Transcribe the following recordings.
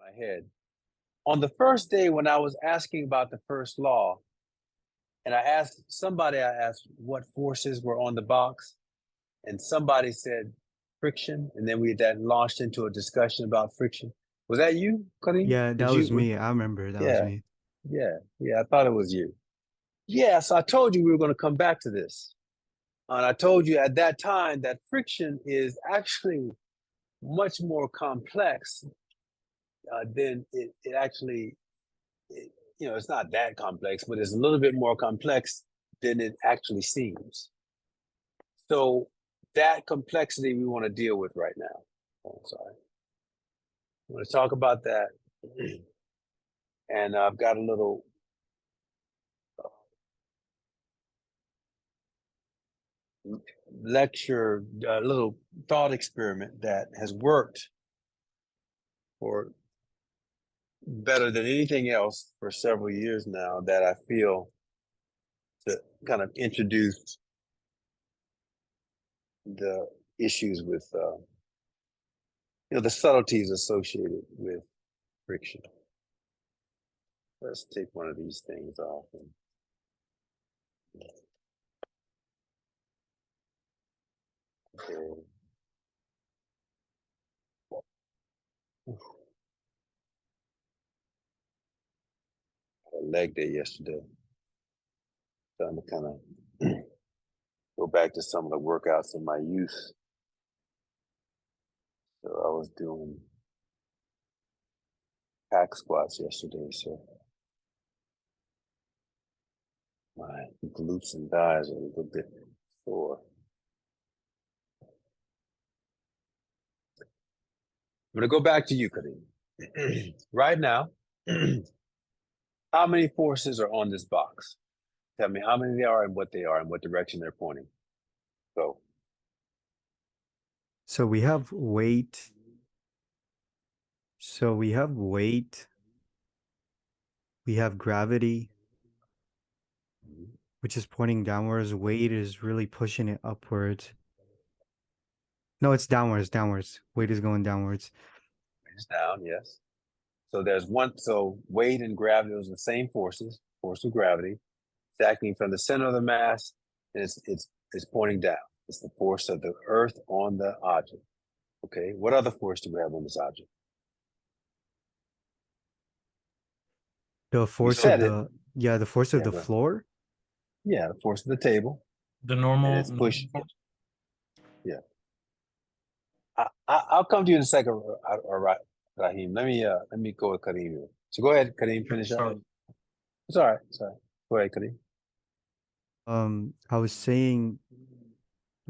my head. On the first day when I was asking about the first law, and I asked what forces were on the box, and somebody said friction, and then that launched into a discussion about friction. Was that you, Kareem? Yeah, that was me. I remember that was Yeah, me. yeah, I thought it was you. Yeah, so I told you we were going to come back to this. And I told you at that time that friction is actually much more complex than it actually, it's not that complex, but it's a little bit more complex than it actually seems. So that complexity we want to deal with right now. Oh, sorry. I want to talk about that. And I've got a little lecture, a little thought experiment that has worked for better than anything else for several years now that I feel to kind of introduce the issues with, the subtleties associated with friction. Let's take one of these things off. Okay. A leg day yesterday. Trying to kind of go back to some of the workouts in my youth. So I was doing hack squats yesterday. So my glutes and thighs are a little bit sore. I'm going to go back to you, Kareem. Right now, how many forces are on this box? Tell me how many they are and what they are and what direction they're pointing. Go. So we have weight. So we have weight. We have gravity, which is pointing downwards. Weight is really pushing it upwards. No, it's downwards, downwards. Weight is going downwards. It's down, yes. So there's one, so weight and gravity, those are the same forces, force of gravity. It's acting from the center of the mass, and it's pointing down. It's the force of the earth on the object. Okay, what other force do we have on this object? The You force of said it. the force of Yeah, the but floor. yeah, the force of the table, The and normal, it's push. Yeah, I'll come to you in a second. All right, Raheem. Let me go with Kareem here. So go ahead, Kareem. Finish up. sorry. It's all right. Sorry. Go ahead, Kareem. I was saying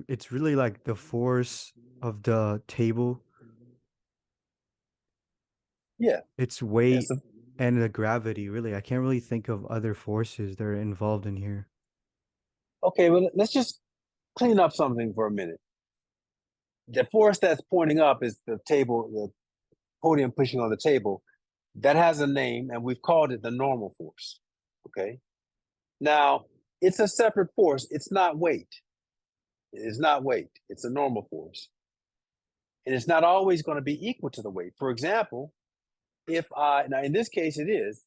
it's really like the force of the table. Yeah. Its Yeah. weight So, and the gravity, really. I can't really think of other forces that are involved in here. okay. Well, let's just clean up something for a minute. The force that's pointing up is the table, the podium pushing on the table. That has a name, and we've called it the normal force. Okay. Now, it's a separate force. It's not weight. It's not weight. It's a normal force. And it's not always going to be equal to the weight. For example, now in this case it is,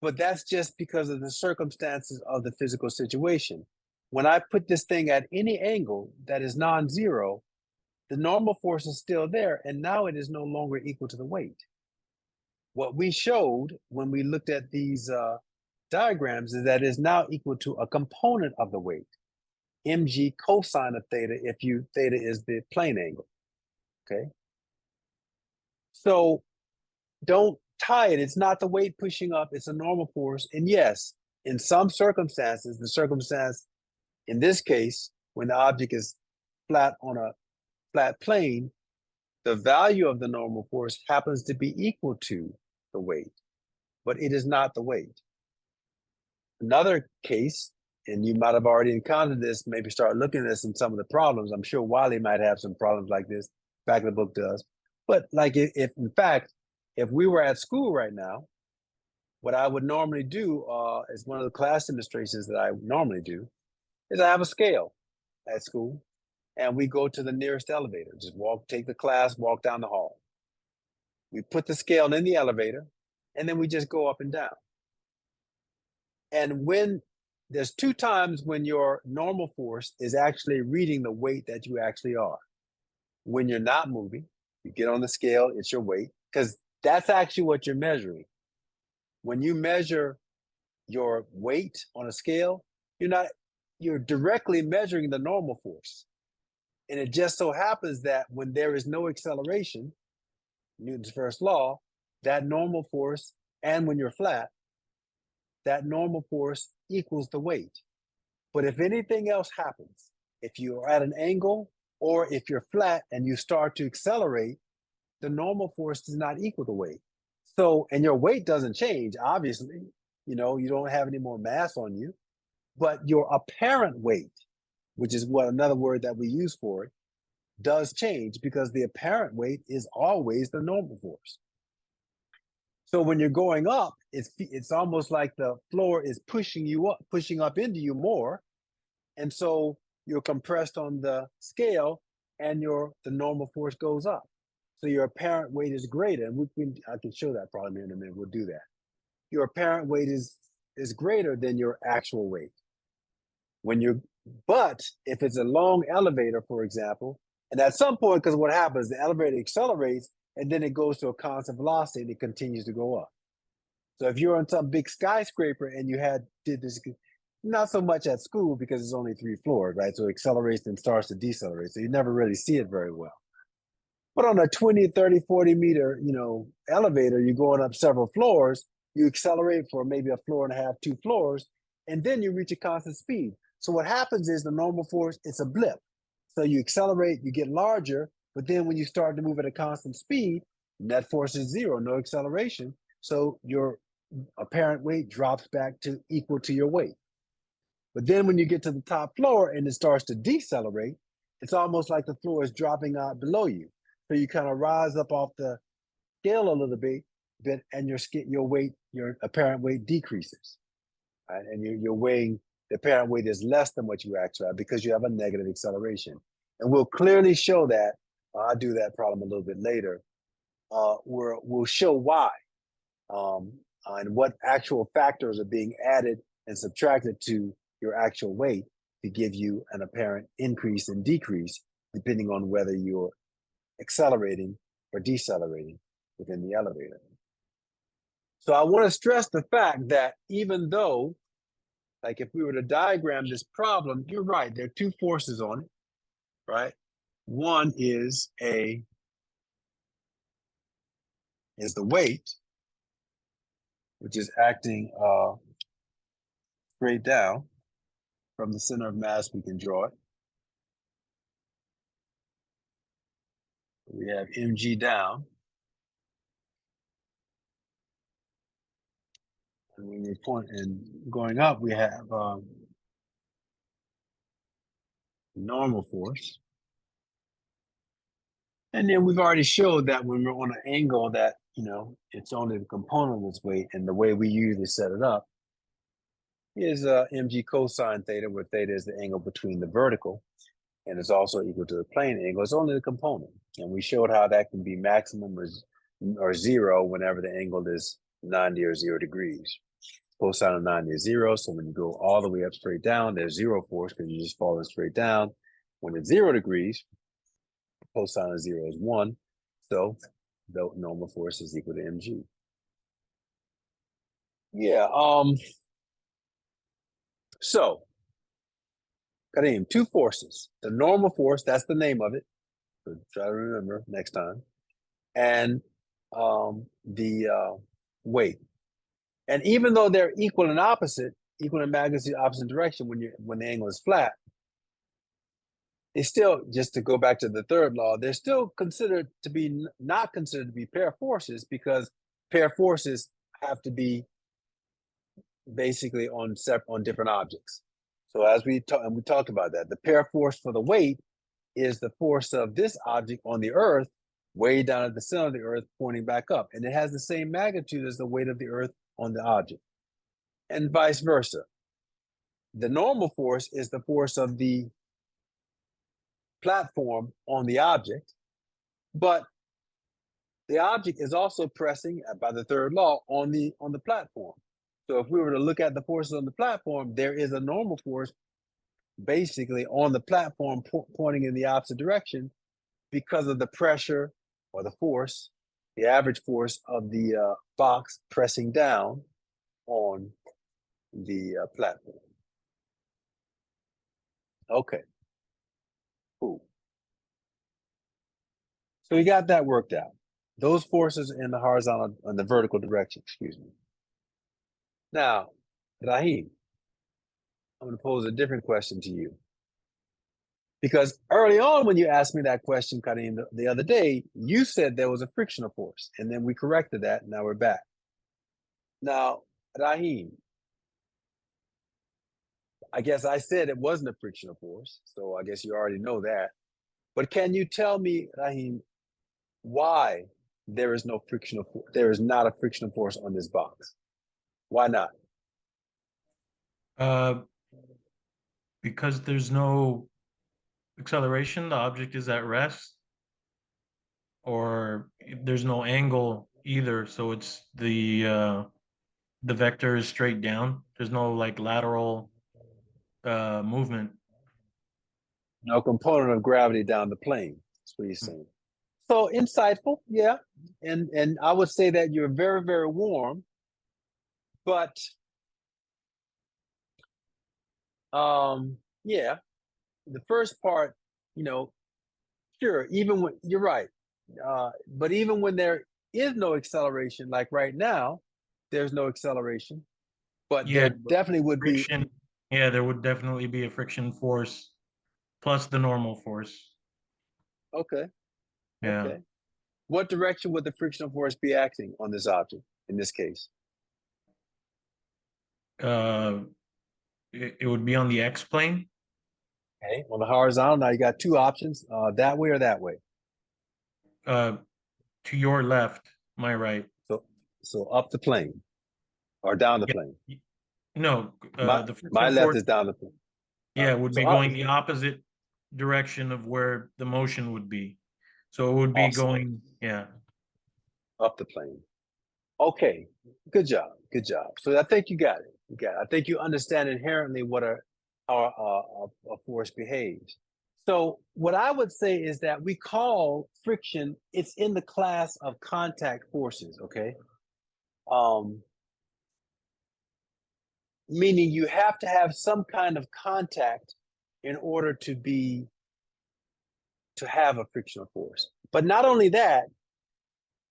but that's just because of the circumstances of the physical situation. When I put this thing at any angle that is non-zero, the normal force is still there, and now it is no longer equal to the weight. What we showed when we looked at these diagrams is that it's now equal to a component of the weight, mg cosine of theta, if theta is the plane angle. Okay. So don't tie it. It's not the weight pushing up, it's a normal force. And yes, in some circumstances, the circumstance in this case, when the object is flat on a flat plane, the value of the normal force happens to be equal to the weight, but it is not the weight. Another case, and you might have already encountered this, maybe start looking at this in some of the problems. I'm sure Wiley might have some problems like this. Back of the book does. But like if in fact, if we were at school right now, what I would normally do is one of the class demonstrations that I normally do is I have a scale at school, and we go to the nearest elevator. Just take the class, walk down the hall. We put the scale in the elevator, and then we just go up and down. And when there's two times when your normal force is actually reading the weight that you actually are. When you're not moving, you get on the scale, it's your weight, because that's actually what you're measuring. When you measure your weight on a scale, you're directly measuring the normal force. And it just so happens that when there is no acceleration, Newton's first law, that normal force, and when you're flat, that normal force equals the weight. But if anything else happens, if you're at an angle or if you're flat and you start to accelerate, the normal force does not equal the weight. So, and your weight doesn't change, obviously, you don't have any more mass on you, but your apparent weight, which is what another word that we use for it, does change because the apparent weight is always the normal force. So when you're going up, it's almost like the floor is pushing up into you more. And so you're compressed on the scale and the normal force goes up. So your apparent weight is greater. And I can show that probably in a minute. We'll do that. Your apparent weight is greater than your actual weight. But if it's a long elevator, for example, and at some point, because what happens, the elevator accelerates and then it goes to a constant velocity and it continues to go up. So if you're on some big skyscraper and you did this, not so much at school because it's only 3 floors, right? So it accelerates and starts to decelerate. So you never really see it very well. But on a 20, 30, 40 meter, elevator, you're going up several floors, you accelerate for maybe a floor and a half, 2 floors, and then you reach a constant speed. So what happens is the normal force, it's a blip. So you accelerate, you get larger, but then when you start to move at a constant speed, net force is 0, no acceleration. So your apparent weight drops back to equal to your weight. But then when you get to the top floor and it starts to decelerate, it's almost like the floor is dropping out below you. So you kind of rise up off the scale a little bit, and your apparent weight decreases. Right? And you're weighing, the apparent weight is less than what you actually have because you have a negative acceleration. And we'll clearly show that. I'll do that problem a little bit later. We'll show why and what actual factors are being added and subtracted to your actual weight to give you an apparent increase and decrease, depending on whether you're accelerating or decelerating within the elevator. So I want to stress the fact that even though, like if we were to diagram this problem, you're right, there are 2 forces on it, right? One is the weight, which is acting straight down from the center of mass. We can draw it. We have mg down. And when we point and going up, we have normal force. And then we've already showed that when we're on an angle that, it's only the component of this weight, and the way we usually set it up is mg cosine theta, where theta is the angle between the vertical, and it's also equal to the plane angle. It's only the component. And we showed how that can be maximum or 0 whenever the angle is 90 or 0 degrees. Cosine of 90 is 0, so when you go all the way up straight down, there's 0 force because you're just falling straight down. When it's 0 degrees, cosine of 0 is 1, so the normal force is equal to mg. Yeah, so got to name 2 forces. The normal force, that's the name of it. So try to remember next time. And the weight. And even though they're equal in magnitude, opposite direction when the angle is flat, they still, just to go back to the 3rd law, they're still not considered to be pair forces, because pair forces have to be basically on different objects. So as we talked about that, the pair force for the weight is the force of this object on the Earth, way down at the center of the Earth, pointing back up, and it has the same magnitude as the weight of the Earth on the object, and vice versa. The normal force is the force of the platform on the object, but the object is also pressing by the third law on the platform. So if we were to look at the forces on the platform, there is a normal force basically on the platform pointing in the opposite direction because of the pressure or the force, the average force of the box pressing down on the platform. Okay, cool. So we got that worked out. Those forces in the horizontal and the vertical direction, excuse me. Now, Rahim, I'm going to pose a different question to you. Because early on, when you asked me that question, Karim, the other day, you said there was a frictional force, and then we corrected that. And now we're back. Now, Rahim, I guess I said it wasn't a frictional force, so I guess you already know that. But can you tell me, Rahim, why there is no frictional force? There is not a frictional force on this box. Why not? Because there's no acceleration, the object is at rest, or there's no angle either, so it's the vector is straight down. There's no like lateral movement. No component of gravity down the plane. That's what he's saying. So insightful, yeah. And I would say that you're very, very warm, but yeah, the first part, sure, even when you're right. But even when there is no acceleration, like right now, there's no acceleration, but Yeah, there definitely would be. friction. Yeah, there would definitely be a friction force plus the normal force. Okay, Yeah. okay. What direction would the frictional force be acting on this object in this case? It would be on the X plane. Okay, on the horizontal, now you got two options, that way or that way. To your left, my right. So up the plane or down the plane. No, My the friction left force, is down the plane. yeah, would So be going the opposite direction of where the motion would be. So it would be awesome. going, yeah. Up the plane. Okay, good job, good job. So I think you got it. I think you understand inherently what how a force behaves. So what I would say is that we call friction, it's in the class of contact forces, okay? Meaning you have to have some kind of contact in order to have a frictional force. But not only that,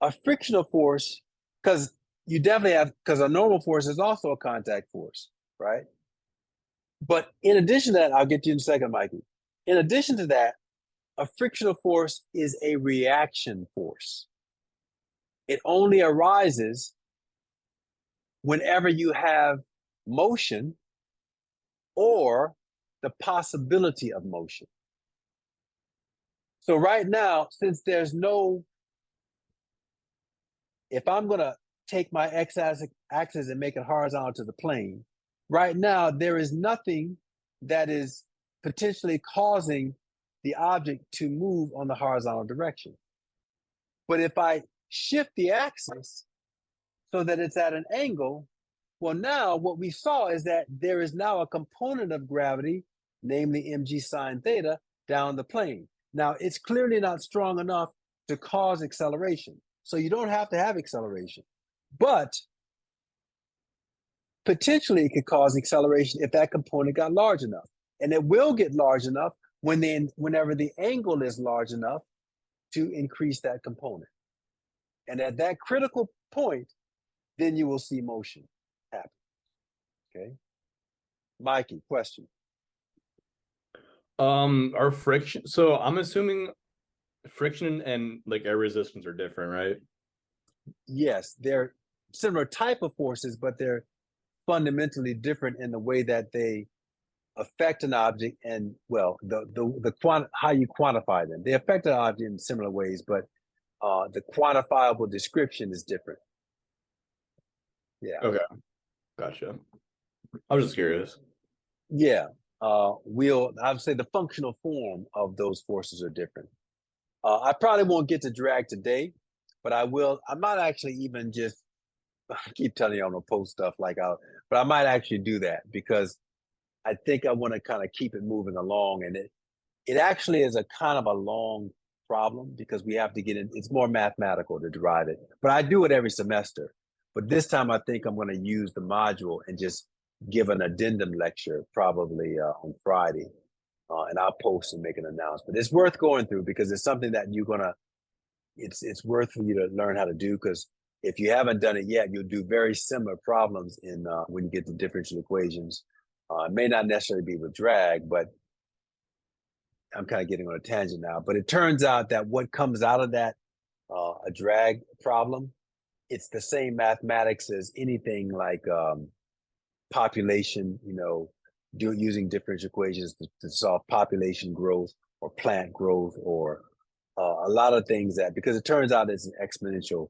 a frictional force, because you definitely have, because a normal force is also a contact force, right? But in addition to that, I'll get to you in a second, Mikey. In addition to that, a frictional force is a reaction force. It only arises whenever you have motion or the possibility of motion. So right now, since there's no, if I'm going to take my x-axis and make it horizontal to the plane, right now there is nothing that is potentially causing the object to move on the horizontal direction. But if I shift the axis so that it's at an angle, well, now what we saw is that there is now a component of gravity, namely mg sine theta, down the plane. Now, it's clearly not strong enough to cause acceleration. So you don't have to have acceleration. But potentially it could cause acceleration if that component got large enough. And it will get large enough whenever the angle is large enough to increase that component. And at that critical point, then you will see motion happen. Okay. Mikey, question. Our friction. So I'm assuming friction and like air resistance are different, right? Yes, they're similar type of forces, but they're fundamentally different in the way that they affect an object and, well, how you quantify them. They affect an object in similar ways, but the quantifiable description is different. Yeah. Okay, gotcha. I was just curious. Yeah. I would say the functional form of those forces are different. I probably won't get to drag today, but I might actually even just, I keep telling you I'm gonna post stuff like out, but I might actually do that because I think I want to kind of keep it moving along. And it actually is a kind of a long problem because we have to get in, it's more mathematical to derive it, but I do it every semester. But this time I think I'm going to use the module and just give an addendum lecture probably on Friday. And I'll post and make an announcement. It's worth going through because it's something that you're gonna. It's worth for you to learn how to do because if you haven't done it yet, you'll do very similar problems in when you get to differential equations. It may not necessarily be with drag, but I'm kind of getting on a tangent now. But it turns out that what comes out of that a drag problem, it's the same mathematics as anything like population, using differential equations to solve population growth or plant growth or a lot of things that, because it turns out it's an exponential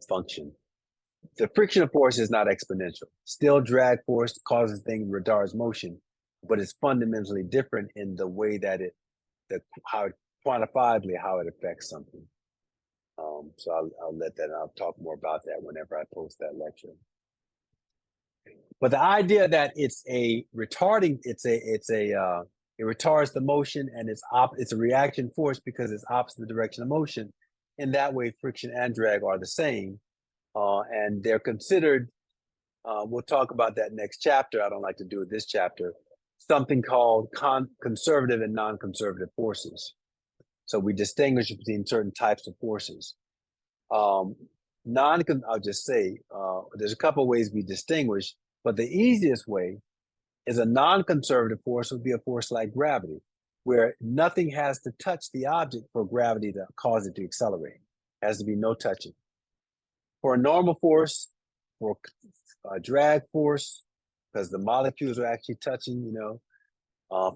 function. The frictional force is not exponential. Still drag force causes things, retards motion, but it's fundamentally different in the way that how it quantifiably how it affects something. So I'll let that, I'll talk more about that whenever I post that lecture. But the idea that it's a retarding, it retards the motion and it's a reaction force because it's opposite the direction of motion. In that way, friction and drag are the same, and they're considered. We'll talk about that next chapter. I don't like to do it this chapter. Something called conservative and non-conservative forces. So we distinguish between certain types of forces. I'll just say there's a couple of ways we distinguish, but the easiest way is a non-conservative force would be a force like gravity, where nothing has to touch the object for gravity to cause it to accelerate. It has to be no touching. For a normal force, for a drag force, because the molecules are actually touching,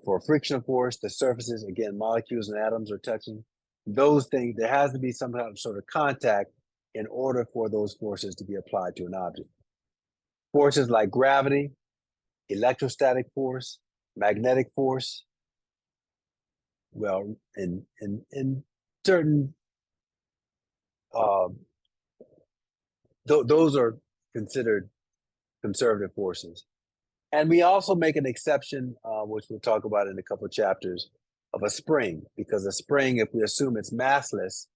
for a frictional force, the surfaces, again, molecules and atoms are touching. Those things, there has to be some kind of sort of contact in order for those forces to be applied to an object. Forces like gravity, electrostatic force, magnetic force, well, in certain, those are considered conservative forces. And we also make an exception, which we'll talk about in a couple of chapters, of a spring, because a spring, if we assume it's massless,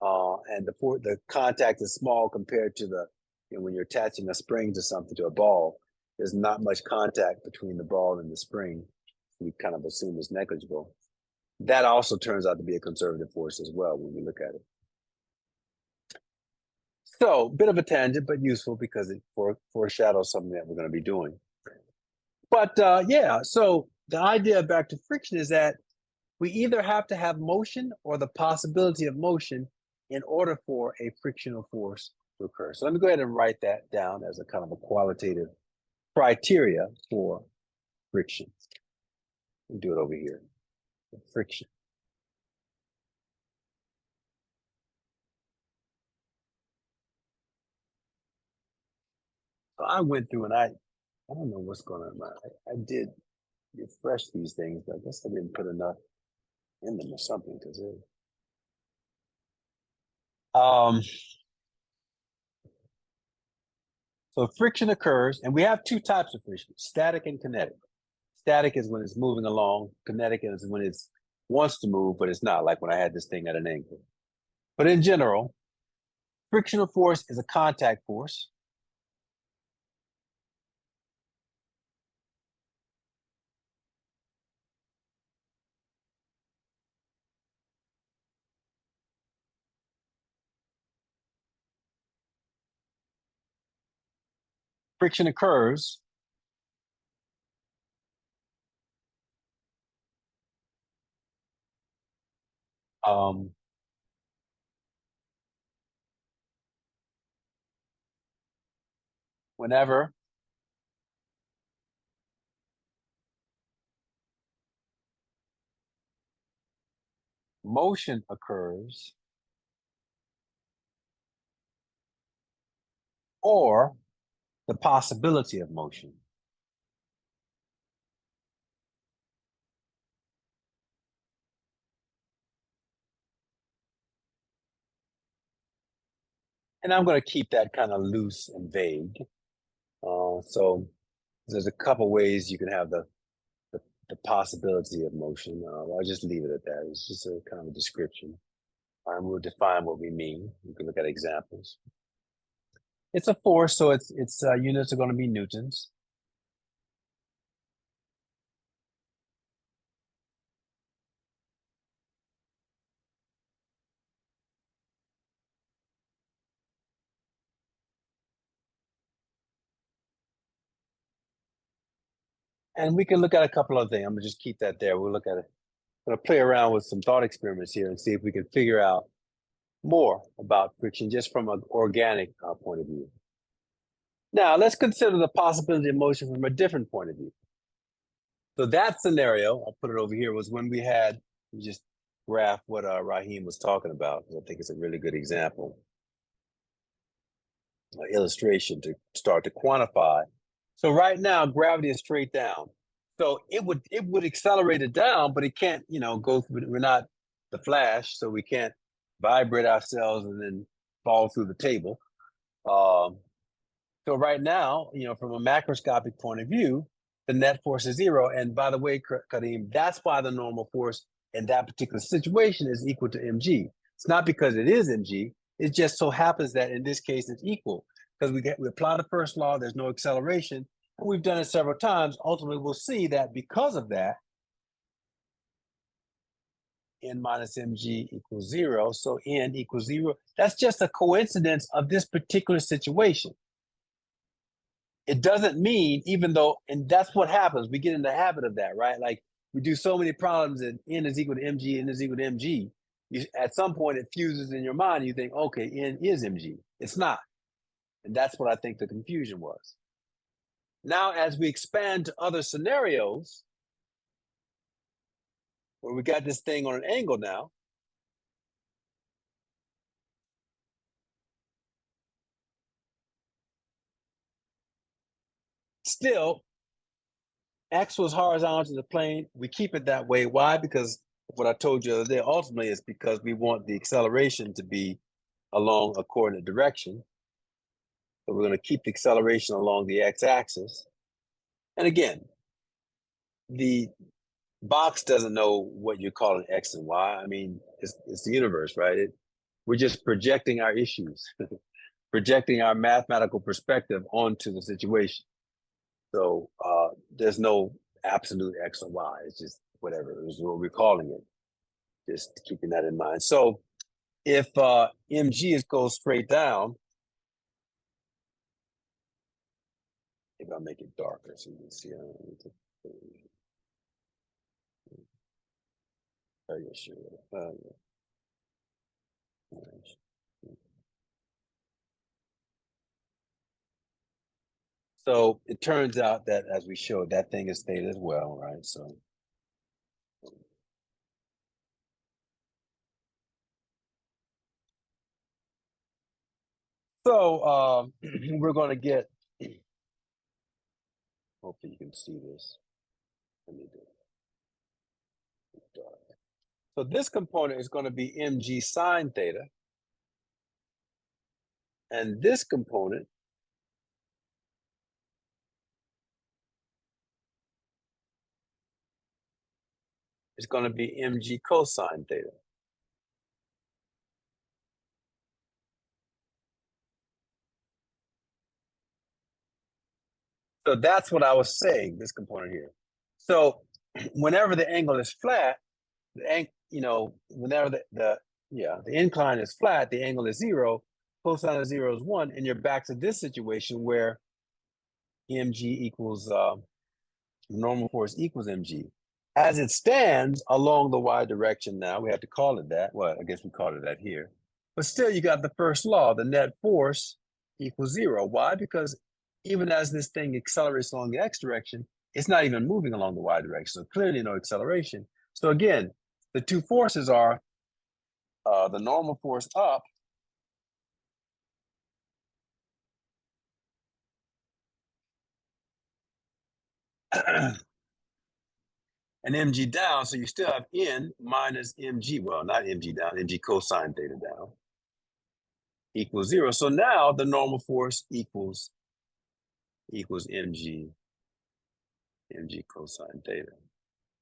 and the contact is small compared to when you're attaching a spring to something, to a ball, there's not much contact between the ball and the spring. We kind of assume it's negligible. That also turns out to be a conservative force as well when we look at it. So, bit of a tangent, but useful because it foreshadows something that we're going to be doing. But yeah, so the idea back to friction is that we either have to have motion or the possibility of motion in order for a frictional force to occur. So let me go ahead and write that down as a kind of a qualitative criteria for friction. We'll do it over here. Friction. So I went through and I don't know what's going on. I did refresh these things, but I guess I didn't put enough in them or something because so friction occurs, and we have two types of friction: static and kinetic. Static is when it's moving along. Kinetic is when it wants to move, but it's not, like when I had this thing at an angle. But in general, frictional force is a contact force. Friction occurs whenever motion occurs or the possibility of motion. And I'm going to keep that kind of loose and vague. So there's a couple ways you can have the possibility of motion. I'll just leave it at that. It's just a kind of a description. And we'll define what we mean. You can look at examples. It's a force, so its units are going to be newtons. And we can look at a couple of things. I'm gonna just keep that there. We'll look at it. I'm gonna play around with some thought experiments here and see if we can figure out more about friction just from an organic point of view. Now, let's consider the possibility of motion from a different point of view. So that scenario, I'll put it over here, was when we just graph what Raheem was talking about. I think it's a really good example, illustration to start to quantify. So right now, gravity is straight down. So it would accelerate it down, but it can't, go through. We're not the Flash, so we can't vibrate ourselves and then fall through the table. So right now, from a macroscopic point of view, the net force is zero. And by the way, Kareem, that's why the normal force in that particular situation is equal to mg. It's not because it is mg. It just so happens that in this case it's equal because we apply the first law. There's no acceleration. And we've done it several times. Ultimately, we'll see that because of that, n minus mg equals zero. So n equals zero. That's just a coincidence of this particular situation. It doesn't mean, even though, and that's what happens. We get in the habit of that, right? Like we do so many problems that n is equal to mg, n is equal to mg. At some point, it fuses in your mind. You think, okay, n is mg. It's not. And that's what I think the confusion was. Now, as we expand to other scenarios, where we got this thing on an angle now, still, x was horizontal to the plane. We keep it that way. Why? Because what I told you the other day, ultimately, is because we want the acceleration to be along a coordinate direction. So we're going to keep the acceleration along the x-axis. And again, the box doesn't know what you're calling x and y. I mean, it's the universe, right? We're just projecting our issues, projecting our mathematical perspective onto the situation. So there's no absolute x or y. It's just whatever is what we're calling it. Just keeping that in mind. So if mg goes straight down, maybe I'll make it darker so you can see. Oh, yeah, sure. Yeah. So it turns out that, as we showed, that thing is theta as well, right? So we're going to get, hopefully you can see this. Let me do it. Dark. So this component is going to be mg sine theta. And this component is going to be mg cosine theta. So that's what I was saying, this component here. So whenever the angle is flat, whenever the incline is flat, the angle is zero, cosine of zero is one, and you're back to this situation where mg equals normal force equals mg. As it stands along the y direction now, we have to call it that. Well, I guess we call it that here. But still, you got the first law, the net force equals zero. Why? Because even as this thing accelerates along the x direction, it's not even moving along the y direction. So clearly no acceleration. So again, the two forces are the normal force up and mg down. So you still have n minus mg. Well, not mg down, mg cosine theta down. equals 0. So now the normal force equals mg cosine theta.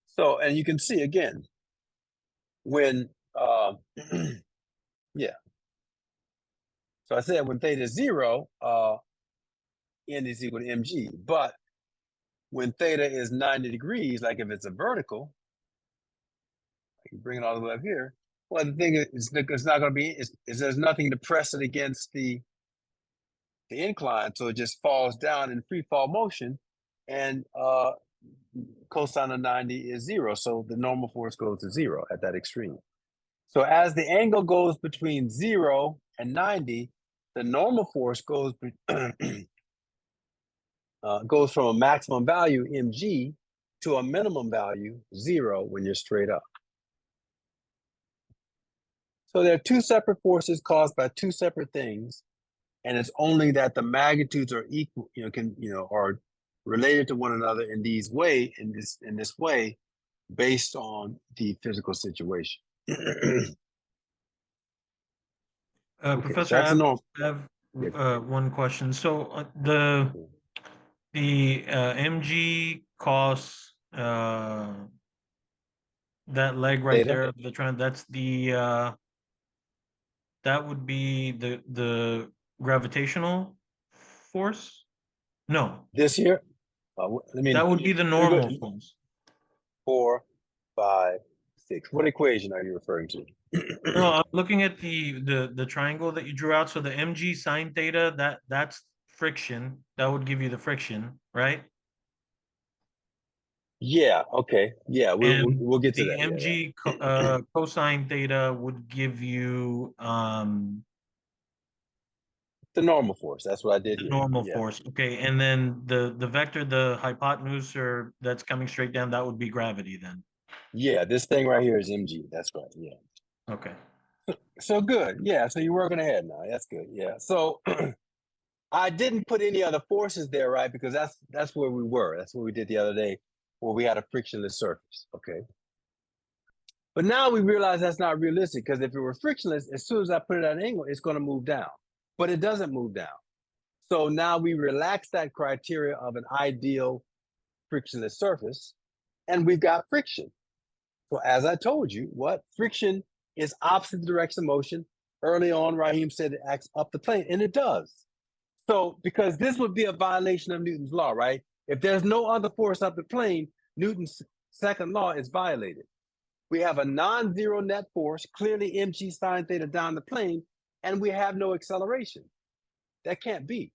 So, and you can see again, when, yeah. So I said when theta is 0, n is equal to mg. But when theta is 90 degrees, like if it's a vertical, I can bring it all the way up here. Well, the thing is, it's not going to be, there's nothing to press it against the incline, so it just falls down in free fall motion, and cosine of 90 is 0, so the normal force goes to 0 at that extreme. So as the angle goes between 0 and 90, the normal force goes goes from a maximum value mg to a minimum value 0 when you're straight up. So there are two separate forces caused by two separate things, and it's only that the magnitudes are equal, are related to one another in this way, based on the physical situation. Professor, that's I have one question. So the mg cos that leg right Theta? there of the trend, that's the that would be the gravitational force? No, This here, that would be the normal force. 4, 5, 6. What equation are you referring to? No, I'm looking at the triangle that you drew out. So the mg sine theta, that's friction. That would give you the friction, right? Yeah. Okay. Yeah. We'll get to the that. mg cosine theta would give you the normal force. That's what I did the here. normal Yeah. force. Okay, and then the vector, the hypotenuse, or that's coming straight down, that would be gravity then. Yeah. This thing right here is mg. That's right. Yeah. Okay. So good. Yeah. So you're working ahead now. That's good. Yeah. So I didn't put any other forces there, right? Because that's where we were. That's what we did the other day, where we had a frictionless surface. Okay. But now we realize that's not realistic, because if it were frictionless, as soon as I put it at an angle, it's going to move down. But it doesn't move down. So now we relax that criteria of an ideal frictionless surface, and we've got friction. So as I told you, what friction is opposite the direction of motion. Early on, Raheem said it acts up the plane, and it does. So because this would be a violation of Newton's law, right? If there's no other force up the plane, Newton's second law is violated. We have a non-zero net force, clearly mg sine theta down the plane, and we have no acceleration. That can't be.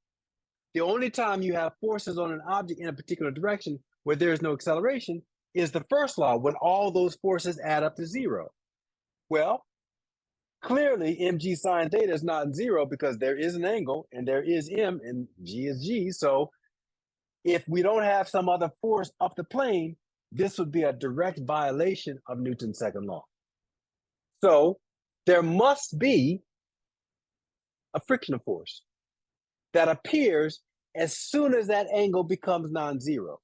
The only time you have forces on an object in a particular direction where there is no acceleration is the first law, when all those forces add up to 0. Well, clearly mg sine theta is not 0, because there is an angle and there is m and g is g. So if we don't have some other force up the plane, this would be a direct violation of Newton's second law. So there must be a frictional force that appears as soon as that angle becomes non-zero.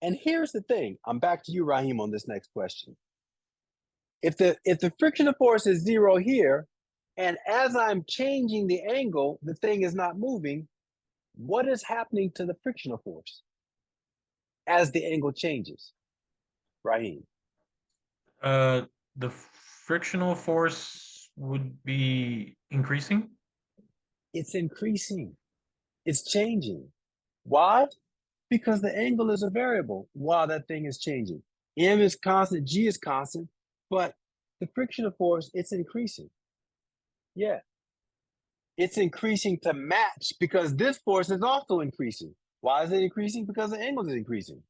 And here's the thing. I'm back to you, Raheem, on this next question. If the frictional force is 0 here, and as I'm changing the angle, the thing is not moving, what is happening to the frictional force as the angle changes, Raheem? The frictional force would be increasing? It's increasing. It's changing. Why? Because the angle is a variable while that thing is changing. M is constant, G is constant, but the frictional force, it's increasing. Yeah. It's increasing to match, because this force is also increasing. Why is it increasing? Because the angle is increasing.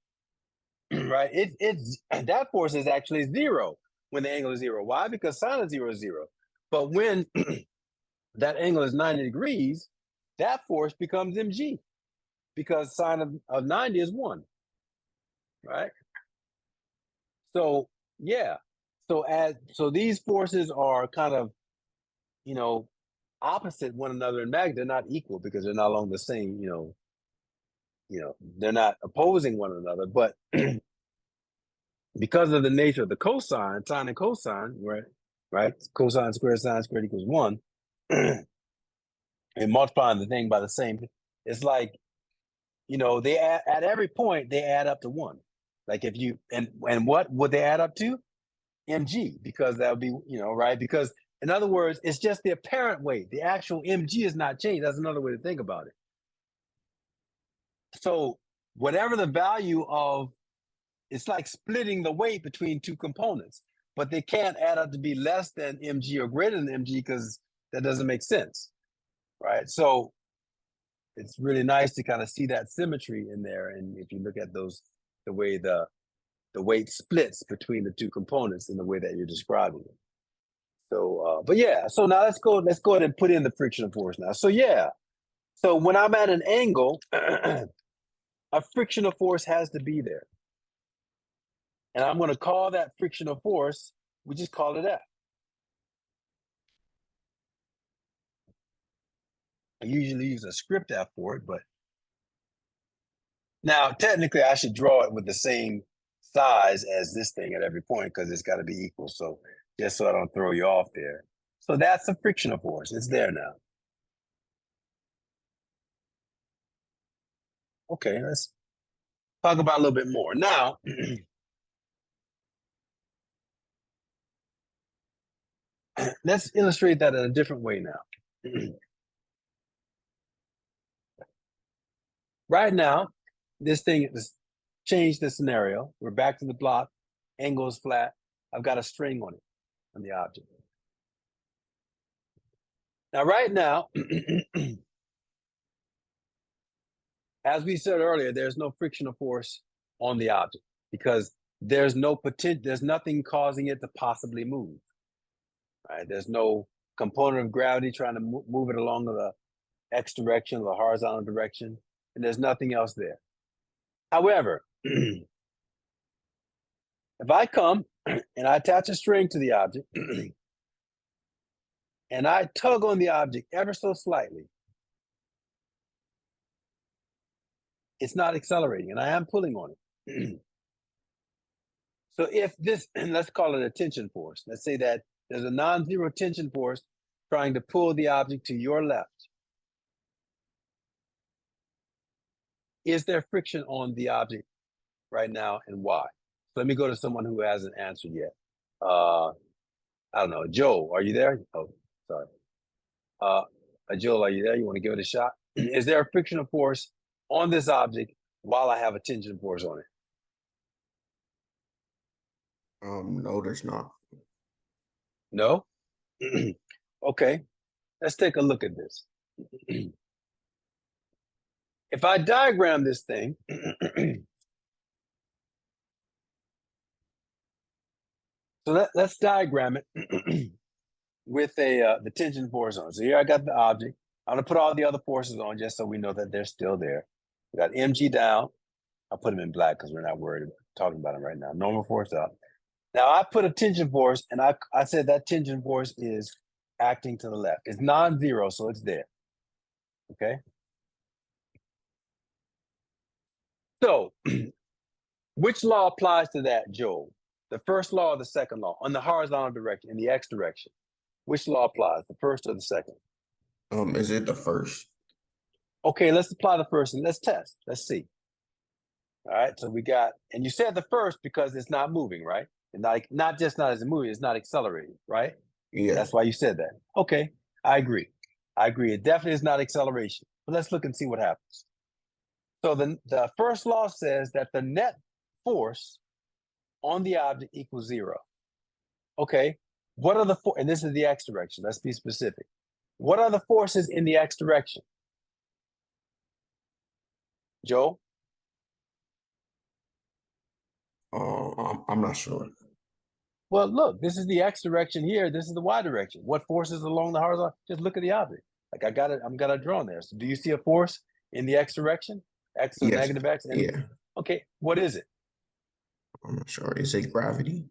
Right? It's that force is actually 0 when the angle is 0. Why? Because sine of 0 is 0. But when that angle is 90 degrees, that force becomes mg, because sine of 90 is 1. Right? So yeah. So these forces are kind of, opposite one another in magnitude. They're not equal, because they're not along the same, they're not opposing one another. But because of the nature of the cosine, sine and cosine, right? Cosine squared equals 1. and multiplying the thing by the same, it's like, they add, at every point they add up to 1. Like if you and what would they add up to? Mg, because that would be, right? Because in other words, it's just the apparent weight. The actual Mg is not changed. That's another way to think about it. So whatever the value of, it's like splitting the weight between two components, but they can't add up to be less than Mg or greater than Mg because that doesn't make sense, right? So it's really nice to kind of see that symmetry in there. And if you look at those, the way the weight splits between the two components in the way that you're describing it. So, but yeah, so now let's go ahead and put in the frictional force now. So yeah, so when I'm at an angle, a frictional force has to be there. And I'm going to call that frictional force, we just call it F. I usually use a script F for it, but now technically I should draw it with the same size as this thing at every point because it's got to be equal. So just so I don't throw you off there. So that's a frictional force. It's there now. Okay, let's talk about a little bit more. Now, let's illustrate that in a different way now. Right now, this thing has changed the scenario. We're back to the block, angle is flat. I've got a string on it, on the object. Now, right now, as we said earlier, there's no frictional force on the object because there's no potential, there's nothing causing it to possibly move. Right? There's no component of gravity trying to move it along the x direction or the horizontal direction, and there's nothing else there. However, if I come and I attach a string to the object and I tug on the object ever so slightly, it's not accelerating, and I am pulling on it. So if this, and let's call it a tension force. Let's say that there's a non-zero tension force trying to pull the object to your left. Is there friction on the object right now, and why? So let me go to someone who hasn't answered yet. I don't know. Joe, are you there? Oh, sorry. Joe, are you there? You want to give it a shot? Is there a frictional force on this object while I have a tension force on it? No, there's not. No? Okay, let's take a look at this. If I diagram this thing, so let's diagram it with the tension force on. So here I got the object. I'm gonna put all the other forces on just so we know that they're still there. We got mg down. I'll put them in black because we're not worried about talking about them right now. Normal force up. Now I put a tension force, and I said that tension force is acting to the left. It's non-zero, so it's there. Okay. So, which law applies to that, Joel? The first law or the second law? On the horizontal direction, in the x direction. Which law applies, the first or the second? Is it the first? Okay, let's apply the first and let's test. Let's see. All right, so we got, and you said the first because it's not moving, right? And not just not as a moving, it's not accelerating, right? Yeah. That's why you said that. Okay, I agree. I agree. It definitely is not acceleration. But let's look and see what happens. So the first law says that the net force on the object equals 0. Okay, what are the and this is the x direction. Let's be specific. What are the forces in the x direction? Joe? I'm not sure. Well, look, this is the x direction here. This is the y direction. What forces along the horizontal? Just look at the object. Like I got it. I'm gonna draw there. So do you see a force in the x direction? X or Yes. negative x? And, Yeah. okay, what is it? I'm not sure. Is it gravity?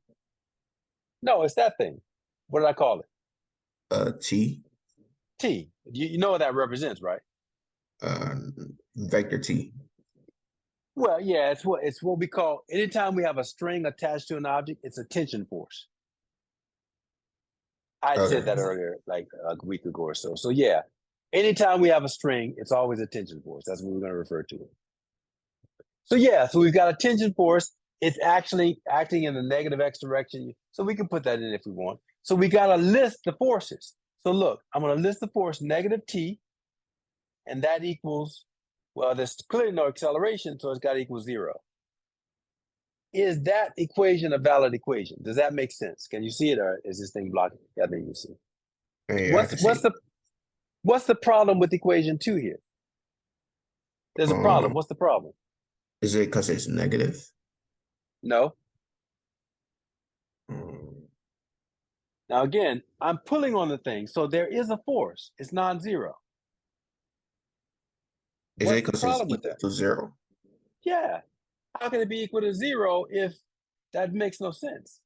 No, it's that thing. What did I call it? T. T. You know what that represents, right? Vector T. Well, yeah, it's what we call, anytime we have a string attached to an object, it's a tension force. I said Okay. that earlier, like a week ago or so. So yeah, anytime we have a string, it's always a tension force. That's what we're going to refer to it. So yeah, so we've got a tension force. It's actually acting in the negative x direction. So we can put that in if we want. So we got to list the forces. So look, I'm going to list the force negative t, and that equals, well, there's clearly no acceleration, so it's got to equal 0. Is that equation a valid equation? Does that make sense? Can you see it, or is this thing blocking? I think you see. Yeah, I can see. What's the problem with equation 2 here? There's a problem. What's the problem? Is it because it's negative? No. Um, Now again, I'm pulling on the thing, so there is a force. It's non-zero. is What's it the because it's problem with equal that? to 0? Yeah. How can it be equal to 0 if that makes no sense?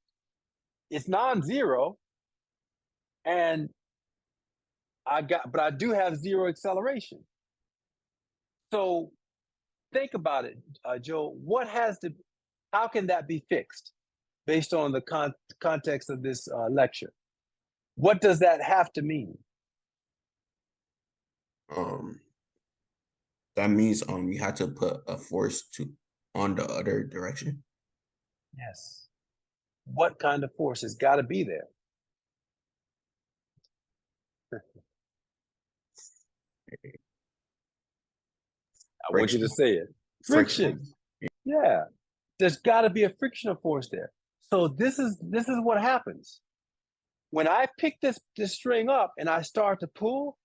It's non-zero, and but I do have 0 acceleration. So think about it, Joe. How can that be fixed based on the context of this lecture? What does that have to mean? That means you had to put a force on the other direction. Yes. What kind of force has got to be there? I want you to say it. Friction. Yeah. There's got to be a frictional force there. So this is what happens. When I pick this string up and I start to pull,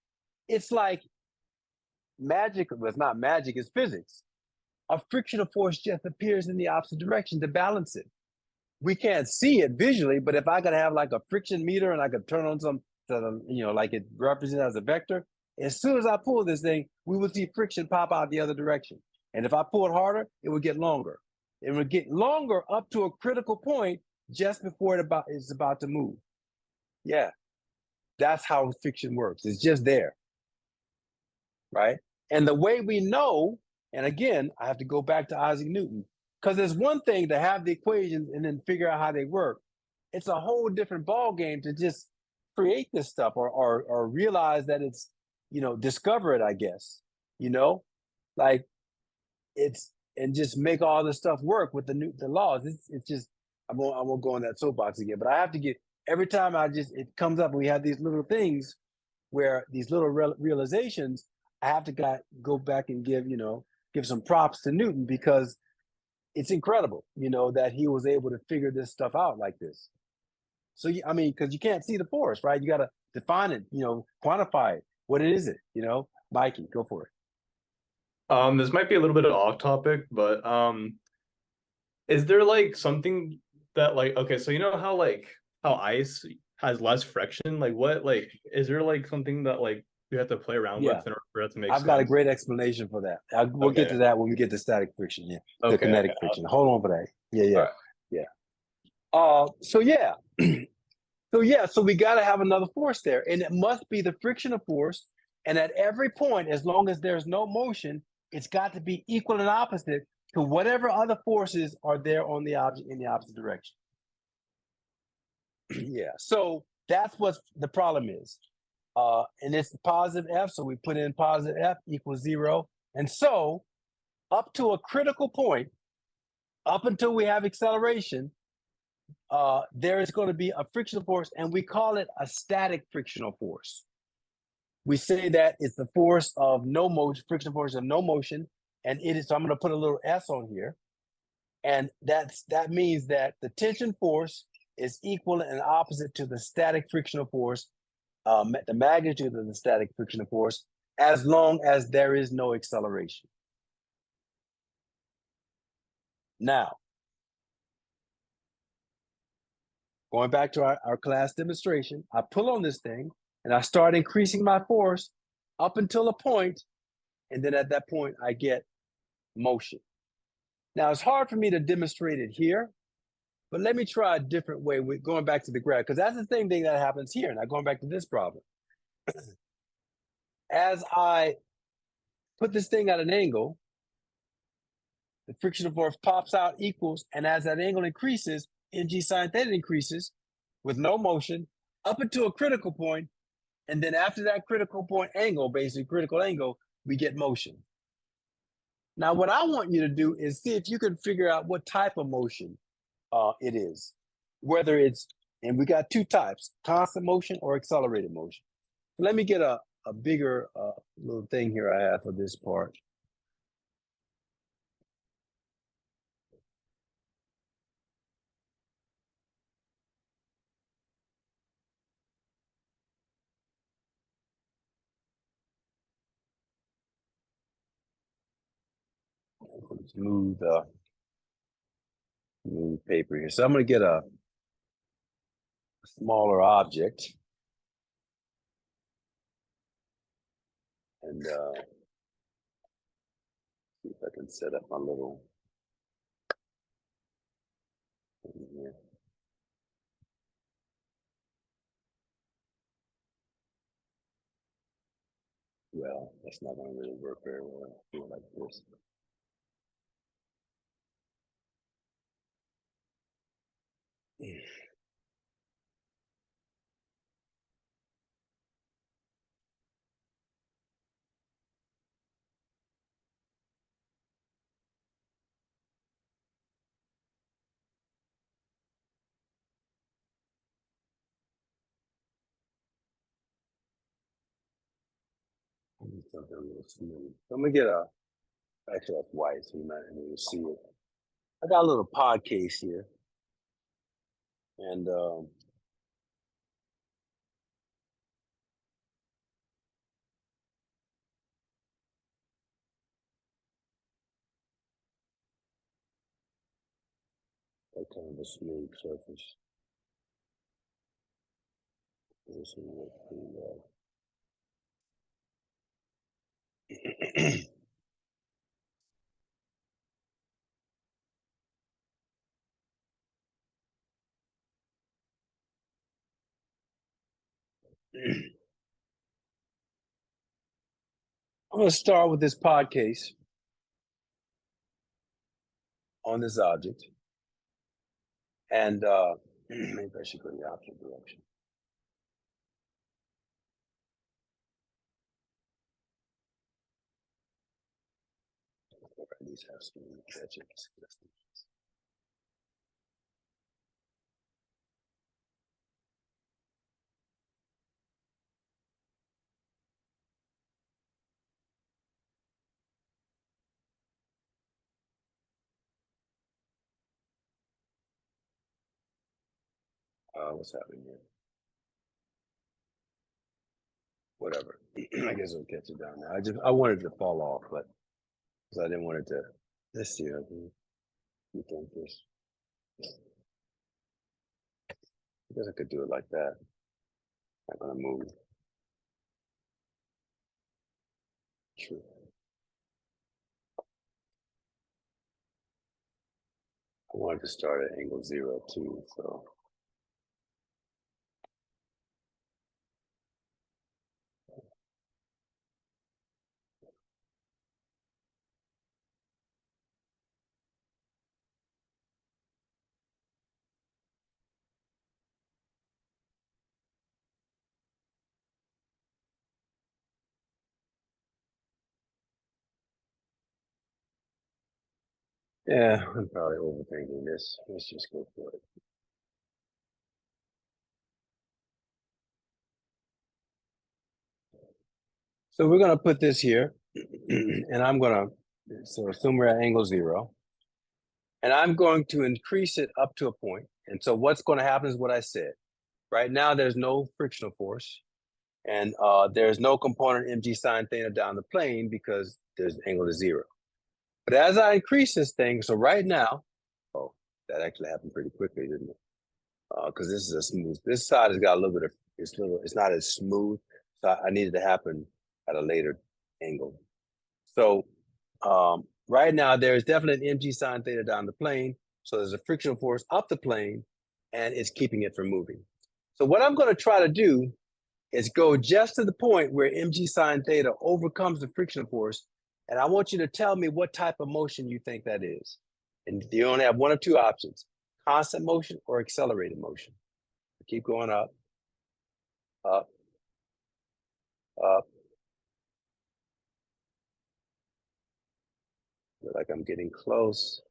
it's like magic. Well, it's not magic, it's physics. A frictional force just appears in the opposite direction to balance it. We can't see it visually, but if I could have like a friction meter and I could turn on some, like it represented as a vector, as soon as I pull this thing, we would see friction pop out the other direction. And if I pull it harder, it would get longer. It would get longer up to a critical point just before it's about to move. Yeah, that's how friction works. It's just there, right? And the way we know, and again, I have to go back to Isaac Newton, because there's one thing to have the equations and then figure out how they work. It's a whole different ball game to just create this stuff or realize that it's, discover it, I guess, like and just make all this stuff work with the laws. It's just, I won't go on that soapbox again, but I have to get, every time it comes up and we have these little things where these little realizations, I have to go back and give some props to Newton, because it's incredible, that he was able to figure this stuff out like this. So, because you can't see the force, right? You got to define it, quantify it. What is it, Mikey, go for it. This might be a little bit off topic, but is there like something that okay, so you know how ice has less friction? Is there like something that you have to play around with in order for it to make sense? I've got a great explanation for that. We'll get to that when we get to static friction. Yeah, the kinetic friction. Hold on for that. Yeah. So we got to have another force there, and it must be the frictional force. And at every point, as long as there's no motion, it's got to be equal and opposite to whatever other forces are there on the object in the opposite direction. Yeah. So that's what the problem is. And it's positive F, so we put in positive F equals 0. And so up to a critical point, up until we have acceleration, there is going to be a frictional force, and we call it a static frictional force. We say that it's the force of no motion, frictional force of no motion, and it is, so I'm going to put a little S on here. And that means that the tension force is equal and opposite to the static frictional force, the magnitude of the static frictional force, as long as there is no acceleration. Now, going back to our class demonstration, I pull on this thing and I start increasing my force up until a point, and then at that point I get motion. Now, it's hard for me to demonstrate it here, but let me try a different way with going back to the graph, because that's the same thing that happens here. Now, going back to this problem. As I put this thing at an angle, the frictional force pops out equals, and as that angle increases, mg sine theta increases with no motion up until a critical point, and then after that critical point angle, basically critical angle, we get motion. Now, what I want you to do is see if you can figure out what type of motion it is, whether it's, and we got two types, constant motion or accelerated motion. Let me get a bigger little thing here I have for this part. Smooth, smooth paper here. So I'm going to get a smaller object. And see if I can set up my little thing here. Well, that's not going to really work very well. I feel like this. I need something a little smooth. So I'm gonna get a, actually that's white, so you might not even see it. I got a little pod case here. And that kind of a smooth surface. This will work pretty well. I'm going to start with this pod case on this object. And maybe I should go in the opposite direction. These have some catches. What's happening here? Whatever. I guess I'll catch it down now. I wanted it to fall off, but because I didn't want it to. Let's see. You think this? I guess I could do it like that. Not gonna move. True. I wanted to start at angle 0 too, so. Yeah, I'm probably overthinking this. Let's just go for it. So we're gonna put this here, and I'm gonna, so assume we're at angle 0. And I'm going to increase it up to a point. And so what's gonna happen is what I said. Right now, there's no frictional force. And there's no component mg sine theta down the plane because there's angle to 0. But as I increase this thing, so right now, oh, that actually happened pretty quickly, didn't it? Because this is a smooth, this side has got a little bit of, it's not as smooth. So I need it to happen at a later angle. So right now, there's definitely an mg sine theta down the plane. So there's a frictional force up the plane, and it's keeping it from moving. So what I'm going to try to do is go just to the point where mg sine theta overcomes the frictional force. And I want you to tell me what type of motion you think that is. And you only have one of two options, constant motion or accelerated motion. Keep going up. up, up. Feel like I'm getting close.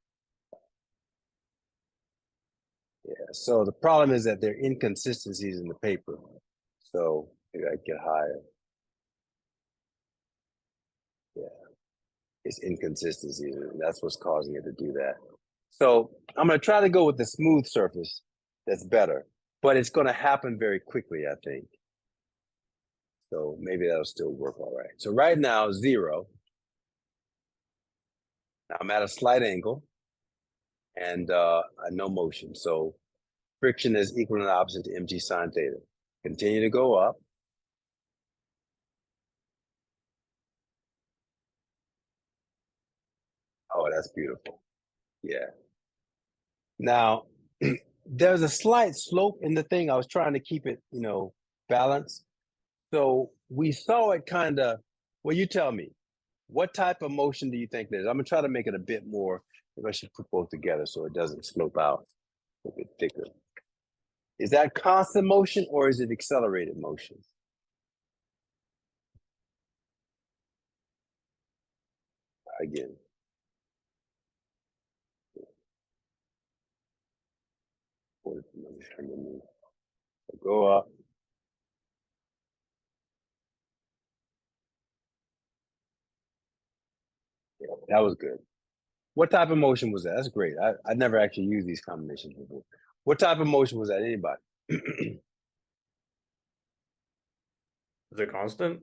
Yeah, so the problem is that there are inconsistencies in the paper. So maybe I get higher. Yeah, it's inconsistencies, and that's what's causing it to do that. So I'm gonna try to go with the smooth surface that's better, but it's gonna happen very quickly, I think. So maybe that'll still work all right. So right now, 0. Now I'm at a slight angle and no motion. So friction is equal and opposite to mg sine theta. Continue to go up. Oh, that's beautiful. Yeah. Now, there's a slight slope in the thing. I was trying to keep it, balanced. So we saw it kind of, well, you tell me, what type of motion do you think there's? I'm gonna try to make it a bit more, maybe I should put both together so it doesn't slope out a bit thicker. Is that constant motion or is it accelerated motion? Again. Go up. Yeah, that was good. What type of motion was that? That's great. I never actually used these combinations before. What type of motion was that? Anybody? Is it constant?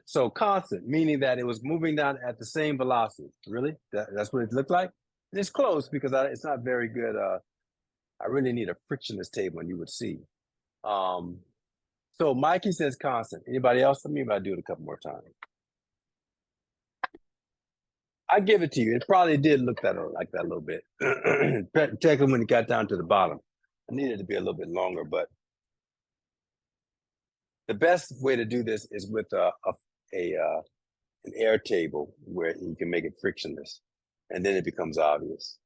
So constant, meaning that it was moving down at the same velocity. Really? That's what it looked like? It's close because it's not very good. I really need a frictionless table and you would see. So Mikey says constant. Anybody else? Let me do it a couple more times. I give it to you. It probably did look like that a little bit, particularly when it got down to the bottom. I needed to be a little bit longer, but the best way to do this is with an air table where you can make it frictionless, and then it becomes obvious.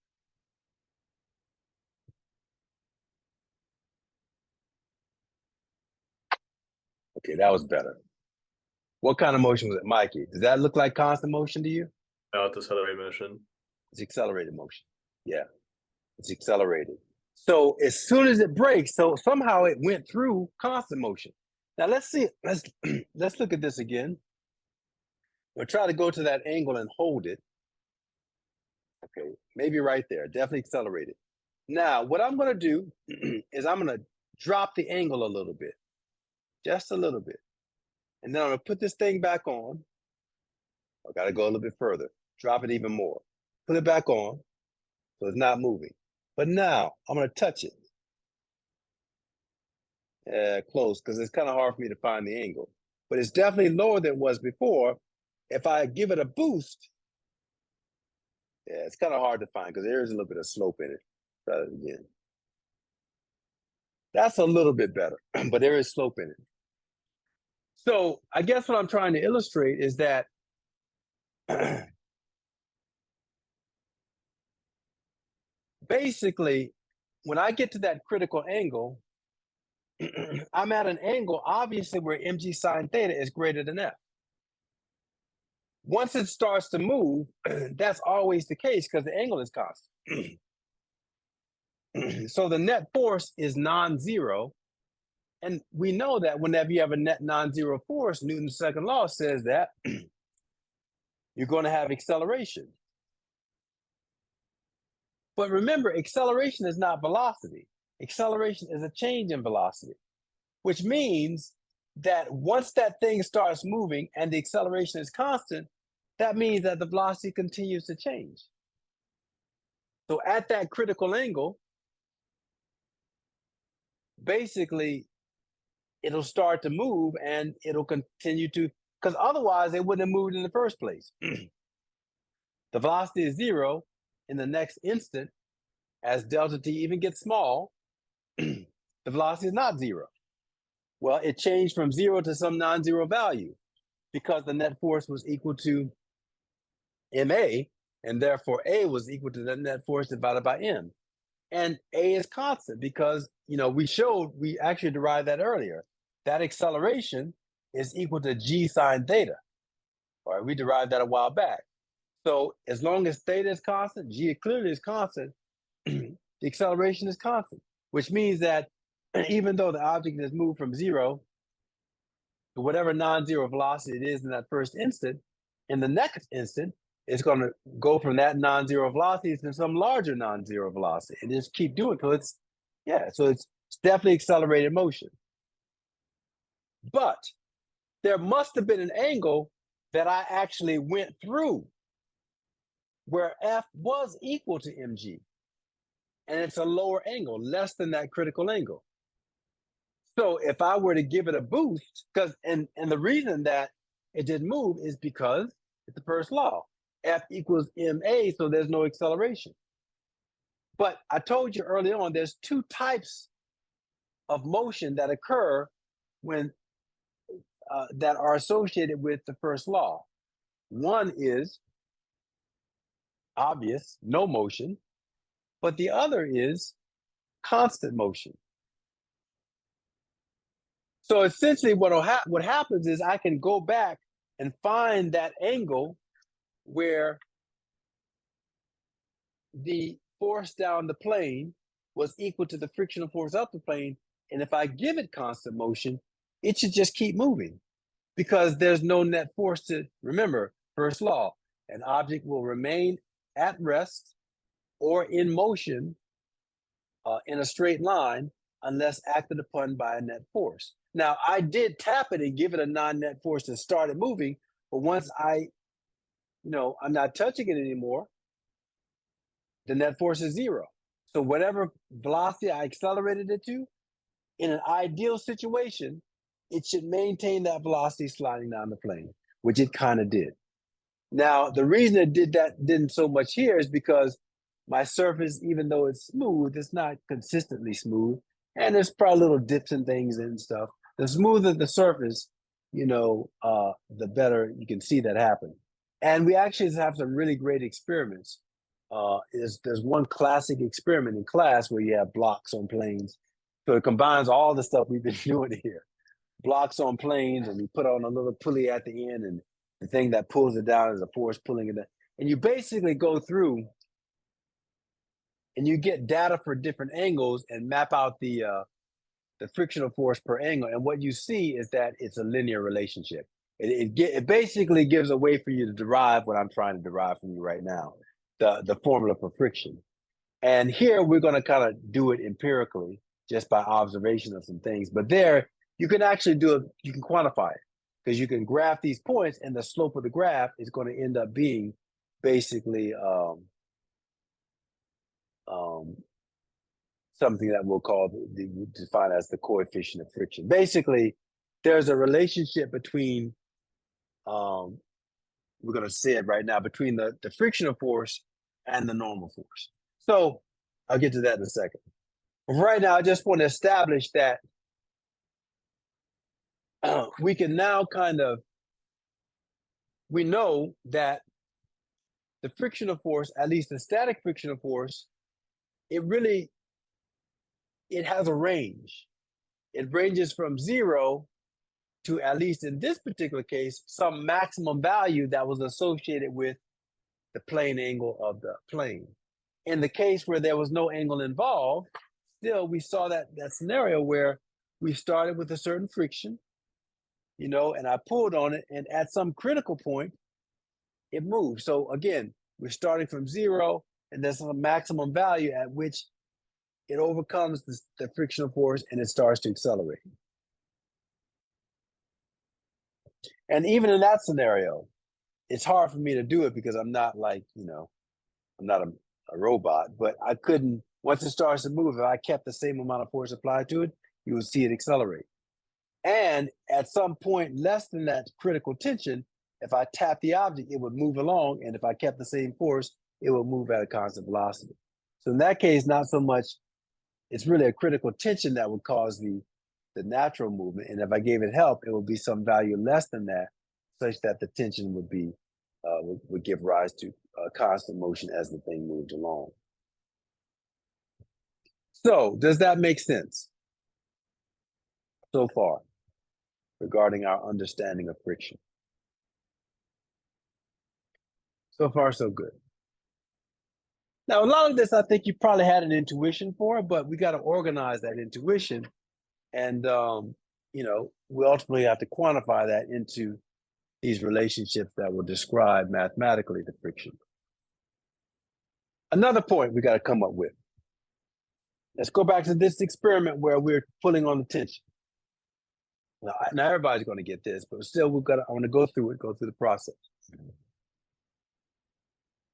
Okay, that was better. What kind of motion was it, Mikey? Does that look like constant motion to you? No, it's accelerated motion. It's accelerated motion. Yeah, it's accelerated. So as soon as it breaks, so somehow it went through constant motion. Now let's see. Let's look at this again. We'll try to go to that angle and hold it. Okay, maybe right there. Definitely accelerated. Now, what I'm going to do is I'm going to drop the angle a little bit, just a little bit. And then I'm going to put this thing back on. I got to go a little bit further. Drop it even more. Put it back on so it's not moving. But now I'm going to touch it. Close, because it's kind of hard for me to find the angle. But it's definitely lower than it was before. If I give it a boost, yeah, it's kind of hard to find because there is a little bit of slope in it. Try it again. That's a little bit better, but there is slope in it. So I guess what I'm trying to illustrate is that basically, when I get to that critical angle, I'm at an angle, obviously, where mg sine theta is greater than f. Once it starts to move, that's always the case because the angle is constant. So the net force is non-zero. And we know that whenever you have a net non-zero force, Newton's second law says that you're going to have acceleration. But remember, acceleration is not velocity. Acceleration is a change in velocity, which means that once that thing starts moving and the acceleration is constant, that means that the velocity continues to change. So at that critical angle, basically, it'll start to move and it'll continue to, because otherwise it wouldn't have moved in the first place. The velocity is 0 in the next instant. As delta t even gets small, the velocity is not 0. Well, it changed from 0 to some non-zero value because the net force was equal to ma, and therefore a was equal to the net force divided by m. And a is constant because, we actually derived that earlier. That acceleration is equal to g sine theta. All right, we derived that a while back. So as long as theta is constant, g clearly is constant, the acceleration is constant, which means that even though the object has moved from 0 to whatever non-zero velocity it is in that first instant, in the next instant, it's going to go from that non-zero velocity to some larger non-zero velocity and just keep doing it. So it's definitely accelerated motion. But there must have been an angle that I actually went through where F was equal to mg. And it's a lower angle, less than that critical angle. So if I were to give it a boost, and the reason that it didn't move is because it's the first law. F equals ma, so there's no acceleration. But I told you early on, there's two types of motion that occur when that are associated with the first law. One is obvious, no motion, but the other is constant motion. So essentially what happens is I can go back and find that angle where the force down the plane was equal to the frictional force up the plane. And if I give it constant motion, it should just keep moving because there's no net force to, remember, first law, an object will remain at rest or in motion in a straight line unless acted upon by a net force. Now, I did tap it and give it a non-net force to start it moving, but once I'm not touching it anymore, the net force is 0. So whatever velocity I accelerated it to, in an ideal situation, it should maintain that velocity sliding down the plane, which it kind of did. Now, the reason it didn't so much here is because my surface, even though it's smooth, it's not consistently smooth. And there's probably little dips and things and stuff. The smoother the surface, the better you can see that happen. And we actually have some really great experiments. There's one classic experiment in class where you have blocks on planes. So it combines all the stuff we've been doing here. Blocks on planes, and you put on a little pulley at the end, and the thing that pulls it down is a force pulling it down. And you basically go through and you get data for different angles and map out the frictional force per angle. And what you see is that it's a linear relationship. It basically gives a way for you to derive what I'm trying to derive from you right now, the formula for friction. And here we're going to kind of do it empirically, just by observation of some things. But there, you can actually do it, you can quantify it, because you can graph these points, and the slope of the graph is going to end up being basically something that we'll call define as the coefficient of friction. Basically, there's a relationship between, we're going to say it right now, between the frictional force and the normal force. So I'll get to that in a second. Right now, I just want to establish that we can now we know that the frictional force, at least the static frictional force, it has a range. It ranges from 0 to, at least in this particular case, some maximum value that was associated with the plane angle of the plane. In the case where there was no angle involved, still we saw that scenario where we started with a certain friction, and I pulled on it, and at some critical point, it moves. So again, we're starting from 0, and there's a maximum value at which it overcomes the frictional force and it starts to accelerate. And even in that scenario, it's hard for me to do it because I'm not like, I'm not a robot, but I couldn't, once it starts to move, if I kept the same amount of force applied to it, you would see it accelerate. And at some point less than that critical tension, if I tap the object, it would move along. And if I kept the same force, it would move at a constant velocity. So in that case, not so much, it's really a critical tension that would cause the natural movement. And if I gave it help, it would be some value less than that, such that the tension would be, would give rise to constant motion as the thing moved along. So does that make sense so far regarding our understanding of friction? So far, so good. Now, a lot of this, I think you probably had an intuition for, but we got to organize that intuition. And, we ultimately have to quantify that into these relationships that will describe mathematically the friction. Another point we got to come up with. Let's go back to this experiment where we're pulling on the tension. Now everybody's going to get this, but still I want to go through the process.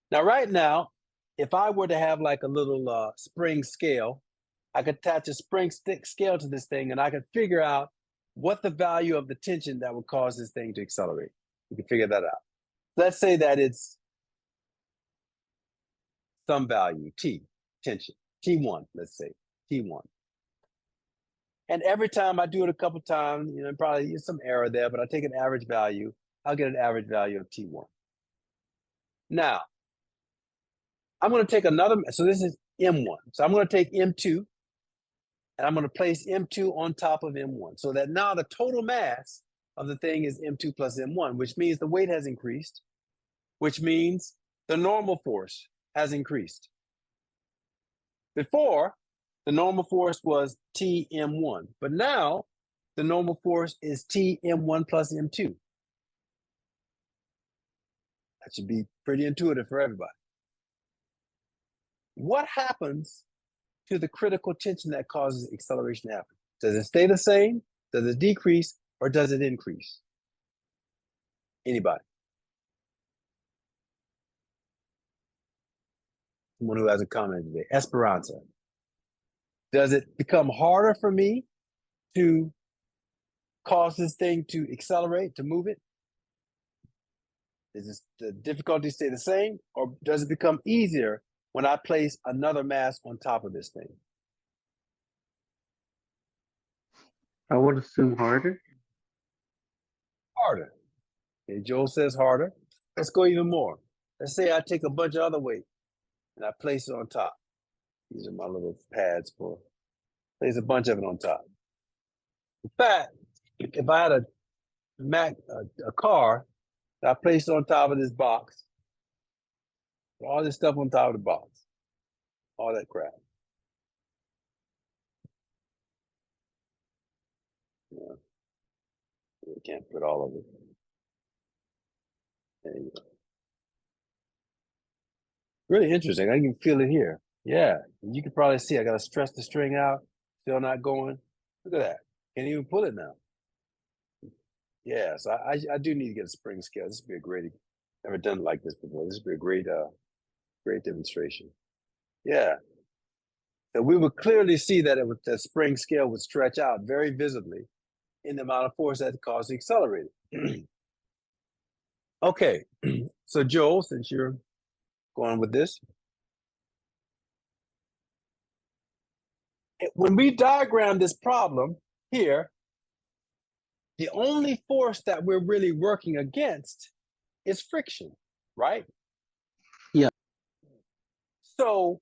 Now, right now, if I were to have like a little spring scale, I could attach a spring scale to this thing and I could figure out what the value of the tension that would cause this thing to accelerate. We can figure that out. Let's say that it's some value, T, tension, T1, let's say, T1. And every time I do it a couple times, probably there's some error there, but I take an average value, I'll get an average value of T1. Now, I'm going to take another, so this is M1. So I'm going to take M2, and I'm going to place M2 on top of M1, so that now the total mass of the thing is M2 plus M1, which means the weight has increased, which means the normal force has increased. Before, the normal force was Tm1, but now the normal force is Tm1 plus M2. That should be pretty intuitive for everybody. What happens to the critical tension that causes acceleration to happen? Does it stay the same? Does it decrease? Or does it increase? Anybody? Someone who has a comment today. Esperanza. Does it become harder for me to cause this thing to accelerate, to move it? Does the difficulty stay the same? Or does it become easier when I place another mass on top of this thing? I would assume harder. Harder. Okay, Joel says harder. Let's go even more. Let's say I take a bunch of other weight and I place it on top. These are my little pads for, place a bunch of it on top. In fact, if I had a car that I placed on top of this box, all this stuff on top of the box, all that crap. Yeah. We can't put all of it. There you go. Really interesting. I can feel it here. Yeah. You can probably see I got to stretch the string out. Still not going. Look at that. Can't even pull it now. Yeah. So I do need to get a spring scale. This would be a great, never done it like this before. This would be a great demonstration. Yeah. So we would clearly see that the spring scale would stretch out very visibly in the amount of force that caused the accelerator. Okay. So Joel, since you're going with this, when we diagram this problem here, the only force that we're really working against is friction, right? Yeah. So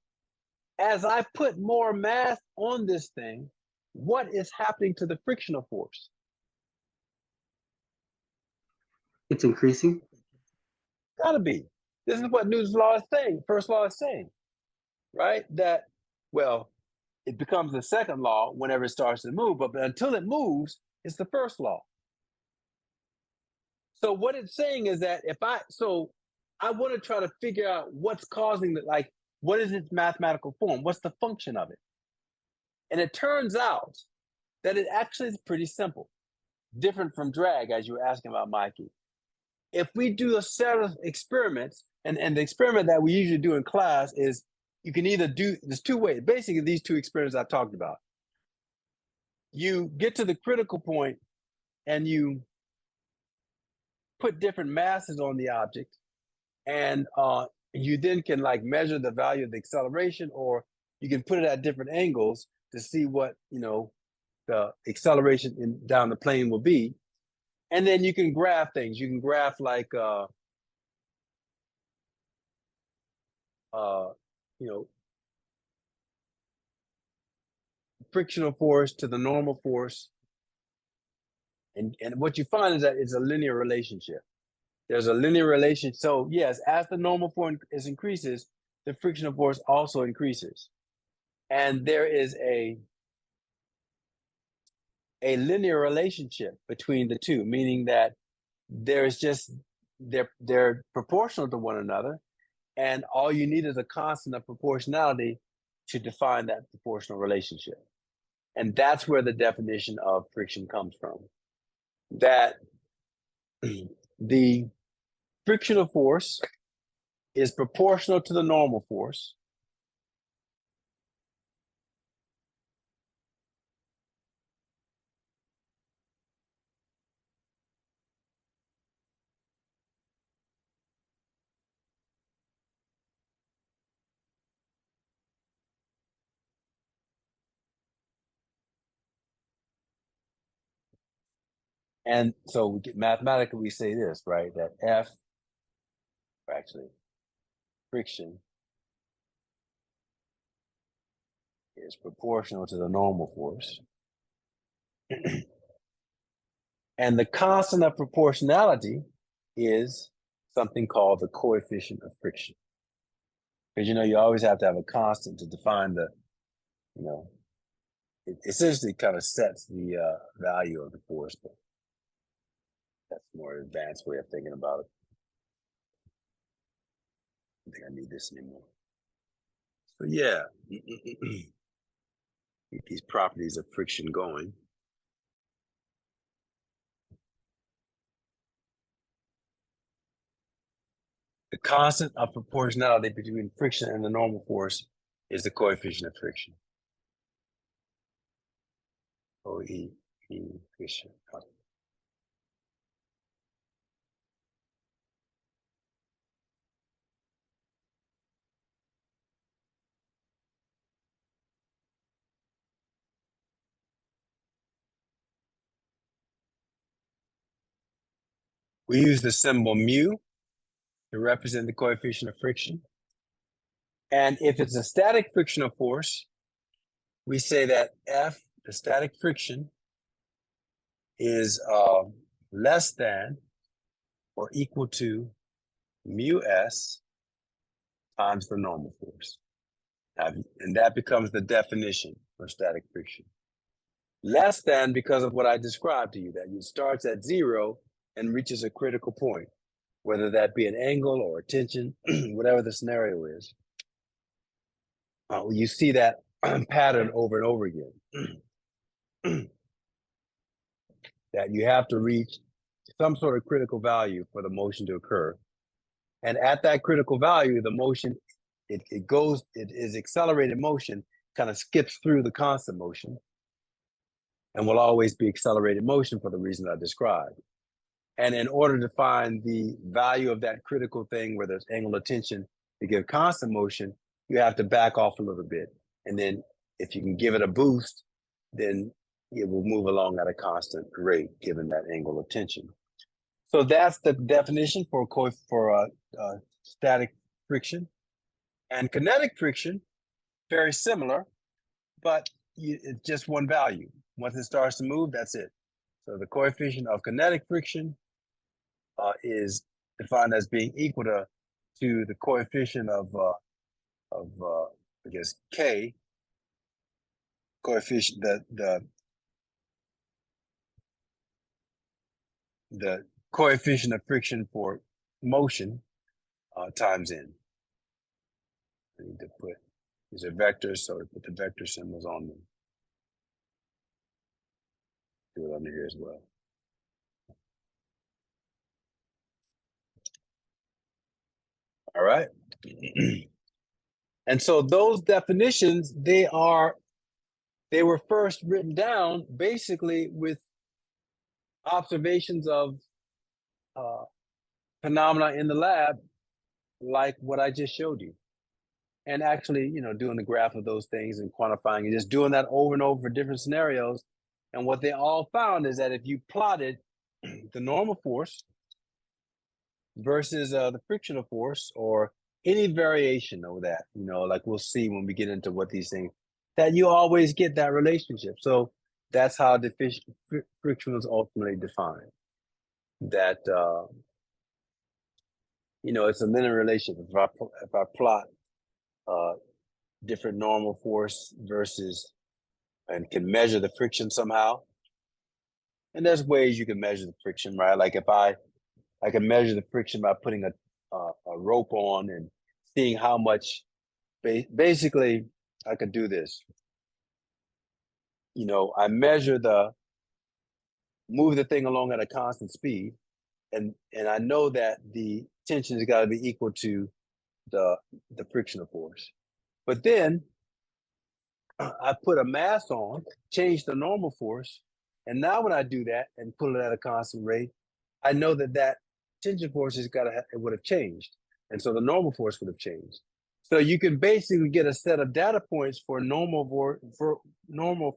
as I put more mass on this thing, what is happening to the frictional force? It's increasing. Gotta be. This is what Newton's law is saying, first law is saying, right? That, well, it becomes the second law whenever it starts to move, but until it moves, it's the first law. So what it's saying is that I want to try to figure out what's causing what is its mathematical form? What's the function of it? And it turns out that it actually is pretty simple, different from drag, as you were asking about, Mikey. If we do a set of experiments, and the experiment that we usually do in class is you can either there's two ways, basically these two experiments I talked about. You get to the critical point and you put different masses on the object, and you then can measure the value of the acceleration, or you can put it at different angles to see what the acceleration down the plane will be. And then you can graph things. You can graph frictional force to the normal force. And what you find is that it's a linear relationship. There's a linear relationship. So yes, as the normal force increases, the frictional force also increases. And there is a linear relationship between the two, meaning that there's just they're proportional to one another, and all you need is a constant of proportionality to define that proportional relationship. And that's where the definition of friction comes from. That the frictional force is proportional to the normal force. And so mathematically, we say this, right? That F, actually, friction is proportional to the normal force. And the constant of proportionality is something called the coefficient of friction. Because, you always have to have a constant to define the, it essentially kind of sets the value of the force, but that's a more advanced way of thinking about it. I don't think I need this anymore. So yeah, keep these properties of friction going. The constant of proportionality between friction and the normal force is the coefficient of friction. Coefficient. We use the symbol mu to represent the coefficient of friction. And if it's a static frictional force, we say that F, the static friction, is less than or equal to mu S times the normal force. And that becomes the definition for static friction. Less than because of what I described to you, that it starts at 0 and reaches a critical point, whether that be an angle or a tension, whatever the scenario is. You see that pattern over and over again. That you have to reach some sort of critical value for the motion to occur. And at that critical value, the motion, it is accelerated motion, kind of skips through the constant motion, and will always be accelerated motion for the reason I described. And in order to find the value of that critical thing where there's angle of tension to give constant motion, you have to back off a little bit. And then if you can give it a boost, then it will move along at a constant rate given that angle of tension. So that's the definition for static friction. And kinetic friction, very similar, but it's just one value. Once it starts to move, that's it. So the coefficient of kinetic friction is defined as being equal to the coefficient of I guess K, coefficient, the coefficient of friction for motion times n. I need to put, these are vectors, so I put the vector symbols on them. Do it under here as well. All right. And so those definitions, they were first written down basically with observations of phenomena in the lab, like what I just showed you. And actually, doing the graph of those things and quantifying and just doing that over and over for different scenarios. And what they all found is that if you plotted the normal force versus the frictional force or any variation of that, like we'll see when we get into what these things, that you always get that relationship. So that's how friction was ultimately defined. That it's a linear relationship. If I plot different normal force versus and can measure the friction somehow, and there's ways you can measure the friction, right? Like if I can measure the friction by putting a rope on and seeing how much. Basically, I could do this. I move the thing along at a constant speed, and I know that the tension has got to be equal to the frictional force. But then I put a mass on, change the normal force, and now when I do that and pull it at a constant rate, I know that tension force it would have changed, and so the normal force would have changed. So you can basically get a set of data points for normal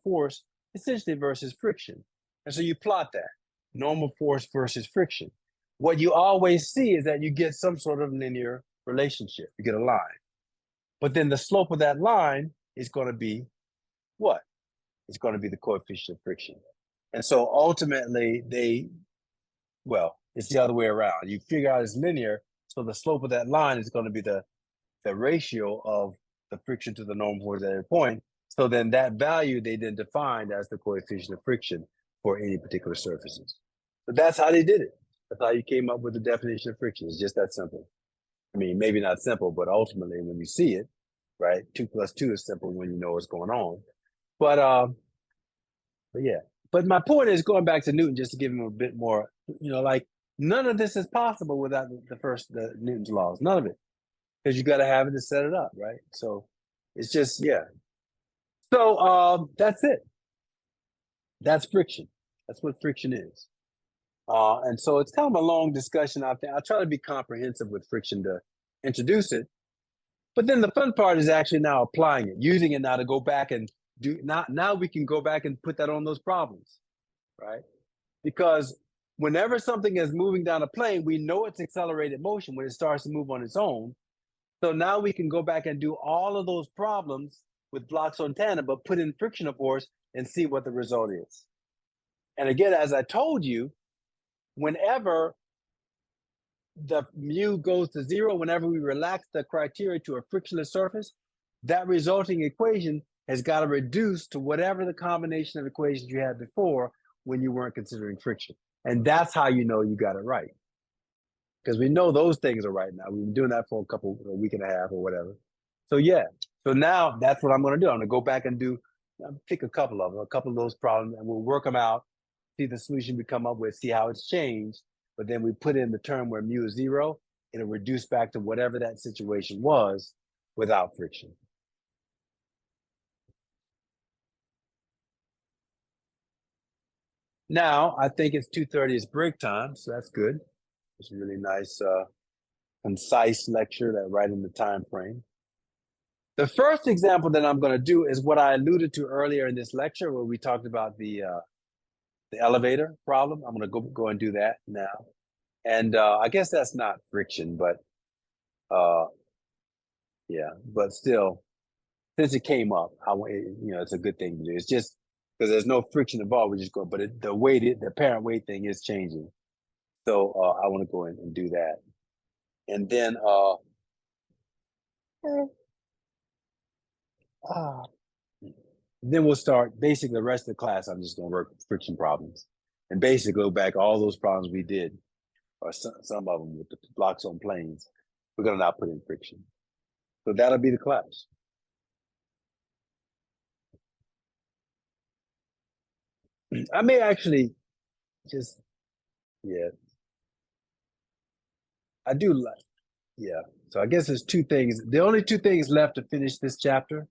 force essentially versus friction, and so you plot that normal force versus friction. What you always see is that you get some sort of linear relationship. You get a line, but then the slope of that line is going to be what? It's going to be the coefficient of friction. And so ultimately it's the other way around. You figure out it's linear, so the slope of that line is going to be the ratio of the friction to the normal force at every point. So then that value they then defined as the coefficient of friction for any particular surfaces. So that's how they did it. That's how you came up with the definition of friction. It's just that simple. I mean, maybe not simple, but ultimately when you see it, right? 2 + 2 is simple when you know what's going on. But yeah. But my point is going back to Newton, just to give him a bit more, like none of this is possible without the Newton's laws. None of it. Because you got to have it to set it up, right? So it's just, yeah. So that's it. That's friction. That's what friction is. And so it's kind of a long discussion. I try to be comprehensive with friction to introduce it. But then the fun part is actually now applying it, using it now to go back and now we can go back and put that on those problems, right? Because whenever something is moving down a plane, we know it's accelerated motion when it starts to move on its own. So now we can go back and do all of those problems with blocks on tandem, but put in frictional force and see what the result is. And again, as I told you, whenever the mu goes to 0, whenever we relax the criteria to a frictionless surface, that resulting equation has got to reduce to whatever the combination of equations you had before when you weren't considering friction. And that's how you know you got it right. Because we know those things are right now. We've been doing that for a week and a half or whatever. So yeah, so now that's what I'm going to do. I'm going to go back and pick a couple of those problems, and we'll work them out, see the solution we come up with, see how it's changed. But then we put in the term where mu is 0, it'll reduce back to whatever that situation was without friction. Now, I think it's 2:30, it's break time, so that's good. It's a really nice, concise lecture that right in the time frame. The first example that I'm going to do is what I alluded to earlier in this lecture, where we talked about the elevator problem. I'm going to go and do that now. And I guess that's not friction, but yeah, but still, since it came up, it's a good thing to do. It's just because there's no friction involved. We just go, but the apparent weight thing is changing. So I want to go in and do that. And then then we'll start basically the rest of the class. I'm just going to work friction problems and basically go back all those problems we did, or some of them with the blocks on planes. We're going to now put in friction. So that'll be the class. I may actually just, yeah. I do like, yeah. So I guess there's two things. The only two things left to finish this chapter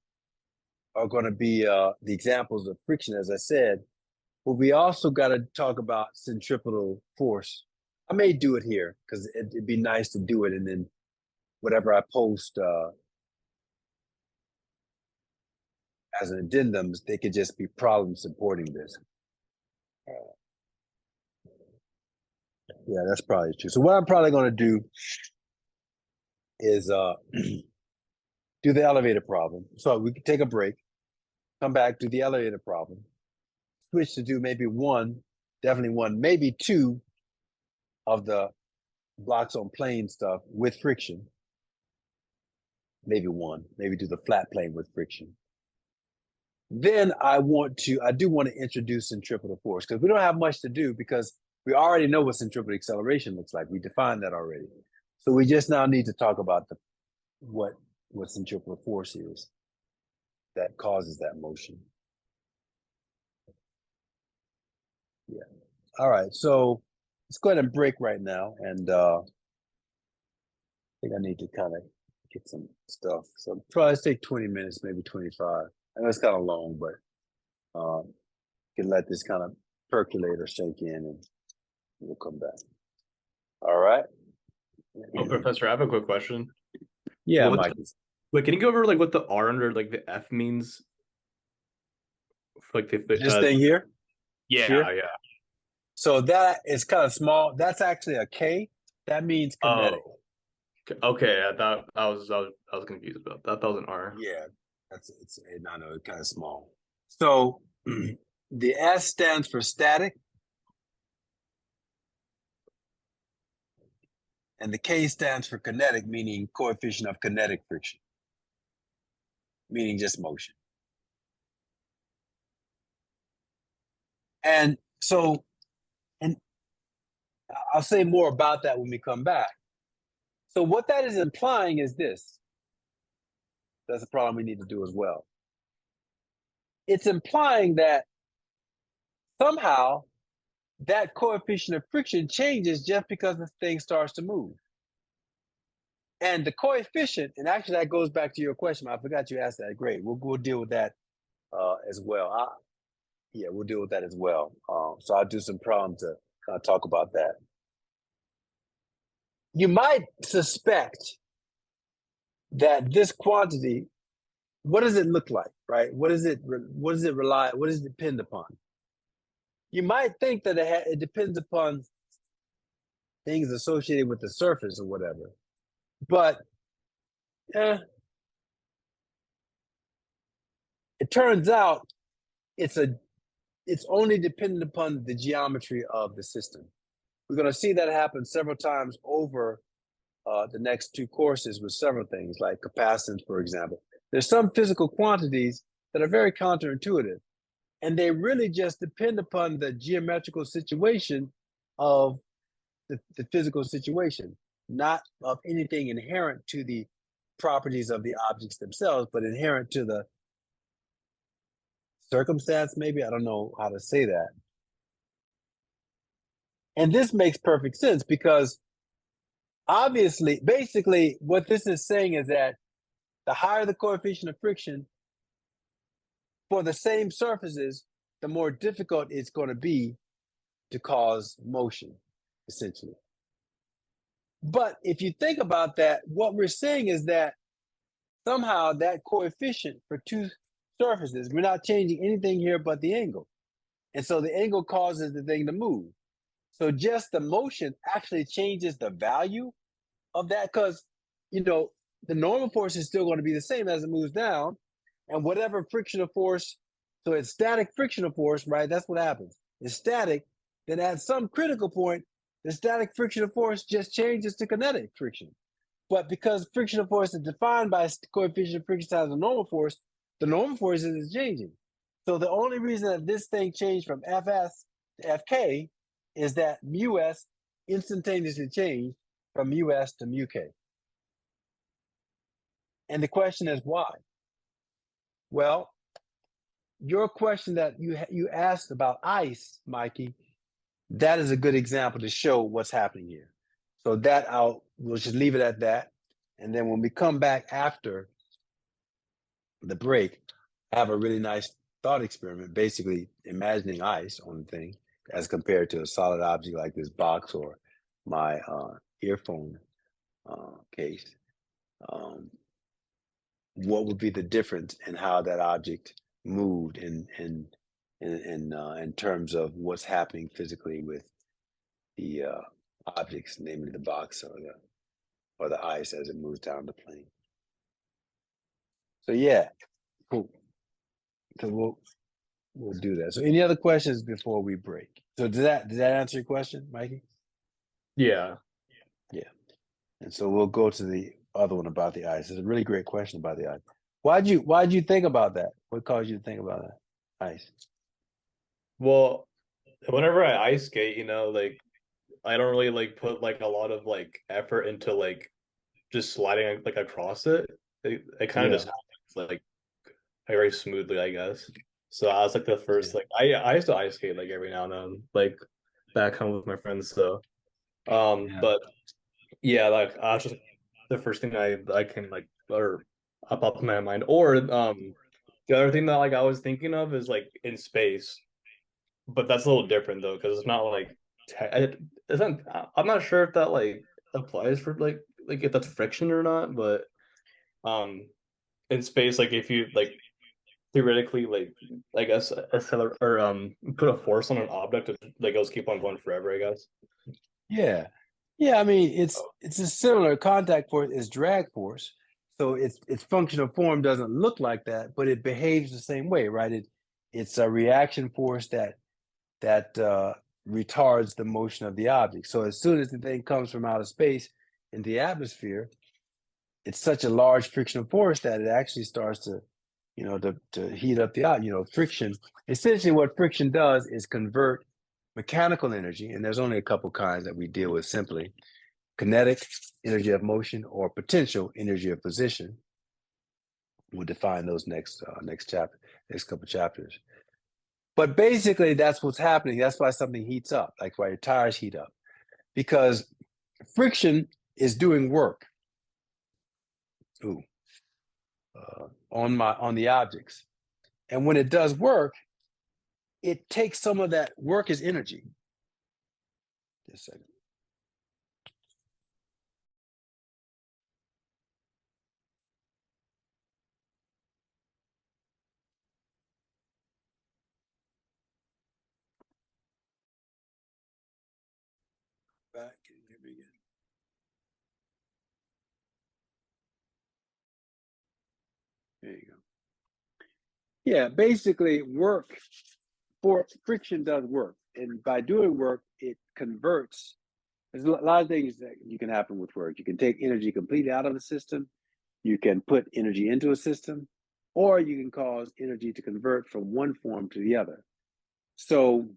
are going to be the examples of friction, as I said. But we also got to talk about centripetal force. I may do it here because it'd be nice to do it, and then whatever I post as an addendums, they could just be problems supporting this. Yeah, that's probably true. So what I'm probably going to do is do the elevator problem. So we can take a break. come back to the elevator problem, switch to do maybe one, definitely one, maybe two of the blocks on plane stuff with friction. Maybe one, maybe do the flat plane with friction. Then I do want to introduce centripetal force because we don't have much to do because we already know what centripetal acceleration looks like. We defined that already. So we just now need to talk about what centripetal force is that causes that motion. Yeah. All right. So let's go ahead and break right now. And I think I need to kind of get some stuff. So probably take 20 minutes, maybe 25. I know it's kind of long, but can let this kind of percolate or sink in and we'll come back. All right. Oh, Professor, I have a quick question. Yeah, What- Mike. Wait, can you go over like what the R under like the F means? Like the This thing here. yeah, here? yeah. So that is kind of small. That's actually a K. That means kinetic. Oh, okay. I was confused about that. That was an R. Yeah, it's kind of small. So the S stands for static, and the K stands for kinetic, meaning coefficient of kinetic friction, meaning just motion. And so, and I'll say more about that when we come back. So what that is implying is this. That's a problem we need to do as well. It's implying that somehow that coefficient of friction changes just because the thing starts to move. And the coefficient, and actually that goes back to your question. I forgot you asked that. Great. We'll deal with that as well. Yeah, we'll deal with that as well. So I'll do some problems to kind of talk about that. You might suspect that this quantity, what does it look like, right? What does it depend upon? You might think that it depends upon things associated with the surface or whatever, but it turns out it's only dependent upon the geometry of the system. We're going to see that happen several times over the next two courses with several things like capacitance, for example. There's some physical quantities that are very counterintuitive, and they really just depend upon the geometrical situation of the physical situation, not of anything inherent to the properties of the objects themselves, but inherent to the circumstance, maybe. I don't know how to say that. And this makes perfect sense because obviously, basically, what this is saying is that the higher the coefficient of friction for the same surfaces, the more difficult it's going to be to cause motion, essentially. But if you think about that, what we're saying is that somehow that coefficient for two surfaces, we're not changing anything here but the angle. And so the angle causes the thing to move. So just the motion actually changes the value of that because, the normal force is still going to be the same as it moves down. And whatever frictional force, so it's static frictional force, right? That's what happens. It's static. Then at some critical point, the static frictional force just changes to kinetic friction. But because frictional force is defined by coefficient of friction times the normal force isn't changing. So the only reason that this thing changed from Fs to Fk is that μs instantaneously changed from μs to μk. And the question is why? Well, your question that you asked about ice, Mikey, that is a good example to show what's happening here. So we'll just leave it at that. And then when we come back after the break, I have a really nice thought experiment, basically imagining ice on the thing as compared to a solid object like this box or my earphone case. What would be the difference in how that object moved in terms of what's happening physically with the objects, namely the box or the ice as it moves down the plane. So yeah, cool. So we'll do that. So any other questions before we break? So does that answer your question, Mikey? Yeah. Yeah. And so we'll go to the other one about the ice. It's a really great question about the ice. Why'd you think about that? What caused you to think about that? Ice. Well, whenever I ice skate, like I don't really like put like a lot of like effort into like just sliding like across it. It kind of Yeah. just happens like very smoothly, I guess. So I was like the first like I used to ice skate like every now and then, like back home with my friends. So Yeah. but yeah, like I was just the first thing I can like or up in my mind. Or the other thing that like I was thinking of is like in space, but that's a little different though because it's not like it isn't. I'm not sure if that like applies for like if that's friction or not, but um in space like if you like theoretically like I guess accelerate or put a force on an object it like it'll keep on going forever, I guess. Yeah. Yeah, I mean it's a similar contact force is drag force. So its functional form doesn't look like that, but it behaves the same way, right? It's a reaction force that retards the motion of the object. So as soon as the thing comes from outer space into the atmosphere, it's such a large frictional force that it actually starts to, to heat up the friction. Essentially, what friction does is convert mechanical energy, and there's only a couple kinds that we deal with simply: kinetic energy of motion or potential energy of position. We'll define those next couple chapters. But basically, that's what's happening. That's why something heats up, like why your tires heat up, because friction is doing work. On the objects, and when it does work, it takes some of that work as energy. Just a second. Back. Can you hear me again? There you go. Yeah, basically, work for friction does work, and by doing work, it converts. There's a lot of things that you can happen with work. You can take energy completely out of the system. You can put energy into a system, or you can cause energy to convert from one form to the other. So,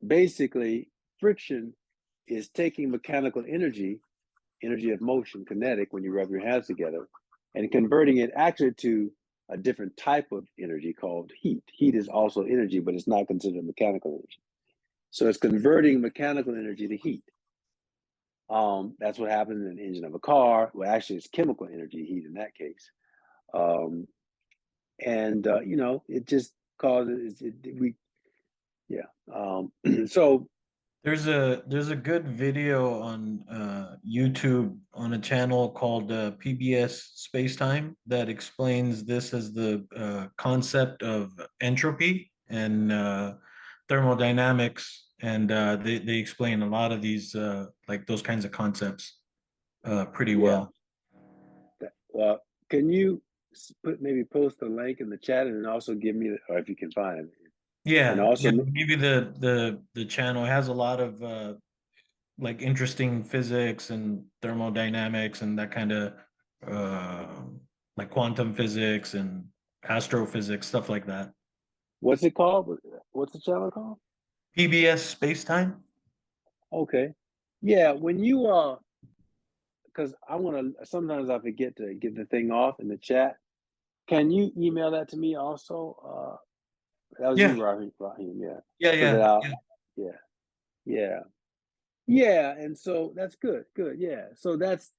basically, friction is taking mechanical energy of motion, kinetic, when you rub your hands together, and converting it actually to a different type of energy called heat. Heat is also energy, but it's not considered mechanical energy. So it's converting mechanical energy to heat. That's what happens in the engine of a car. Well, actually, it's chemical energy, heat in that case. It just causes so There's a good video on YouTube on a channel called PBS Spacetime that explains this as the concept of entropy and thermodynamics, and they explain a lot of these like those kinds of concepts pretty well. Well, can you maybe post the link in the chat and also give me, or if you can find it, and Yeah, also I'll give you the channel. It has a lot of like interesting physics and thermodynamics and that kind of uh, like quantum physics and astrophysics, stuff like that. what's it called? What's the channel called? PBS Spacetime. Okay, yeah. When you because I want to. Sometimes I forget to get the thing off in the chat. Can you email that to me also? That was Yeah, you, Rahim. Yeah. yeah, So that yeah, I'll. yeah. Yeah. Yeah. Yeah. And so that's good. Good. Yeah. So that's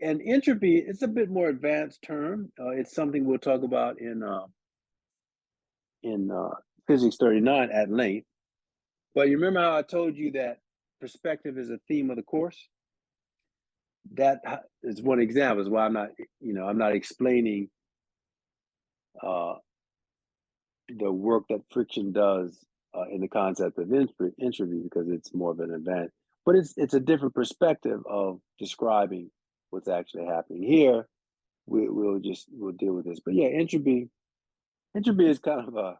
and entropy. It's a bit more advanced term. It's something we'll talk about in Physics 39 at length. But you remember how I told you that perspective is a theme of the course? That is one example. Is why I'm not explaining the work that friction does in the concept of entropy because it's more of an event. But it's a different perspective of describing what's actually happening here. we'll deal with this. But yeah, entropy is kind of a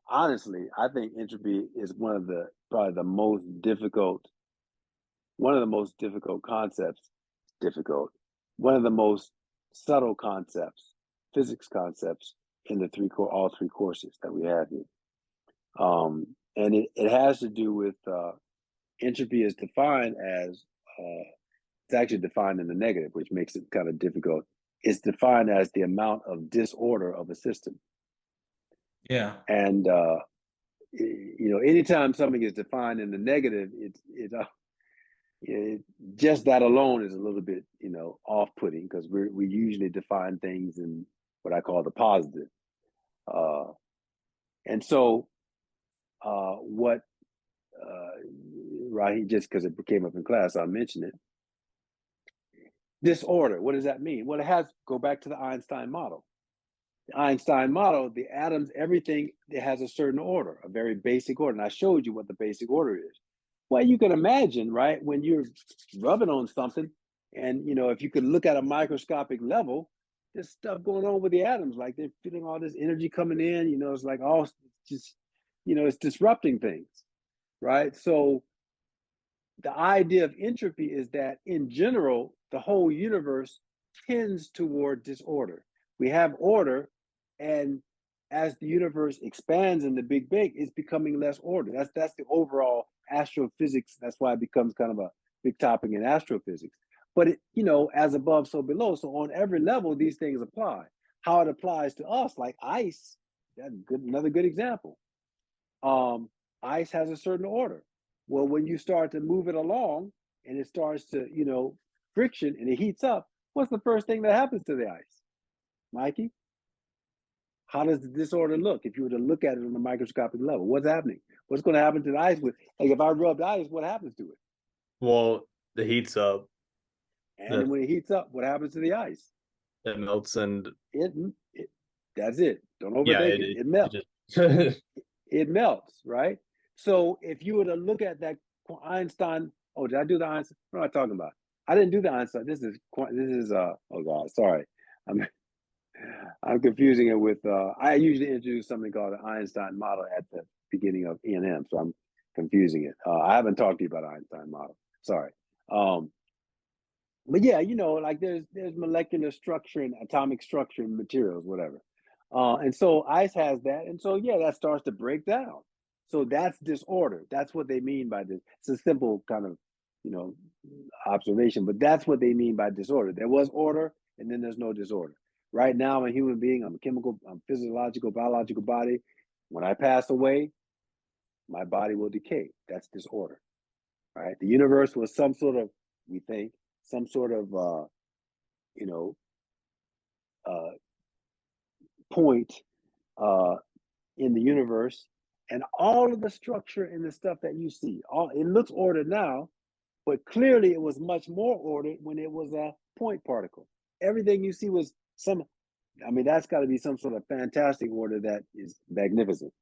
honestly, I think entropy is probably the most difficult, one of the most difficult concepts. Difficult, one of the most subtle concepts, physics concepts in the all three courses that we have here. And it has to do with entropy is defined as it's actually defined in the negative, which makes it kind of difficult. It's defined as the amount of disorder of a system. Yeah. And anytime something is defined in the negative, just that alone is a little bit, off-putting, because we usually define things in what I call the positive. And so what Rahi, just because it came up in class, I'll mention it. Disorder, what does that mean? Well, go back to the Einstein model. The Einstein model, the atoms, everything, it has a certain order, a very basic order. And I showed you what the basic order is. Well, you can imagine, right, when you're rubbing on something, and if you could look at a microscopic level, there's stuff going on with the atoms, like they're feeling all this energy coming in, it's like just, it's disrupting things, right? So the idea of entropy is that in general, the whole universe tends toward disorder. We have order, and as the universe expands in the Big Bang, it's becoming less order. That's the overall astrophysics. That's why it becomes kind of a big topic in astrophysics. But as above, so below. So on every level, these things apply. How it applies to us, like ice, that's another good example. Ice has a certain order. Well, when you start to move it along and it starts to, friction and it heats up, what's the first thing that happens to the ice? Mikey? How does the disorder look if you were to look at it on a microscopic level? What's happening? What's going to happen to the ice? Like if I rubbed ice, what happens to it? Well, it heats up. And then when it heats up, what happens to the ice? It melts and that's it. Don't overthink it. It melts. It melts, right? So if you were to look at that Einstein, did I do the Einstein? What am I talking about? I didn't do the Einstein. This is oh God, sorry. I'm confusing it with I usually introduce something called the Einstein model at the beginning of E&M, so I'm confusing it. I haven't talked to you about the Einstein model. Sorry. But yeah, like there's molecular structure and atomic structure in materials, whatever. And so ice has that. And so, yeah, that starts to break down. So that's disorder. That's what they mean by this. It's a simple kind of, observation, but that's what they mean by disorder. There was order, and then there's no disorder. Right now, I'm a human being. I'm physiological, biological body. When I pass away, my body will decay. That's disorder, right? The universe was some sort of, we think, some sort of, point in the universe, and all of the structure and the stuff that you see, it looks ordered now, but clearly it was much more ordered when it was a point particle. Everything you see was that's got to be some sort of fantastic order that is magnificent.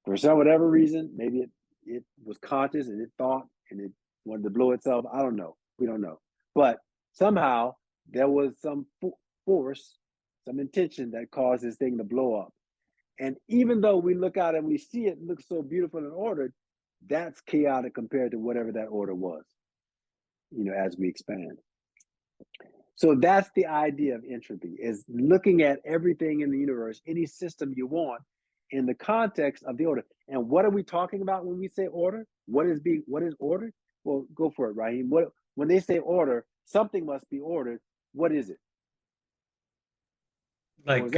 For some whatever reason, maybe it was conscious and it thought and it wanted to blow itself. I don't know. We don't know. But somehow there was some force, some intention that caused this thing to blow up. And even though we look out and we see it looks so beautiful and ordered, that's chaotic compared to whatever that order was, as we expand. So that's the idea of entropy, is looking at everything in the universe, any system you want, in the context of the order. And what are we talking about when we say order? What is ordered? Well, go for it, Raheem. When they say order, something must be ordered. What is it? Like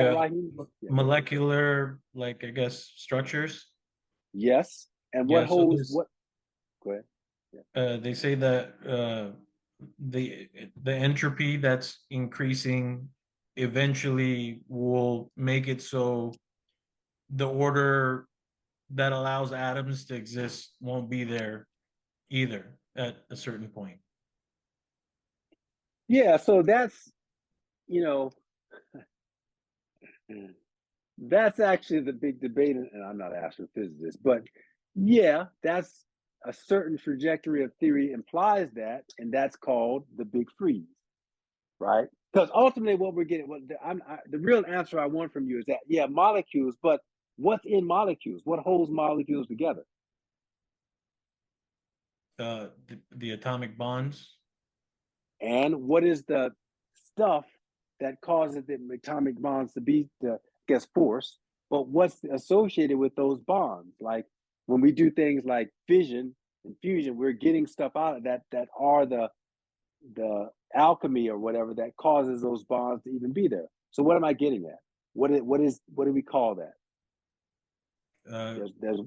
molecular, like I guess structures. Yes. And what holds what? Go ahead. Yeah. They say that the entropy that's increasing eventually will make it so the order that allows atoms to exist won't be there either at a certain point. Yeah, so that's that's actually the big debate, and I'm not an astrophysicist, but yeah, that's a certain trajectory of theory implies that, and that's called the big freeze. right? Because ultimately, what we're getting, the real answer I want from you is that yeah, molecules, but what's in molecules? What holds molecules together? The atomic bonds. And what is the stuff that causes the atomic bonds to be the force? But what's associated with those bonds? Like when we do things like fission and fusion, we're getting stuff out of that are the alchemy or whatever that causes those bonds to even be there. So what am I getting at? What do we call that? There's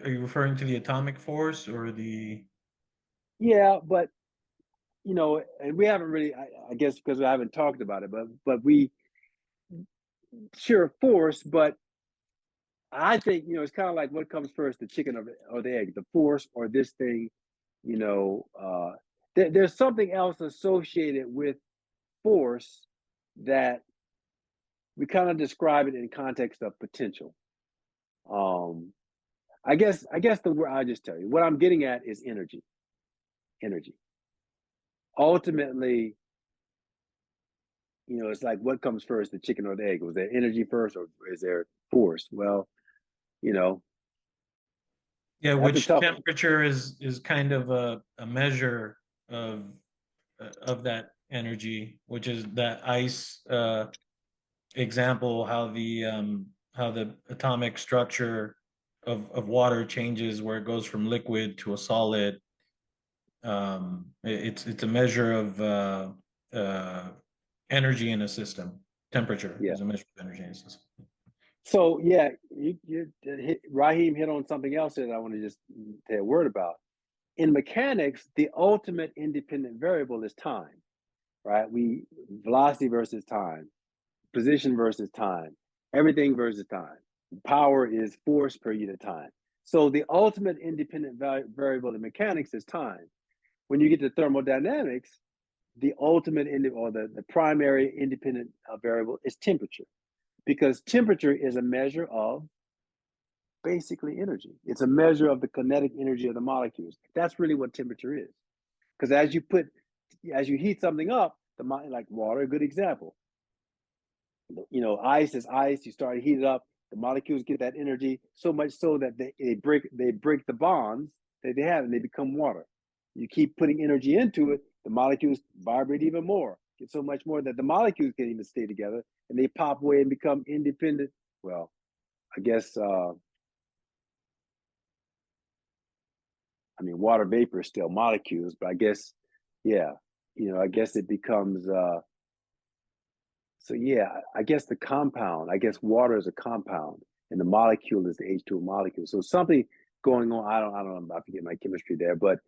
Are you referring to the atomic force or the? yeah, but you know, and we haven't really, I guess, because we haven't talked about it, but we sure force, but I think it's kind of like what comes first, the chicken or the egg, the force or this thing. You know, there's something else associated with force that we kind of describe it in context of potential. I guess the word I'll just tell you what I'm getting at is energy. Energy. Ultimately, it's like what comes first, the chicken or the egg? Was there energy first, or is there force? Well, you know, Yeah, that's a which tough one. temperature is kind of a measure of that energy, which is that ice example, how the atomic structure of water changes where it goes from liquid to a solid. It's a measure of energy in a system. Temperature Yeah. is a measure of energy in a system. So yeah, Raheem hit on something else that I want to just say a word about. In mechanics, the ultimate independent variable is time, right? Velocity versus time, position versus time, everything versus time. Power is force per unit time. So the ultimate independent variable in mechanics is time. When you get to thermodynamics, the ultimate or the primary independent variable is temperature, because temperature is a measure of basically energy. It's a measure of the kinetic energy of the molecules. That's really what temperature is. Because as you heat something up, like water, a good example. Ice is ice. You start to heat it up, the molecules get that energy so much so that they break the bonds that they have and they become water. You keep putting energy into it, the molecules vibrate even more, get so much more that the molecules can't even stay together and they pop away and become independent. Well, I guess water vapor is still molecules, but I guess, yeah, I guess it becomes so yeah, I guess the compound, I guess water is a compound and the molecule is the H2O molecule. So something going on, I don't know, I'm about to get my chemistry there, but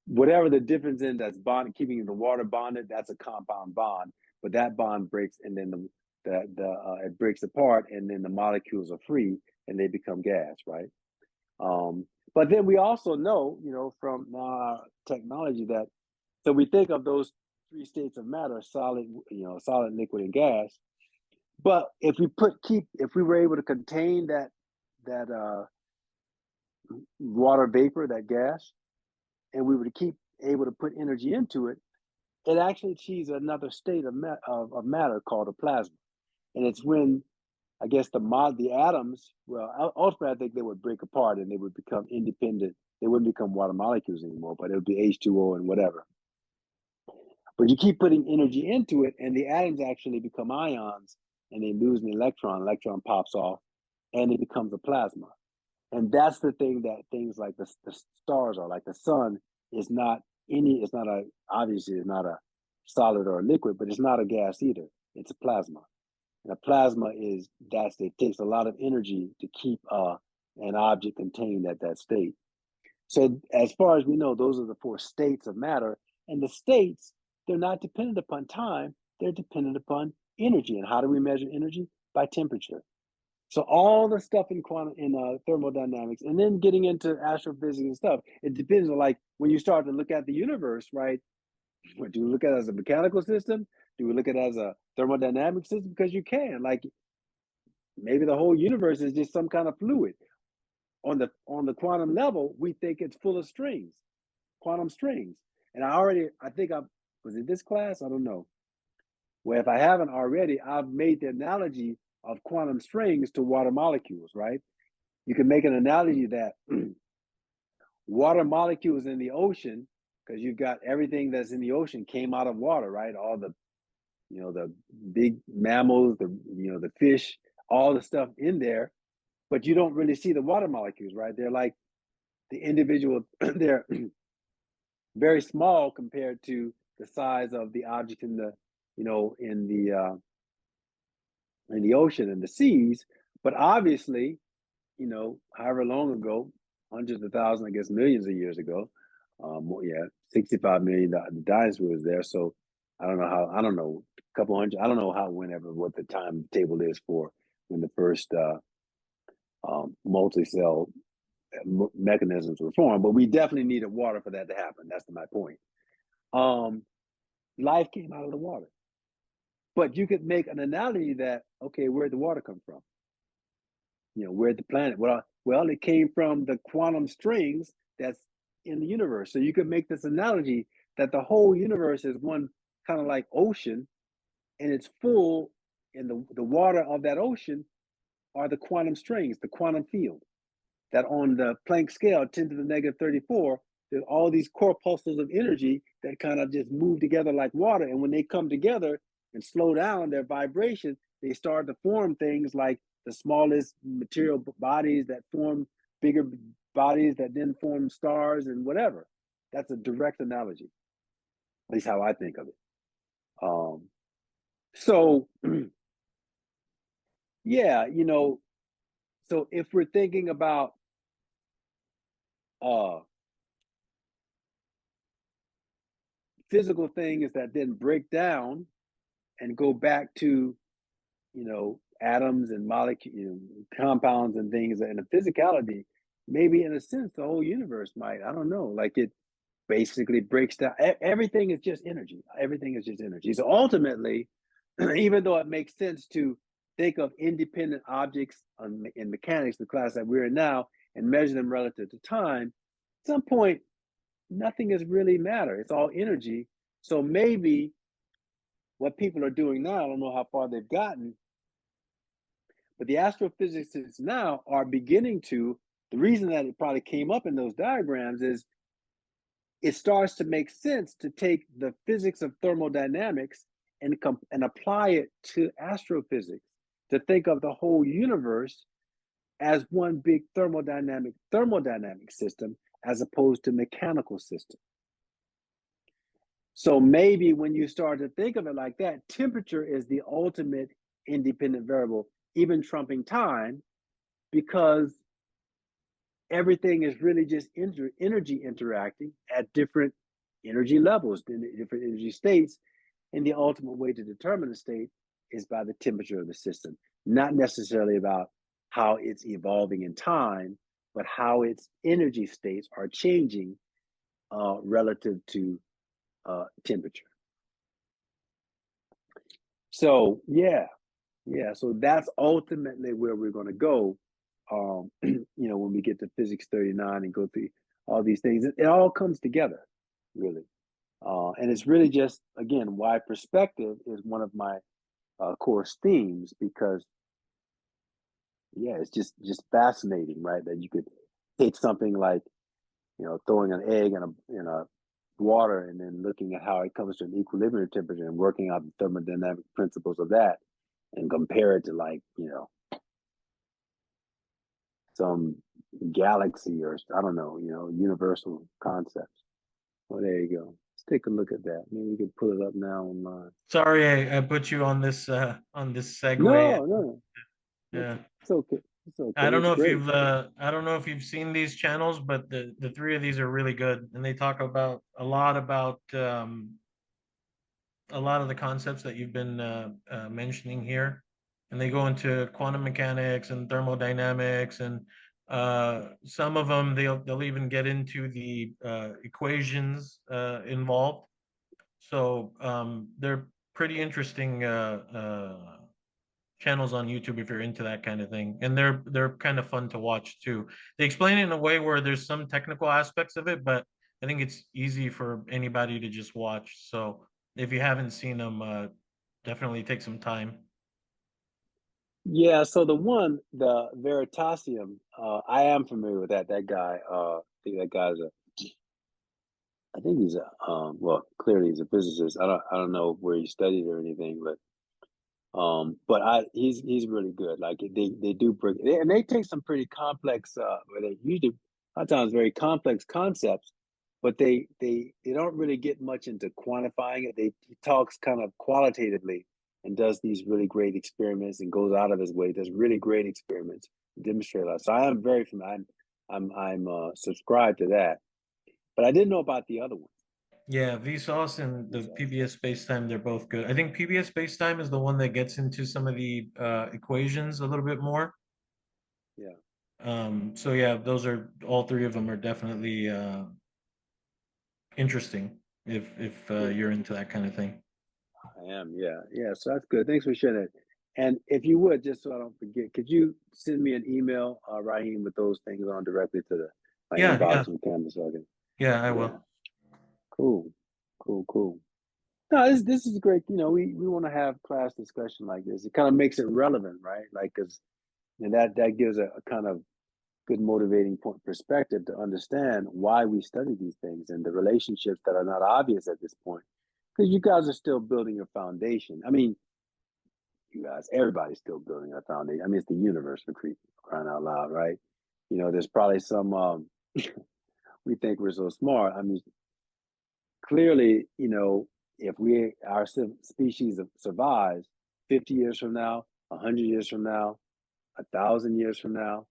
whatever the difference in that's bond keeping the water bonded, that's a compound bond, but that bond breaks and then it breaks apart and then the molecules are free and they become gas, right? But then we also know, from technology that so we think of those three states of matter: solid, solid, liquid, and gas. But if we were able to contain that water vapor, that gas, and we were to keep able to put energy into it, it actually achieves another state of matter called a plasma. And it's when I guess the atoms, well, ultimately I think they would break apart and they would become independent. They wouldn't become water molecules anymore, but it would be H2O and whatever. But you keep putting energy into it, and the atoms actually become ions, and they lose an electron. Electron pops off, and it becomes a plasma. And that's the thing that things like the stars are. Like the sun is not it's not obviously it's not a solid or a liquid, but it's not a gas either. It's a plasma. And a plasma it takes a lot of energy to keep an object contained at that state. So as far as we know, those are the four states of matter. And the states, they're not dependent upon time, they're dependent upon energy. And how do we measure energy? By temperature. So all the stuff in thermodynamics, and then getting into astrophysics and stuff, it depends on like when you start to look at the universe, right? Do we look at it as a mechanical system? Do we look at it as a thermodynamic system? Because you can, like, maybe the whole universe is just some kind of fluid. On the quantum level, we think it's full of strings, quantum strings. And I think I was in this class. I don't know. Well, if I haven't already, I've made the analogy of quantum strings to water molecules, right? You can make an analogy that water molecules in the ocean, because you've got everything that's in the ocean came out of water, right? All the, the big mammals, the fish, all the stuff in there, but you don't really see the water molecules, right? They're like the individual, they're very small compared to the size of the object in the, in the ocean and the seas. But obviously, however long ago, hundreds of thousands, I guess millions of years ago, 65 million, the dinosaur was there. So I don't know how, I don't know, a couple hundred, I don't know how, whenever, what the timetable is for when the first multi-cell mechanisms were formed, but we definitely needed water for that to happen. That's my point. Life came out of the water. But you could make an analogy that, okay, where'd the water come from? Where'd the planet? Well, it came from the quantum strings that's in the universe. So you could make this analogy that the whole universe is one kind of like ocean, and it's full, and the water of that ocean are the quantum strings, the quantum field, that on the Planck scale, 10 to the negative 34, there's all these corpuscles of energy that kind of just move together like water. And when they come together and slow down their vibration, they start to form things like the smallest material bodies that form bigger bodies that then form stars and whatever. That's a direct analogy, at least how I think of it. So, yeah, so if we're thinking about physical things that then break down and go back to, atoms and molecules, compounds and things, and the physicality, maybe in a sense, the whole universe might, I don't know, like it basically breaks down. Everything is just energy. Everything is just energy. So ultimately, even though it makes sense to think of independent objects in mechanics, the class that we're in now, and measure them relative to time, at some point, nothing is really matter. It's all energy. So maybe what people are doing now, I don't know how far they've gotten, but the astrophysicists now are beginning to, the reason that it probably came up in those diagrams is it starts to make sense to take the physics of thermodynamics and apply it to astrophysics, to think of the whole universe as one big thermodynamic system as opposed to mechanical system. So maybe when you start to think of it like that, temperature is the ultimate independent variable, even trumping time, because everything is really just energy interacting at different energy levels, different energy states. And the ultimate way to determine the state is by the temperature of the system, not necessarily about how it's evolving in time, but how its energy states are changing relative to temperature. So so that's ultimately where we're going to go. When we get to physics 39 and go through all these things, it all comes together, really. And it's really just, again, why perspective is one of my course themes, because it's just fascinating, right? That you could take something like, throwing an egg in a water and then looking at how it comes to an equilibrium temperature and working out the thermodynamic principles of that and compare it to, like, some galaxy, or I don't know, universal concepts. Well, there you go. Let's take a look at that. Maybe we can pull it up now online. Sorry, I put you on this segue. No. Yeah. It's okay. It's okay. I don't know It's if great. you've seen these channels, but the three of these are really good, and they talk about a lot of the concepts that you've been mentioning here, and they go into quantum mechanics and thermodynamics, and some of them they'll even get into the equations involved. So they're pretty interesting channels on YouTube if you're into that kind of thing, and they're kind of fun to watch too. They explain it in a way where there's some technical aspects of it, but I think it's easy for anybody to just watch. So if you haven't seen them, definitely take some time. Yeah, so the Veritasium, I am familiar with that. That guy, I think that guy's I think he's well, clearly he's a physicist. I don't know where he studied or anything, but he's really good. Like they do break, and they take some pretty complex, but they usually a lot of times very complex concepts, but they don't really get much into quantifying it. He talks kind of qualitatively and does these really great experiments and goes out of his way, does really great experiments, to demonstrate a lot. So I am very familiar. I'm subscribed to that, but I didn't know about the other one. Yeah, Vsauce and the PBS spacetime, they're both good. I think PBS spacetime is the one that gets into some of the equations a little bit more. Yeah. So yeah, those are all three of them are definitely interesting if Yeah. you're into that kind of thing. I am, yeah, yeah. So that's good. Thanks for sharing that. And if you would, just so I don't forget, could you send me an email, Raheem, with those things on directly to my Yeah, yeah, inbox and camera so I can, yeah, I yeah, will. cool, cool, cool. No, this is great. You know, we want to have class discussion like this. It kind of makes it relevant, right? Like, because that gives a kind of good motivating point perspective to understand why we study these things and the relationships that are not obvious at this point. Because you guys are still building your foundation. I mean, you guys, everybody's still building a foundation. I mean, it's the universe for crying out loud, right? You know, there's probably some we think we're so smart. I mean, clearly, you know, if our species survives 50 years from now, 100 years from now, 1,000 years from now,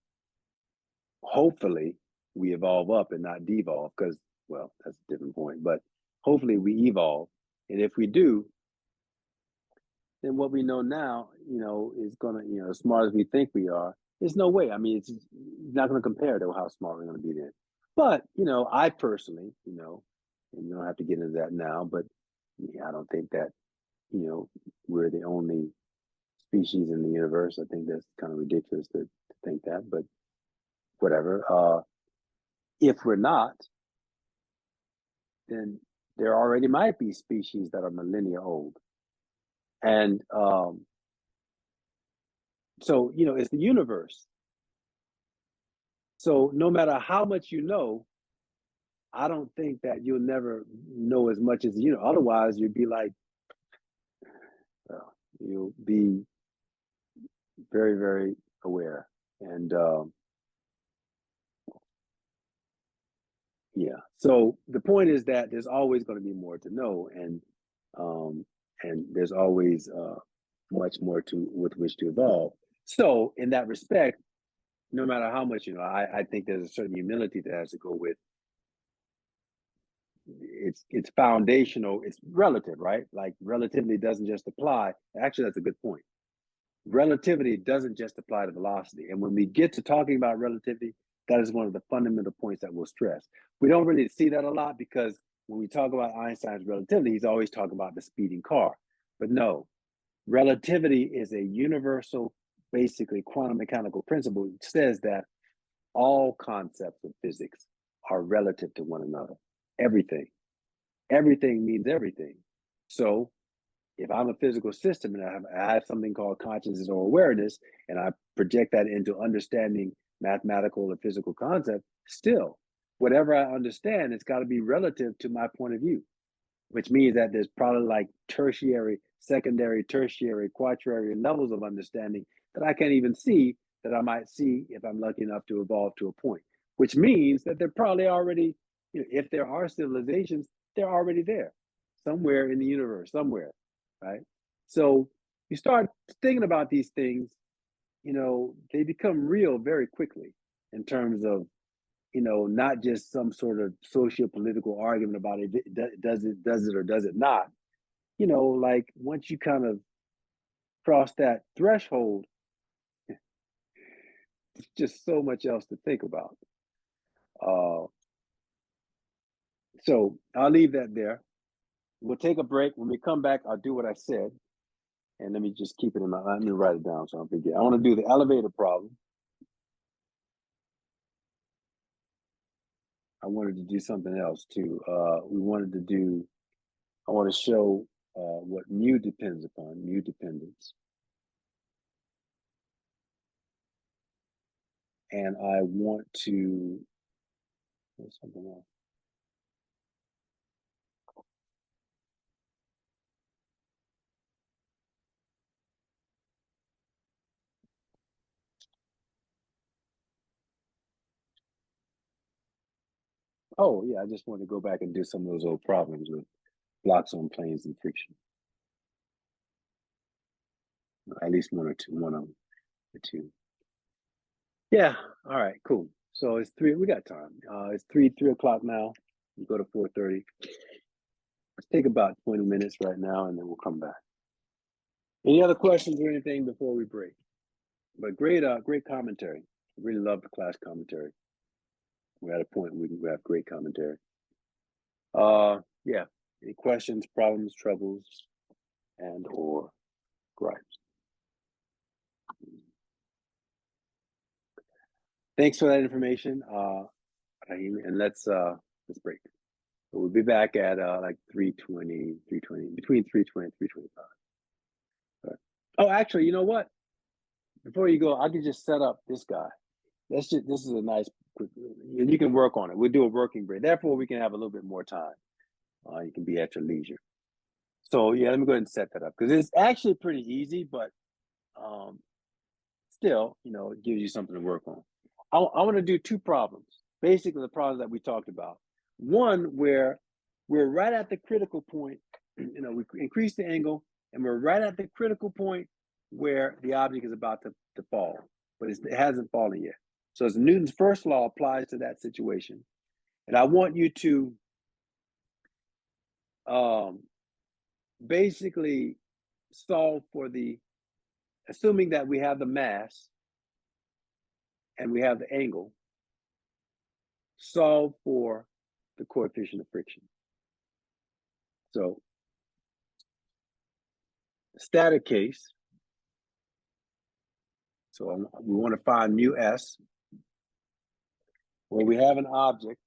hopefully we evolve up and not devolve. Because, well, that's a different point. But hopefully we evolve, and if we do, then what we know now, you know, is gonna, you know, as smart as we think we are, there's no way. I mean, it's not gonna compare to how smart we're gonna be then. But, you know, I personally, you know, and you don't have to get into that now, but yeah, I don't think that, you know, we're the only species in the universe. I think that's kind of ridiculous to think that, but whatever. If we're not, then there already might be species that are millennia old. And so, you know, it's the universe. So no matter how much you know, I don't think that you'll never know as much as you know. Otherwise, you'd be like, you'll be very, very aware. And yeah. So the point is that there's always going to be more to know, and there's always much more to with which to evolve. So in that respect, no matter how much you know, I think there's a certain humility that has to go with it's foundational, it's relative, right? Like relativity doesn't just apply. Actually, that's a good point. Relativity doesn't just apply to velocity. And when we get to talking about relativity, that is one of the fundamental points that we'll stress. We don't really see that a lot because when we talk about Einstein's relativity, he's always talking about the speeding car. But no, relativity is a universal, basically quantum mechanical principle. It says that all concepts of physics are relative to one another. Everything. Everything means everything. So if I'm a physical system and I have something called consciousness or awareness, and I project that into understanding mathematical or physical concept, still, whatever I understand, it's got to be relative to my point of view, which means that there's probably like tertiary, secondary, tertiary, quaternary levels of understanding that I can't even see that I might see if I'm lucky enough to evolve to a point, which means that they're probably already, you know, if there are civilizations, they're already there somewhere in the universe, somewhere, right? So you start thinking about these things, you know, they become real very quickly in terms of, you know, not just some sort of socio-political argument about it, does it or does it not? You know, like once you kind of cross that threshold, it's just so much else to think about. Uh, so I'll leave that there. We'll take a break. When we come back, I'll do what I said. And let me just keep it in my mind. Let me write it down so I don't forget. I want to do the elevator problem. I wanted to do something else too. I want to show what mu depends upon, mu dependence. And I want to, there's something else. Oh yeah, I just want to go back and do some of those old problems with blocks on planes and friction. At least one of them, or two. Yeah, all right, cool. So it's 3, we got time. It's 3 o'clock now. We go to 4:30. Let's take about 20 minutes right now and then we'll come back. Any other questions or anything before we break? But great commentary. I really love the class commentary. We're at a point where we can have great commentary. Yeah. Any questions, problems, troubles, and or gripes? Thanks for that information. Raheem, and let's break. So we'll be back at like 3:20, between 3:20 and 3:25. Right. Oh, actually, you know what? Before you go, I can just set up this guy. This is a nice, and you can work on it. We'll do a working break. Therefore, we can have a little bit more time. You can be at your leisure. So yeah, let me go ahead and set that up because it's actually pretty easy, but still, it gives you something to work on. I want to do 2 problems. Basically, the problems that we talked about. One where we're right at the critical point. We increase the angle, and we're right at the critical point where the object is about to fall, but it hasn't fallen yet. So as Newton's first law applies to that situation. And I want you to basically solve for assuming that we have the mass and we have the angle, solve for the coefficient of friction. So static case. So we want to find mu s, where we have an object.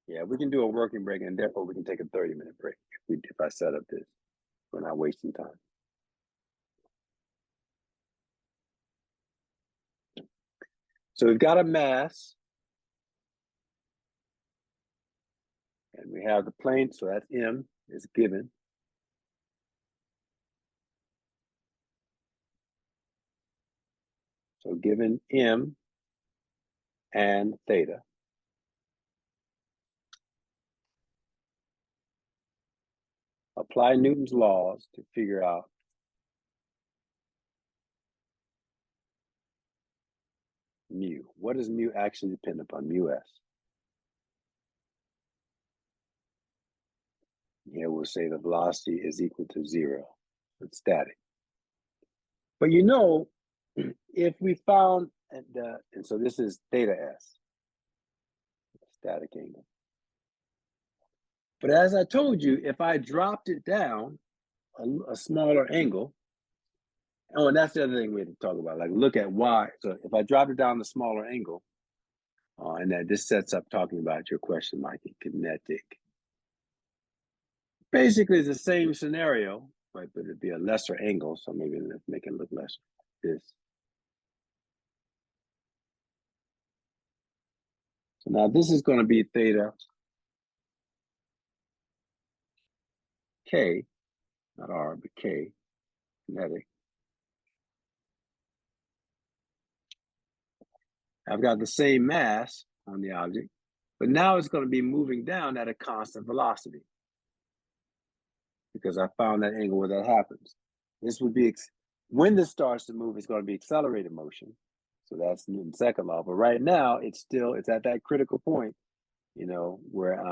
Yeah, we can do a working break, and therefore we can take a 30-minute break if I set up this. We're not wasting time. So we've got a mass, and we have the plane, so that's m is given. So given m and theta, apply Newton's laws to figure out mu. What does mu actually depend upon? Mu s. Here we'll say the velocity is equal to 0. It's static. But if we found, and so this is theta s, static angle. But as I told you, if I dropped it down a smaller angle, oh, and that's the other thing we have to talk about, like look at why. So if I drop it down a smaller angle, and that this sets up talking about your question, like kinetic. Basically, it's the same scenario, right? But it'd be a lesser angle, so maybe let's make it look less like this. So now this is going to be theta k, not r, but k, kinetic. I've got the same mass on the object, but now it's going to be moving down at a constant velocity because I found that angle where that happens. This would be, when this starts to move, it's going to be accelerated motion. So that's Newton's second law. But right now, it's at that critical point, where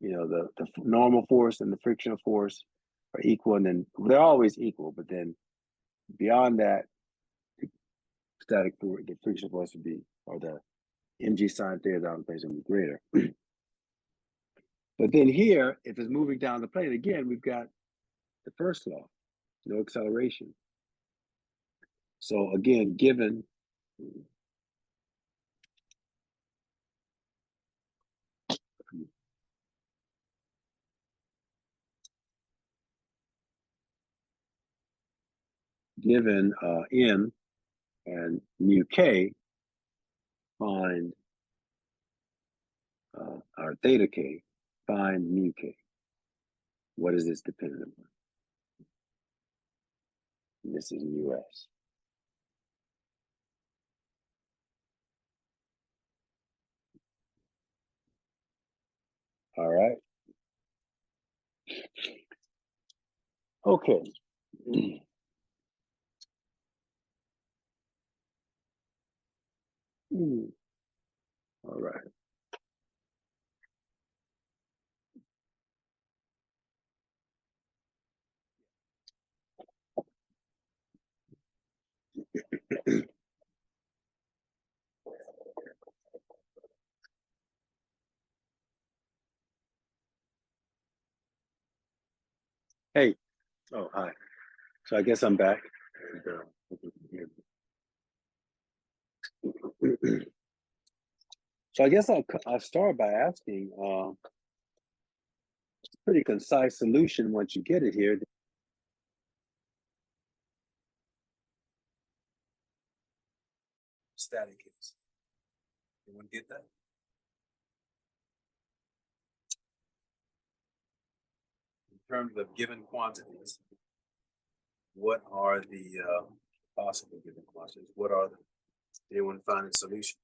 the normal force and the frictional force are equal, and then they're always equal. But then beyond that, the frictional force would be, or the mg sine theta down the plane would be greater. But then here, if it's moving down the plane again, we've got the first law, no acceleration. So again, given given m and mu k, find our theta k, find mu k. What is this dependent upon? And this is mu s. All right. Okay. All right. Hey. Oh, hi. So I guess I'm back. So I guess I'll start by asking, pretty concise solution once you get it here. Static is. Anyone get that? In terms of given quantities, what are the possible given quantities? What are the? Anyone find a solution?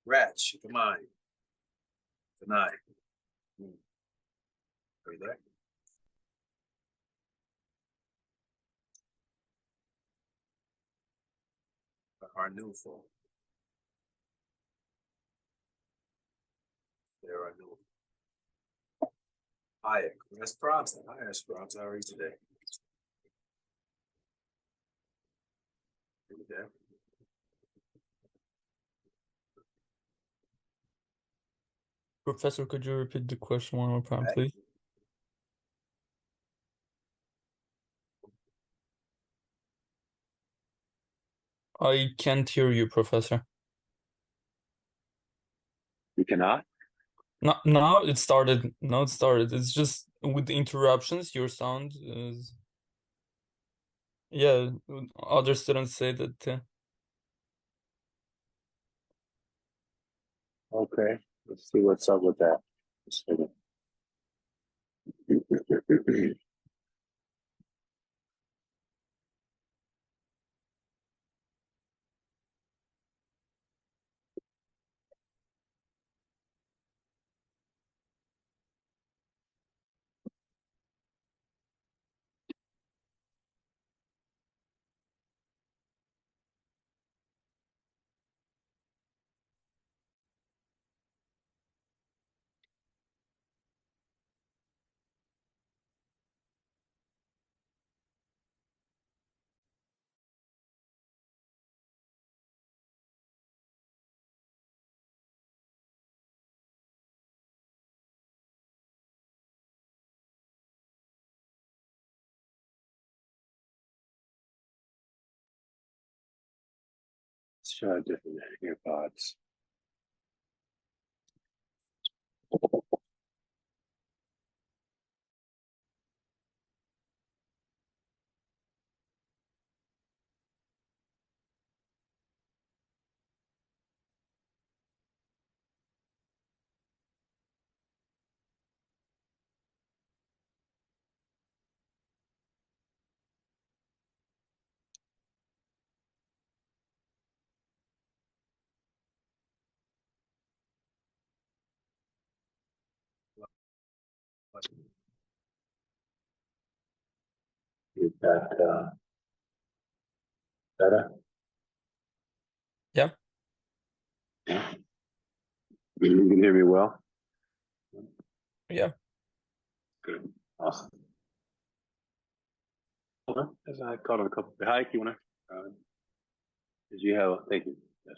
Ratch, come on. Tonight. Are you there? Are new for. There are new. Hayek, Esperanza. Hi, Esperanza. How are you today? Are you there? Professor, could you repeat the question one more time, Right. please? I can't hear you, Professor. You cannot? No, now it started. Now it started. It's just with the interruptions, your sound is. Yeah, other students say that. Okay. Let's see what's up with that. Just a second. Let's try different earpods. Is that better? Yeah. Yeah. You can hear me well? Yeah. Good. Awesome. Okay. As I called on a couple. Hi, Kiwana. Did you have thank you. Yes,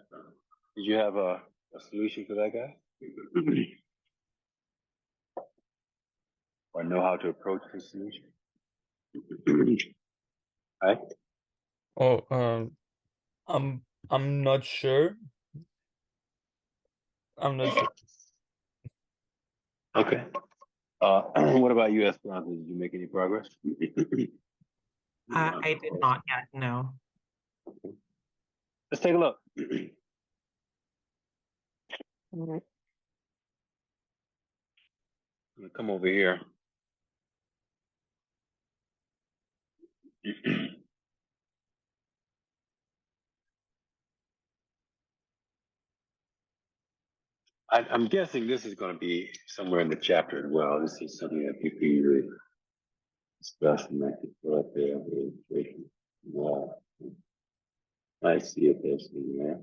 did you have a solution for that guy? Or know how to approach the solution? Hi. Oh, I'm not sure. I'm not sure. Okay. What about you, Esperanza? Did you make any progress? I did not yet, no. Let's take a look. I'm gonna come over here. I'm guessing this is going to be somewhere in the chapter as well. This is something that people usually discuss, and I can put up there. Wow. I see it there's in there.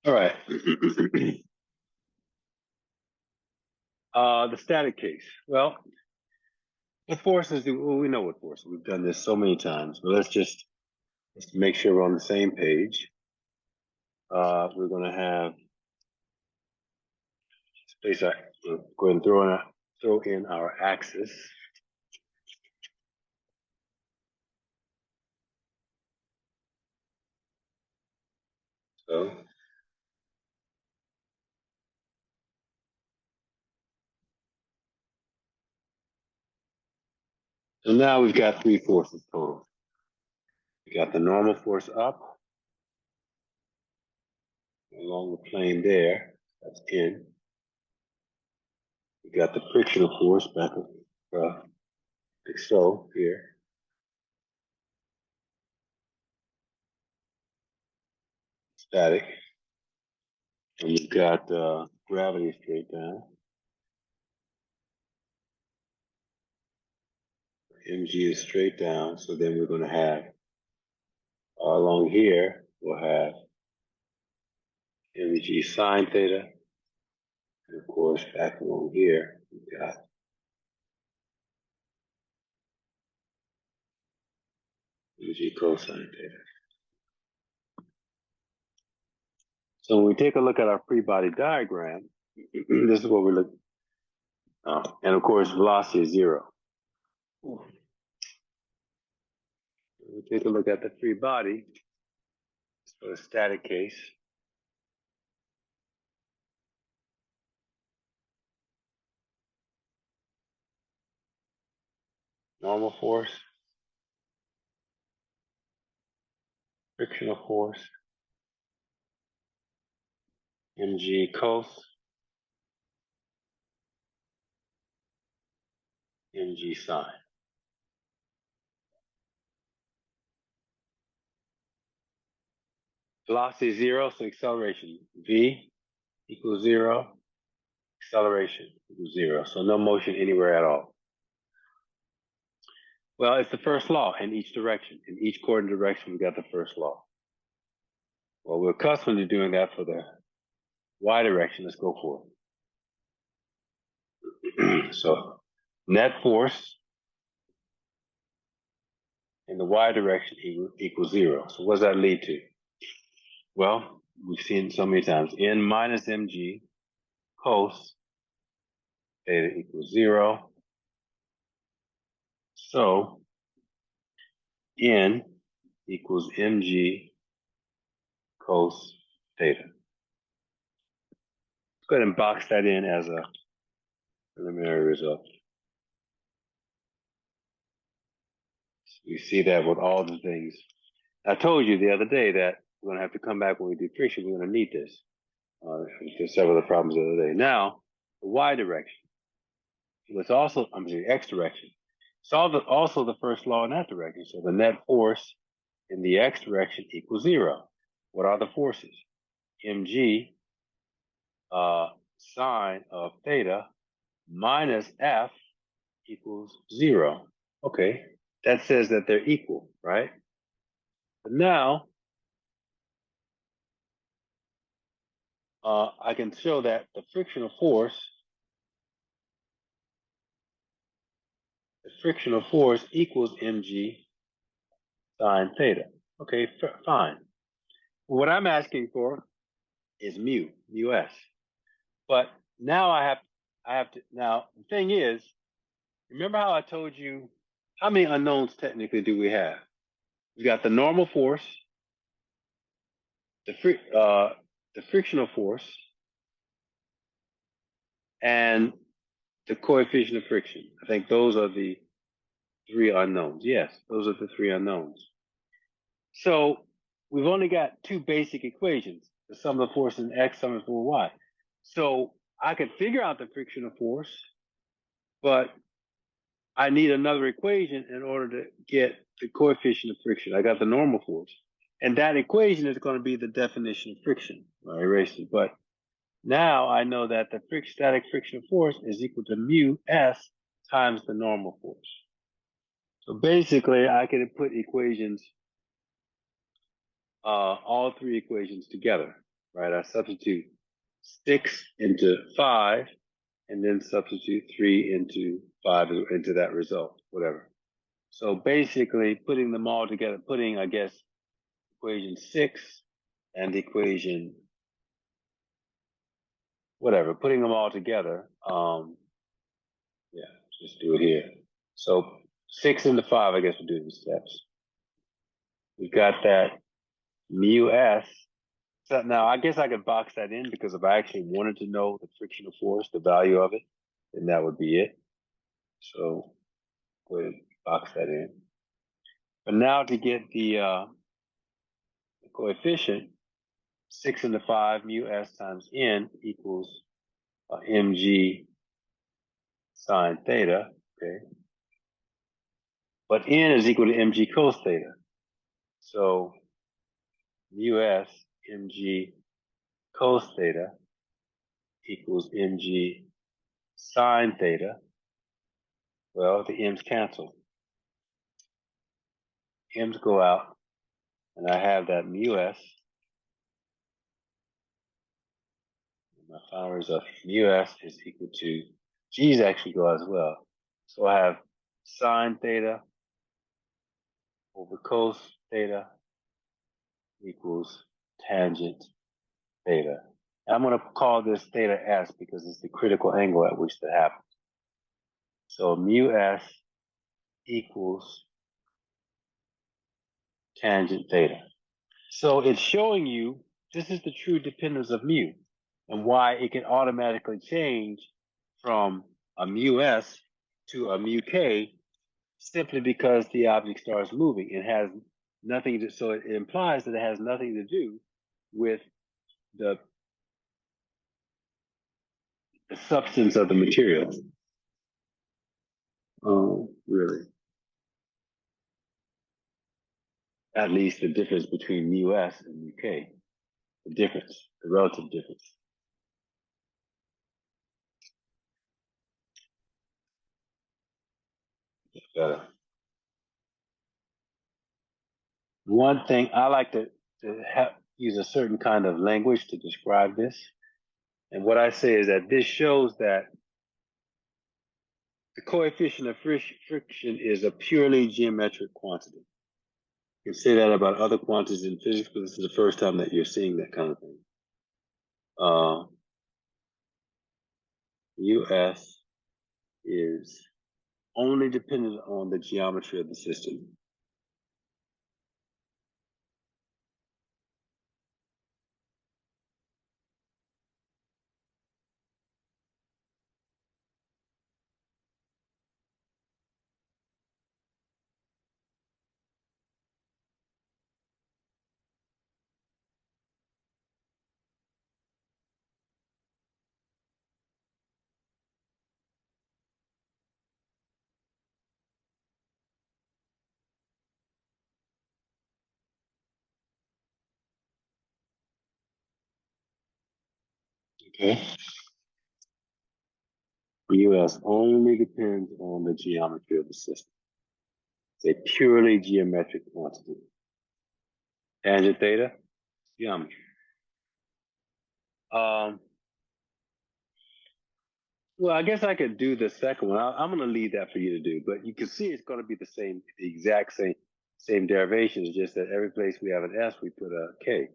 All right. The static case. Well, what forces do well, we know what forces. We've done this so many times, but let's make sure we're on the same page. We're going to have space. We'll go ahead and throw in our axis. So now we've got 3 forces total. We got the normal force up along the plane there. That's N. We got the frictional force back like so here. Static. And we've got gravity straight down. Mg is straight down, so then we're going to have along here, we'll have mg sine theta. And of course, back along here, we've got mg cosine theta. So when we take a look at our free body diagram, this is what we look. And of course, velocity is 0. We take a look at the free body for a static case. Normal force, frictional force, mg cos, mg sine. Velocity is 0, so acceleration v equals 0, acceleration equals 0. So no motion anywhere at all. Well, it's the first law in each direction. In each coordinate direction, we got the first law. Well, we're accustomed to doing that for the y direction. Let's go for it. So net force in the y direction equals 0. So what does that lead to? Well, we've seen so many times. N minus mg cos theta equals 0. So N equals mg cos theta. Let's go ahead and box that in as a preliminary result. We see that with all the things. I told you the other day that we're going to have to come back when we do friction. We're going to need this. Just several of the problems the other day. Now, the y direction. It's also, I'm sorry, x direction. It's also the first law in that direction. So the net force in the x direction equals 0. What are the forces? mg sine of theta minus f equals 0. Okay, that says that they're equal, right? But now, I can show that the frictional force equals mg sine theta. Okay, fine. What I'm asking for is mu s. But now I have to. Now the thing is, remember how I told you how many unknowns technically do we have? We've got the normal force, the frictional force, and the coefficient of friction. I think those are the 3 unknowns. Yes, those are the 3 unknowns. So we've only got 2 basic equations: the sum of the force in x, sum of the force in y. So I could figure out the frictional force, but I need another equation in order to get the coefficient of friction. I got the normal force. And that equation is going to be the definition of friction. I erased it. But now I know that the static frictional force is equal to mu s times the normal force. So basically, I can put equations, all 3 equations together, right? I substitute 6 into 5, and then substitute 3 into 5 into that result, whatever. So basically, putting them all together, I guess, equation 6 and equation whatever, putting them all together, yeah, just do it here. So 6 into 5, I guess we'll do the steps. We've got that mu s. So now I guess I could box that in, because if I actually wanted to know the frictional force, the value of it, then that would be it. So go ahead and box that in. But now to get the coefficient, 6 into 5 mu s times n equals mg sine theta, okay? But n is equal to mg cos theta. So mu s mg cos theta equals mg sine theta. Well, the m's cancel. M's go out, and I have that mu s. My final result, mu s is equal to, g's actually go as well. So I have sine theta over cos theta equals tangent theta. I'm going to call this theta s because it's the critical angle at which that happens. So mu s equals tangent theta. So it's showing you this is the true dependence of mu, and why it can automatically change from a mu s to a mu k simply because the object starts moving. It has nothing to, so it implies that it has nothing to do with the substance of the material. Oh, really? At least the difference between mu s and mu k, the relative difference. It's better. One thing I like to use a certain kind of language to describe this. And what I say is that this shows that the coefficient of friction is a purely geometric quantity. You can say that about other quantities in physics, but this is the first time that you're seeing that kind of thing. US is only dependent on the geometry of the system. Okay. The US only depends on the geometry of the system. It's a purely geometric quantity. Tangent theta, geometry. Well, I guess I could do the second one. I'm going to leave that for you to do, but you can see it's going to be the same, the exact same derivations, just that every place we have an S, we put a K.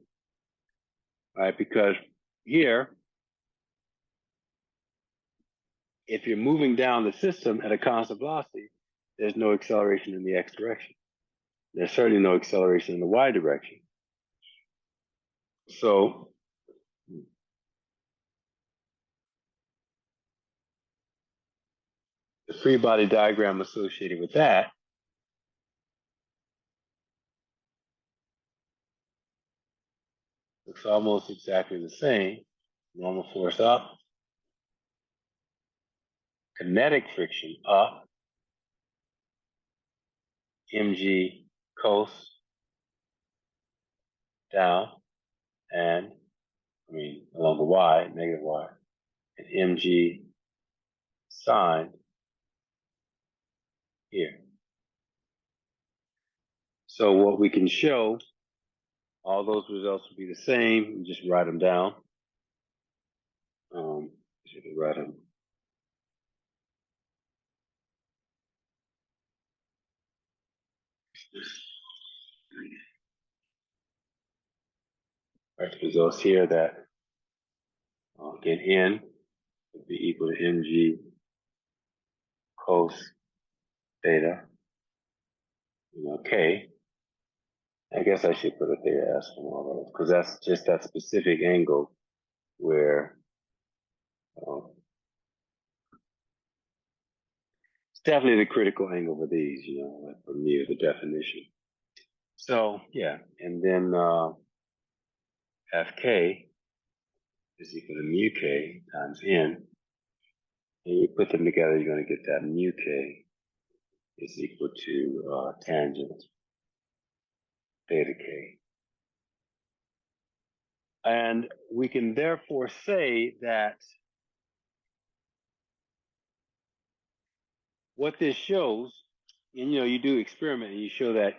All right, because here, if you're moving down the system at a constant velocity, there's no acceleration in the X direction. There's certainly no acceleration in the Y direction. So the free body diagram associated with that looks almost exactly the same. Normal force up, kinetic friction up, mg cos down, and along the y, negative y, and mg sine here. So what we can show, all those results will be the same. We just write them down. Should we write them? Write the results here that again n would be equal to mg cos theta, k. I guess I should put a theta s from all those because that's just that specific angle where it's definitely the critical angle for these, like for mu, the definition. So yeah, and then Fk is equal to mu k times n. And you put them together, you're going to get that mu k is equal to tangent theta k. And we can therefore say that what this shows, and you do experiment and you show that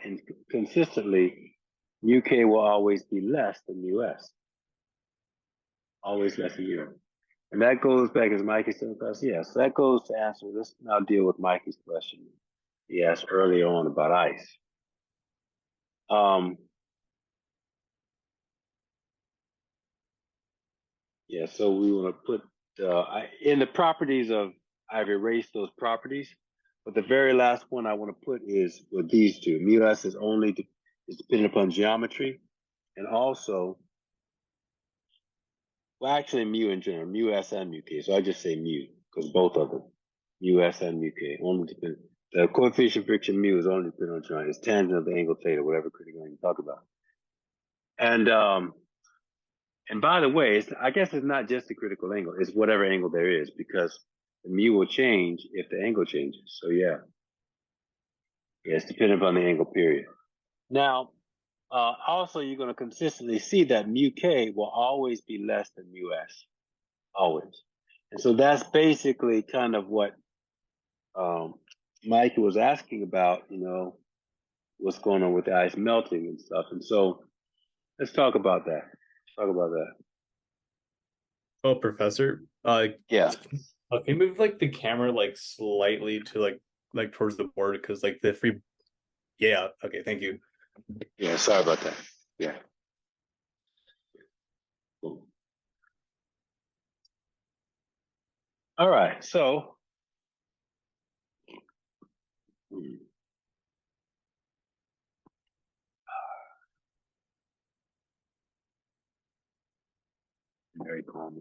consistently, mu k will always be less than mu s. Always less than mu s. And that goes back, as Mikey said, yes, that goes to answer, let's now deal with Mikey's question he asked earlier on about ice. Yeah, so we want to put in the properties of, I've erased those properties, but the very last one I want to put is with these two. Mu s is is dependent upon geometry, and also, well, actually mu in general, mu s and mu k. So I just say mu because both of them, mu s and mu k, only depend. The coefficient friction mu is only dependent on geometry. It's tangent of the angle theta, whatever critical angle you talk about. And by the way, I guess it's not just the critical angle, it's whatever angle there is, because the mu will change if the angle changes. So yeah, it's dependent on the angle period. Now, also you're going to consistently see that mu k will always be less than mu s, always. And so that's basically kind of what Mike was asking about, what's going on with the ice melting and stuff. And so let's talk about that. Oh, Professor. Yeah. Can you move the camera slightly to like towards the board because the free. Yeah. Okay. Thank you. Yeah. Sorry about that. Yeah. All right. So. Very calm.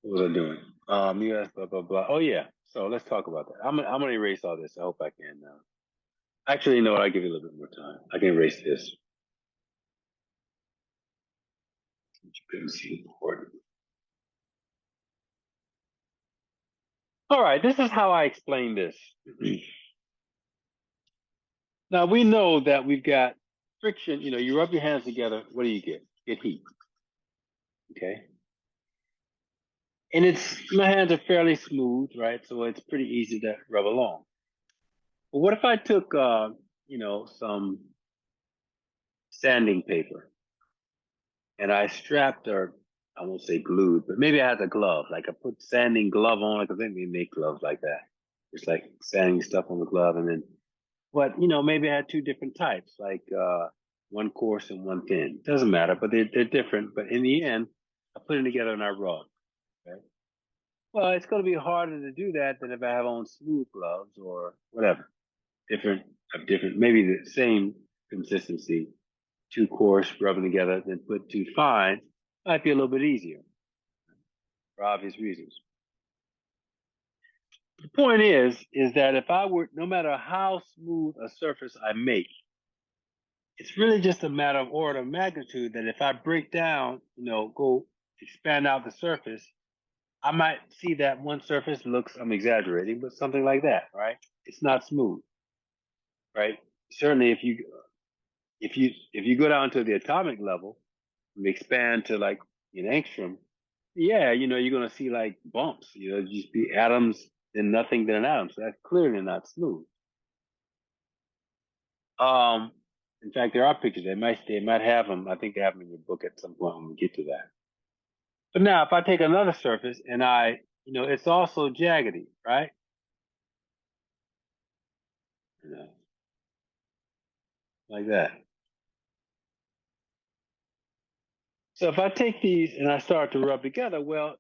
What was I doing? You asked blah blah blah. Oh yeah. So let's talk about that. I'm gonna erase all this. I hope I can now. Actually, you know what? I'll give you a little bit more time. I can erase this. You couldn't see the board. All right. This is how I explain this. Now we know that we've got friction. You know, you rub your hands together. What do you get? You get heat. Okay. And my hands are fairly smooth, right? So it's pretty easy to rub along. But what if I took, some sanding paper and I strapped, or I won't say glued, but maybe I had a glove, like I put sanding glove on, because I think they make gloves like that. It's like sanding stuff on the glove, and then, but maybe I had two different types, like one coarse and one thin. Doesn't matter, but they're different. But in the end, I put them together and I rub. Okay. Well, it's going to be harder to do that than if I have on smooth gloves or whatever. Different, maybe the same consistency, two coarse rubbing together, then put two fine, might be a little bit easier for obvious reasons. The point is that if I were, no matter how smooth a surface I make, it's really just a matter of order of magnitude that if I break down, go expand out the surface, I might see that one surface looks, I'm exaggerating, but something like that, right? It's not smooth, right? Certainly if you go down to the atomic level and expand to like an angstrom, yeah, you're gonna see like bumps, just be atoms, then nothing, then an atom. So that's clearly not smooth. In fact, there are pictures. They might have them. I think they have them in your book at some point when we get to that. But now, if I take another surface and it's also jaggedy, right? Like that. So if I take these and I start to rub together, well,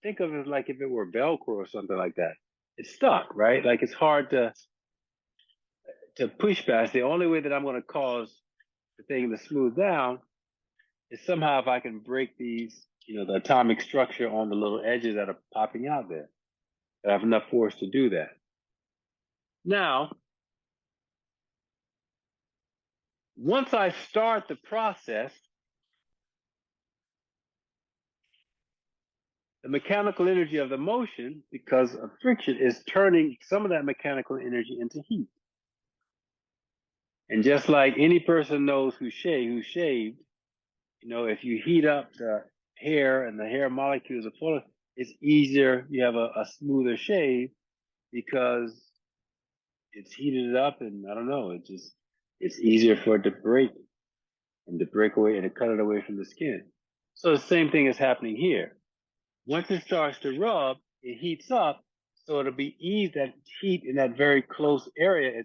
think of it like if it were Velcro or something like that. It's stuck, right? Like it's hard to push past. The only way that I'm going to cause the thing to smooth down is somehow if I can break these, the atomic structure on the little edges that are popping out there. I have enough force to do that. Now, once I start the process, the mechanical energy of the motion, because of friction, is turning some of that mechanical energy into heat. And just like any person knows who shaved, if you heat up the hair and the hair molecules are full of, it's easier, you have a smoother shave because it's heated up, and I don't know, it's easier for it to break and to break away and to cut it away from the skin. So the same thing is happening here. Once it starts to rub, it heats up, so it'll be easy, that heat in that very close area,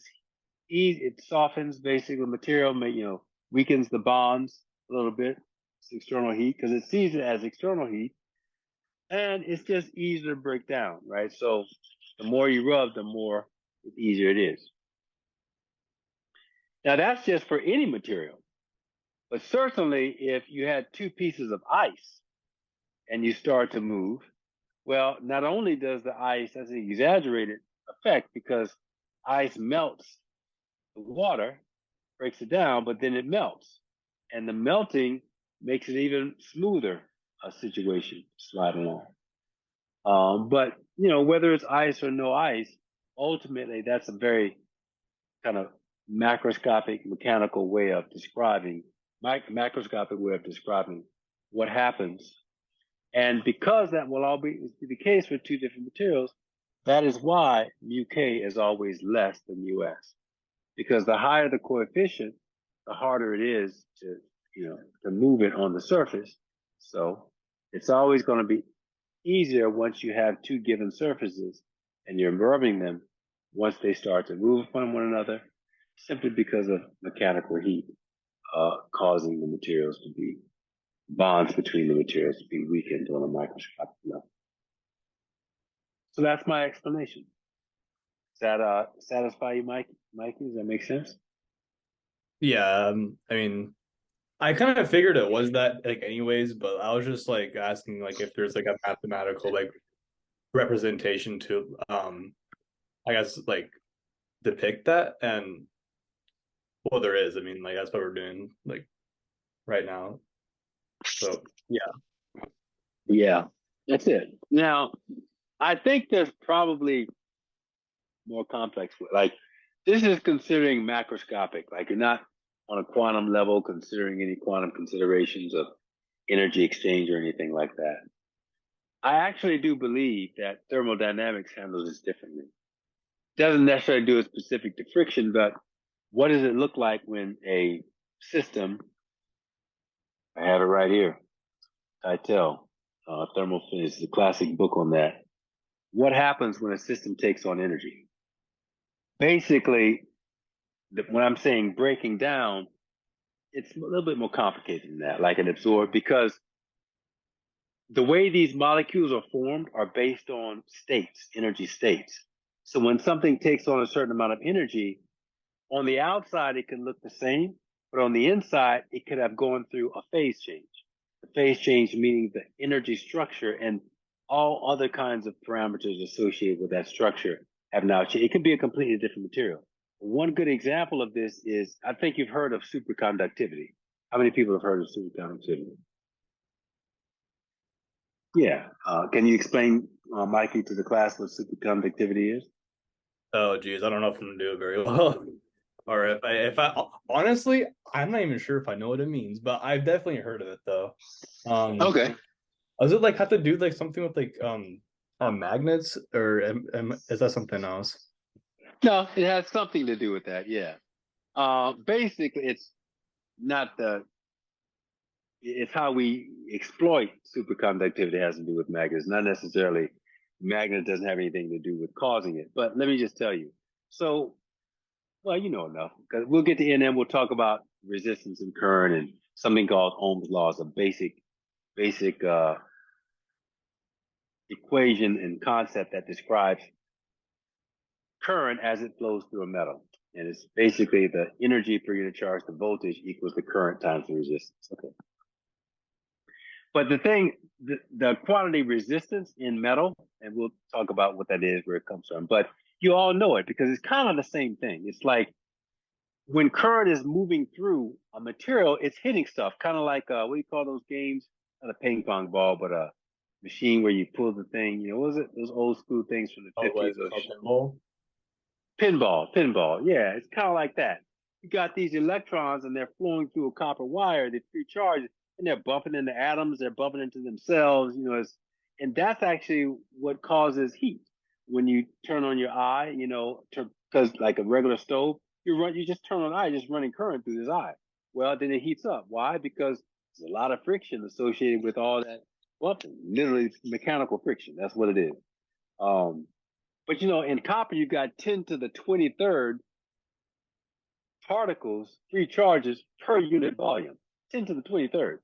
it softens basically the material, weakens the bonds a little bit. It's external heat because it sees it as external heat, and it's just easier to break down, right? So the more you rub, the more easier it is. Now that's just for any material, but certainly if you had two pieces of ice and you start to move, well, not only does the ice, that's an exaggerated effect because ice melts the water, breaks it down, but then it melts. And the melting makes it even smoother a situation to slide along. But, whether it's ice or no ice, ultimately that's a very kind of macroscopic mechanical way of describing, what happens. And because that will always be the case for two different materials, that is why mu k is always less than us. Because the higher the coefficient, the harder it is to move it on the surface. So it's always going to be easier once you have two given surfaces and you're rubbing them once they start to move upon one another, simply because of mechanical heat causing the materials to be, bonds between the materials to be weakened on a microscopic level. So that's my explanation. Does that satisfy you, Mikey? Does that make sense? Yeah, I mean, I kind of figured it was that like anyways, but I was just like asking like if there's like a mathematical like representation to I guess like depict that, and well there is. I mean, like that's what we're doing like right now. So Yeah, that's it. Now, I think there's probably more complex, like This is considering macroscopic, like you're not on a quantum level considering any quantum considerations of energy exchange or anything like that. I actually do believe that thermodynamics handles this differently. Doesn't necessarily do it specific to friction, but what does it look like when a system, I have it right here, Tell, Thermal Physics, the classic book on that. What happens when a system takes on energy? Basically, when I'm saying breaking down, it's a little bit more complicated than that, like an absorb, because the way these molecules are formed are based on states, energy states. So when something takes on a certain amount of energy, on the outside, it can look the same, but on the inside, it could have gone through a phase change. The phase change meaning the energy structure and all other kinds of parameters associated with that structure have now changed. It could be a completely different material. One good example of this is, I think you've heard of superconductivity. How many people have heard of superconductivity? Yeah. Can you explain, Mikey, to the class what superconductivity is? Oh, geez, I don't know if I'm gonna do it very well. Or if I honestly, I'm not even sure if I know what it means, but I've definitely heard of it though. Okay. Does it like have to do like something with like magnets, or is that something else? No, it has something to do with that. Yeah. Basically, it's not the. It's how we exploit superconductivity. It has to do with magnets, not necessarily. Magnet doesn't have anything to do with causing it. But let me just tell you. So, well, you know enough because we'll get to NM. We'll talk about resistance and current and something called Ohm's laws, a basic equation and concept that describes current as it flows through a metal. And it's basically the energy per unit charge, the voltage equals the current times the resistance. Okay. But the thing, the quantity resistance in metal, and we'll talk about what that is, where it comes from, but you all know it because it's kind of the same thing. It's like when current is moving through a material, it's hitting stuff, kind of like, what do you call those games? Not a ping pong ball, but a machine where you pull the thing, you know, what was it? Those old school things from the 50s. Pinball. Yeah, it's kind of like that. You got these electrons and they're flowing through a copper wire, they're free charges, and they're bumping into atoms, they're bumping into themselves, you know, and that's actually what causes heat. When you turn on your eye, you know, because like a regular stove, you just turn on an eye, just running current through this eye. Well, then it heats up. Why? Because there's a lot of friction associated with all that bumping, literally mechanical friction. That's what it is. But you know, in copper, you got 10 to the 23rd particles, free charges per unit volume. 10 to the 23rd.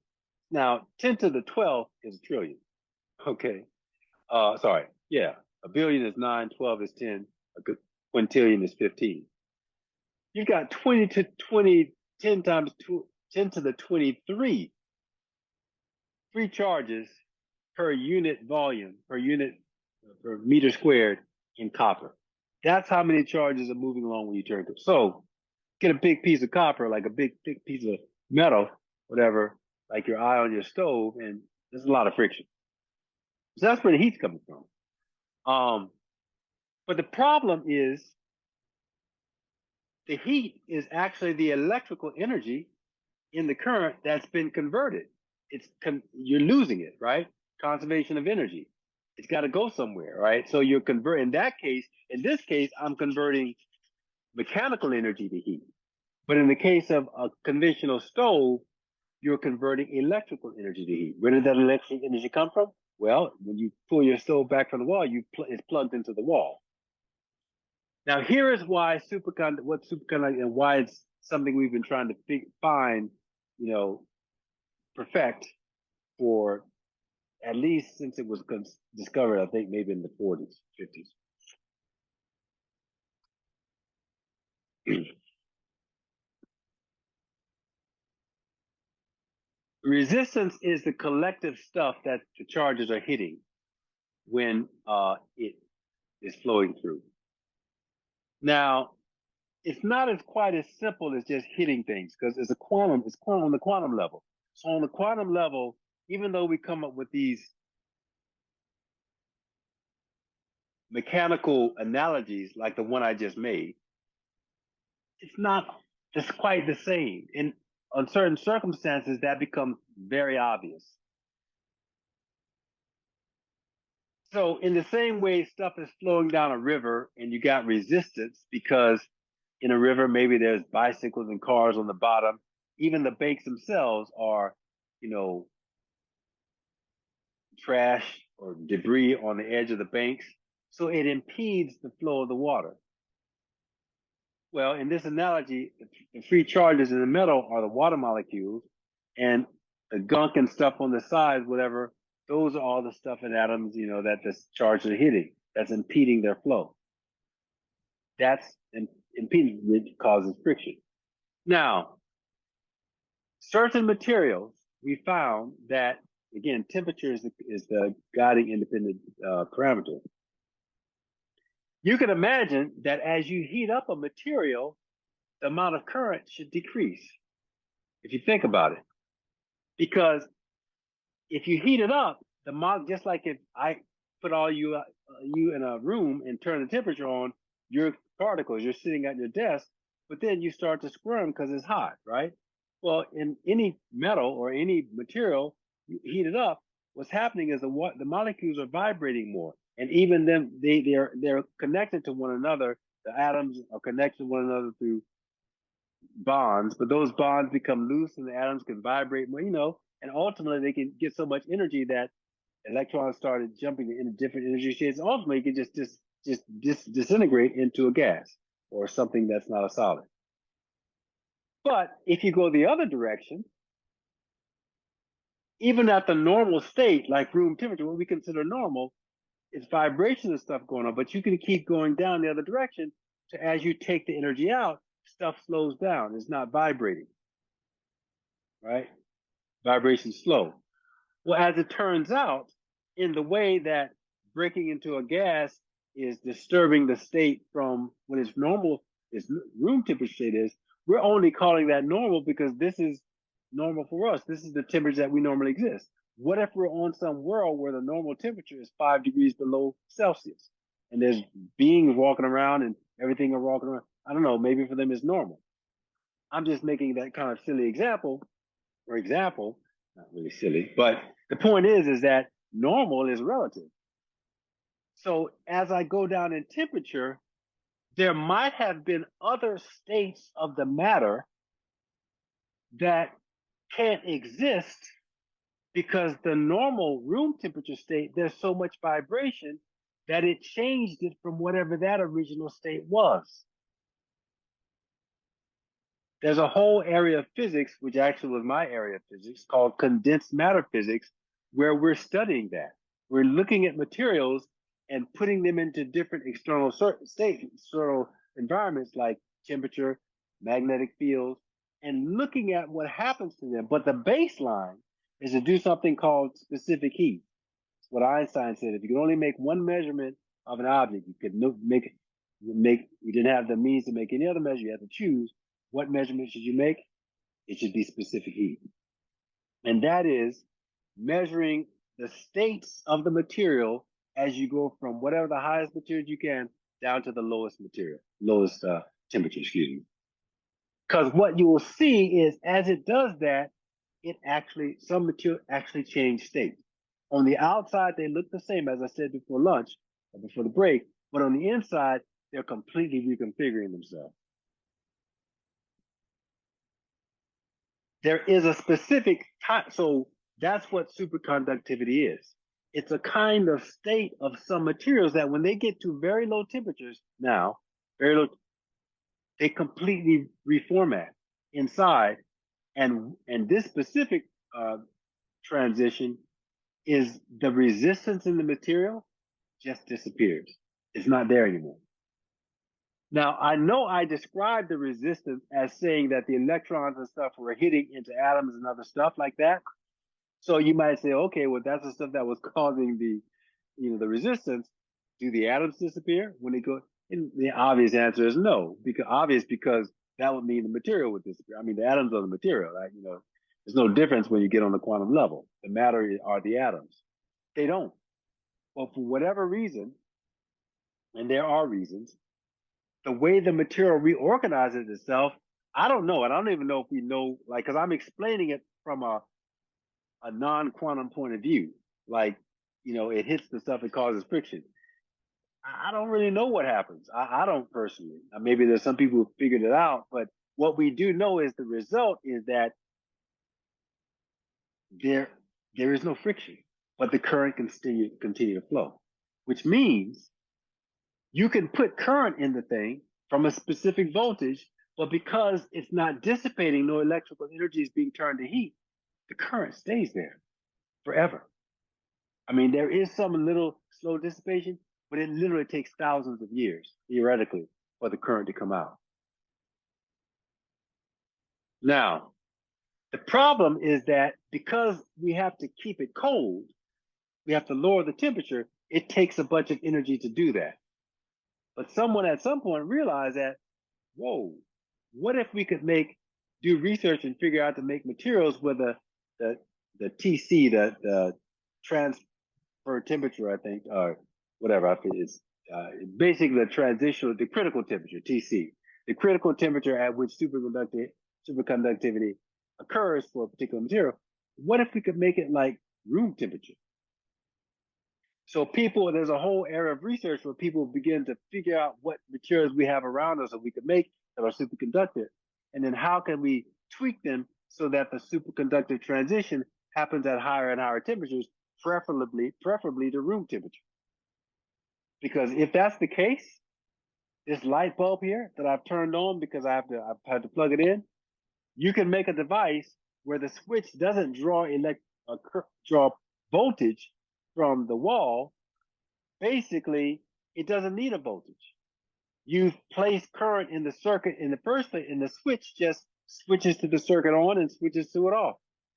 Now, 10 to the 12th is a trillion. Okay. Sorry. Yeah. A billion is 9, 12 is 10, a quintillion is 15. You've got 20 to 20, 10 times 10 to the 23 free charges per unit volume, per meter squared in copper. That's how many charges are moving along when you turn it. So get a big piece of copper, like a big piece of metal, whatever, like your eye on your stove, and there's a lot of friction. So that's where the heat's coming from. But the problem is the heat is actually the electrical energy in the current that's been converted. You're losing it, right? Conservation of energy. It's got to go somewhere, right? So you're converting. In this case, I'm converting mechanical energy to heat. But in the case of a conventional stove, you're converting electrical energy to heat. Where did that electrical energy come from? Well, when you pull your stove back from the wall, it's plugged into the wall. Now, here is why superconducting and why it's something we've been trying to find, you know, perfect for at least since it was discovered, I think maybe in the 40s, 50s. Resistance is the collective stuff that the charges are hitting when it is flowing through. Now, it's not as quite as simple as just hitting things because it's on the quantum level. So on the quantum level, even though we come up with these mechanical analogies like the one I just made, it's not just quite the same. In on certain circumstances, that becomes very obvious. So in the same way, stuff is flowing down a river and you got resistance because in a river, maybe there's bicycles and cars on the bottom. Even the banks themselves are, you know, trash or debris on the edge of the banks. So it impedes the flow of the water. Well, in this analogy, the free charges in the middle are the water molecules, and the gunk and stuff on the sides, whatever, those are all the stuff in atoms, that the charges are hitting. That's impeding their flow. That's impeding, which causes friction. Now, certain materials, we found that, again, temperature is the guiding independent parameter. You can imagine that as you heat up a material, the amount of current should decrease, if you think about it. Because if you heat it up, just like if I put all you in a room and turn the temperature on, your particles, you're sitting at your desk, but then you start to squirm because it's hot, right? Well, in any metal or any material, you heat it up, what's happening is the molecules are vibrating more. And even then they're connected to one another. The atoms are connected to one another through bonds, but those bonds become loose and the atoms can vibrate more, and ultimately they can get so much energy that electrons started jumping into different energy states. Ultimately, it can just disintegrate into a gas or something that's not a solid. But if you go the other direction, even at the normal state, like room temperature, what we consider normal, it's vibration and stuff going on, but you can keep going down the other direction. So as you take the energy out, stuff slows down. It's not vibrating, right? Vibration's slow. Well, as it turns out, in the way that breaking into a gas is disturbing the state from when it's normal, its room temperature state is, we're only calling that normal because this is normal for us. This is the temperature that we normally exist. What if we're on some world where the normal temperature is 5 degrees below Celsius and there's beings walking around and everything are walking around? I don't know, maybe for them it's normal. I'm just making that kind of silly example, not really silly, but the point is that normal is relative. So as I go down in temperature, there might have been other states of the matter that can't exist because the normal room temperature state, there's so much vibration that it changed it from whatever that original state was. There's a whole area of physics, which actually was my area of physics, called condensed matter physics, where we're studying that. We're looking at materials and putting them into different external states, external environments like temperature, magnetic fields, and looking at what happens to them. But the baseline is to do something called specific heat. It's what Einstein said. If you could only make one measurement of an object, you could you didn't have the means to make any other measure, you had to choose. What measurement should you make? It should be specific heat. And that is measuring the states of the material as you go from whatever the highest material you can down to the lowest temperature, excuse me. Because what you will see is as it does that, some material actually change state. On the outside, they look the same, as I said before lunch, or before the break, but on the inside, they're completely reconfiguring themselves. There is a specific time, so that's what superconductivity is. It's a kind of state of some materials that when they get to very low temperatures now, they completely reformat inside. And this specific transition is the resistance in the material just disappears. It's not there anymore. Now, I know I described the resistance as saying that the electrons and stuff were hitting into atoms and other stuff like that. So you might say, okay, well, that's the stuff that was causing the resistance. Do the atoms disappear when they go? And the obvious answer is no, because that would mean the material would disappear. I mean, the atoms are the material, right? There's no difference when you get on the quantum level. The matter are the atoms. They don't. Well, for whatever reason, and there are reasons, the way the material reorganizes itself, I don't know. And I don't even know if we know, like, because I'm explaining it from a non-quantum point of view. Like, it hits the stuff that causes friction. I don't really know what happens. I don't personally. Maybe there's some people who figured it out, but what we do know is the result is that there is no friction, but the current can continue to flow, which means you can put current in the thing from a specific voltage, but because it's not dissipating, no electrical energy is being turned to heat, the current stays there forever. I mean, there is some little slow dissipation, but it literally takes thousands of years, theoretically, for the current to come out. Now, the problem is that because we have to keep it cold, we have to lower the temperature, it takes a bunch of energy to do that. But someone at some point realized that, whoa, what if we could do research and figure out to make materials where the TC, the transfer temperature, I think, or whatever, I think it's basically the critical temperature, TC, the critical temperature at which superconductivity occurs for a particular material. What if we could make it like room temperature? So there's a whole area of research where people begin to figure out what materials we have around us that we could make that are superconductive, and then how can we tweak them so that the superconductive transition happens at higher and higher temperatures, preferably to room temperature. Because if that's the case, this light bulb here that I've turned on because I've had to plug it in, you can make a device where the switch doesn't draw voltage from the wall. Basically, it doesn't need a voltage. You place current in the circuit in the first place, and the switch just switches to the circuit on and switches to it off.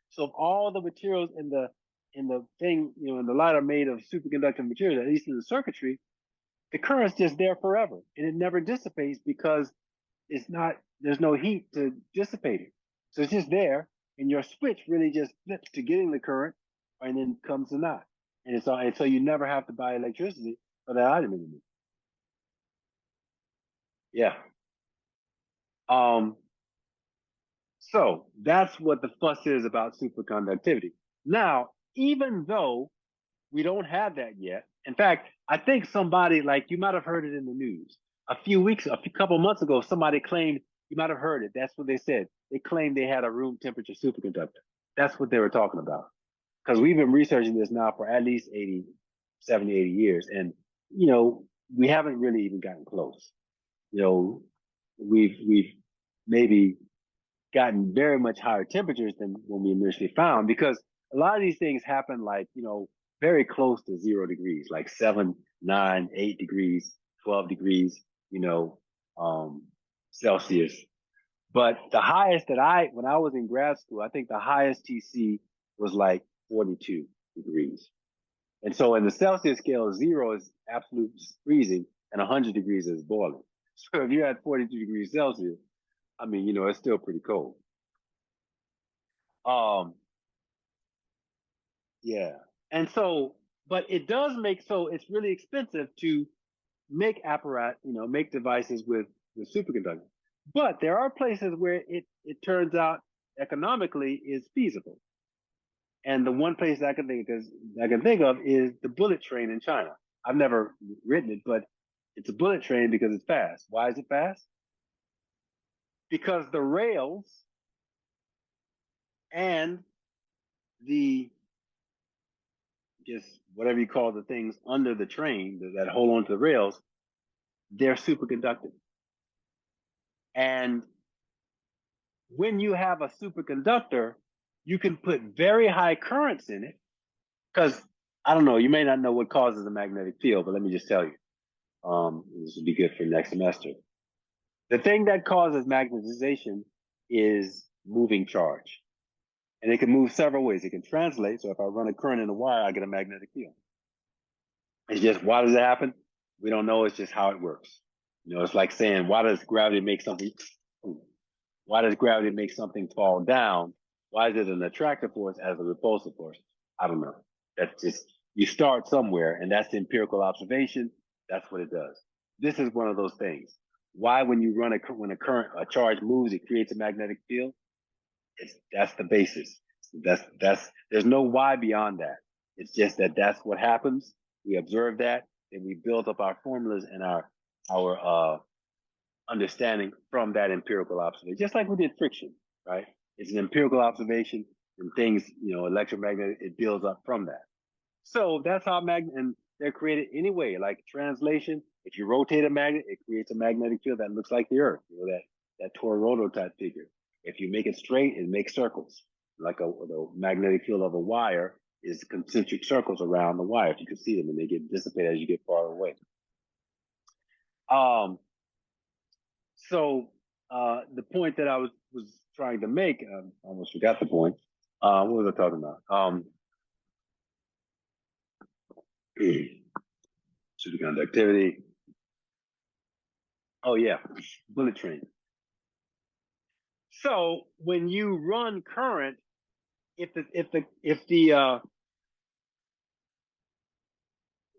So if all the materials in the thing, in the light are made of superconducting materials, at least in the circuitry, the current's just there forever, and it never dissipates because there's no heat to dissipate it. So it's just there, and your switch really just flips to getting the current, and then comes to not. And so you never have to buy electricity for that item anymore. Yeah. So that's what the fuss is about superconductivity. Now, even though we don't have that yet, in fact, I think somebody, like, you might have heard it in the news a couple months ago, somebody claimed, you might have heard it. That's what they said. They claimed they had a room temperature superconductor. That's what they were talking about. Because we've been researching this now for at least 70, 80 years. And, we haven't really even gotten close. We've maybe gotten very much higher temperatures than when we initially found, because a lot of these things happen like, very close to 0 degrees, like 7, 9, 8 degrees, 12 degrees, Celsius. But the highest when I was in grad school, I think the highest TC was like 42 degrees. And so in the Celsius scale, 0 is absolute freezing and 100 degrees is boiling. So if you're at 42 degrees Celsius, I mean, it's still pretty cold. Yeah. And so, but it does it's really expensive to make make devices with superconductors. But there are places where it turns out economically is feasible. And the one place I can think of is the bullet train in China. I've never ridden it, but it's a bullet train because it's fast. Why is it fast? Because the rails and whatever you call the things under the train that hold on to the rails, they're superconducting. And when you have a superconductor, you can put very high currents in it, because I don't know, you may not know what causes a magnetic field, but let me just tell you. This would be good for next semester. The thing that causes magnetization is moving charge. And it can move several ways. It can translate. So if I run a current in a wire, I get a magnetic field. It's just, why does it happen? We don't know. It's just how it works. It's like saying, why does gravity make something fall down? Why is it an attractive force as a repulsive force? I don't know. That's just, you start somewhere, and that's empirical observation. That's what it does. This is one of those things. why when you run when a charge moves, it creates a magnetic field. That's the basis. That's there's no why beyond that. It's just that that's what happens. We observe that, and we build up our formulas and our understanding from that empirical observation. Just like we did friction, right? It's an empirical observation, and things, electromagnetic, it builds up from that. So that's how and they're created anyway. Like translation, if you rotate a magnet, it creates a magnetic field that looks like the Earth. That toroidal type figure. If you make it straight, it makes circles. Like the magnetic field of a wire is concentric circles around the wire. If you can see them, and they get dissipated as you get farther away. So the point that I was trying to make, I almost forgot the point. What was I talking about? Superconductivity. Oh yeah, bullet train. So when you run current, if the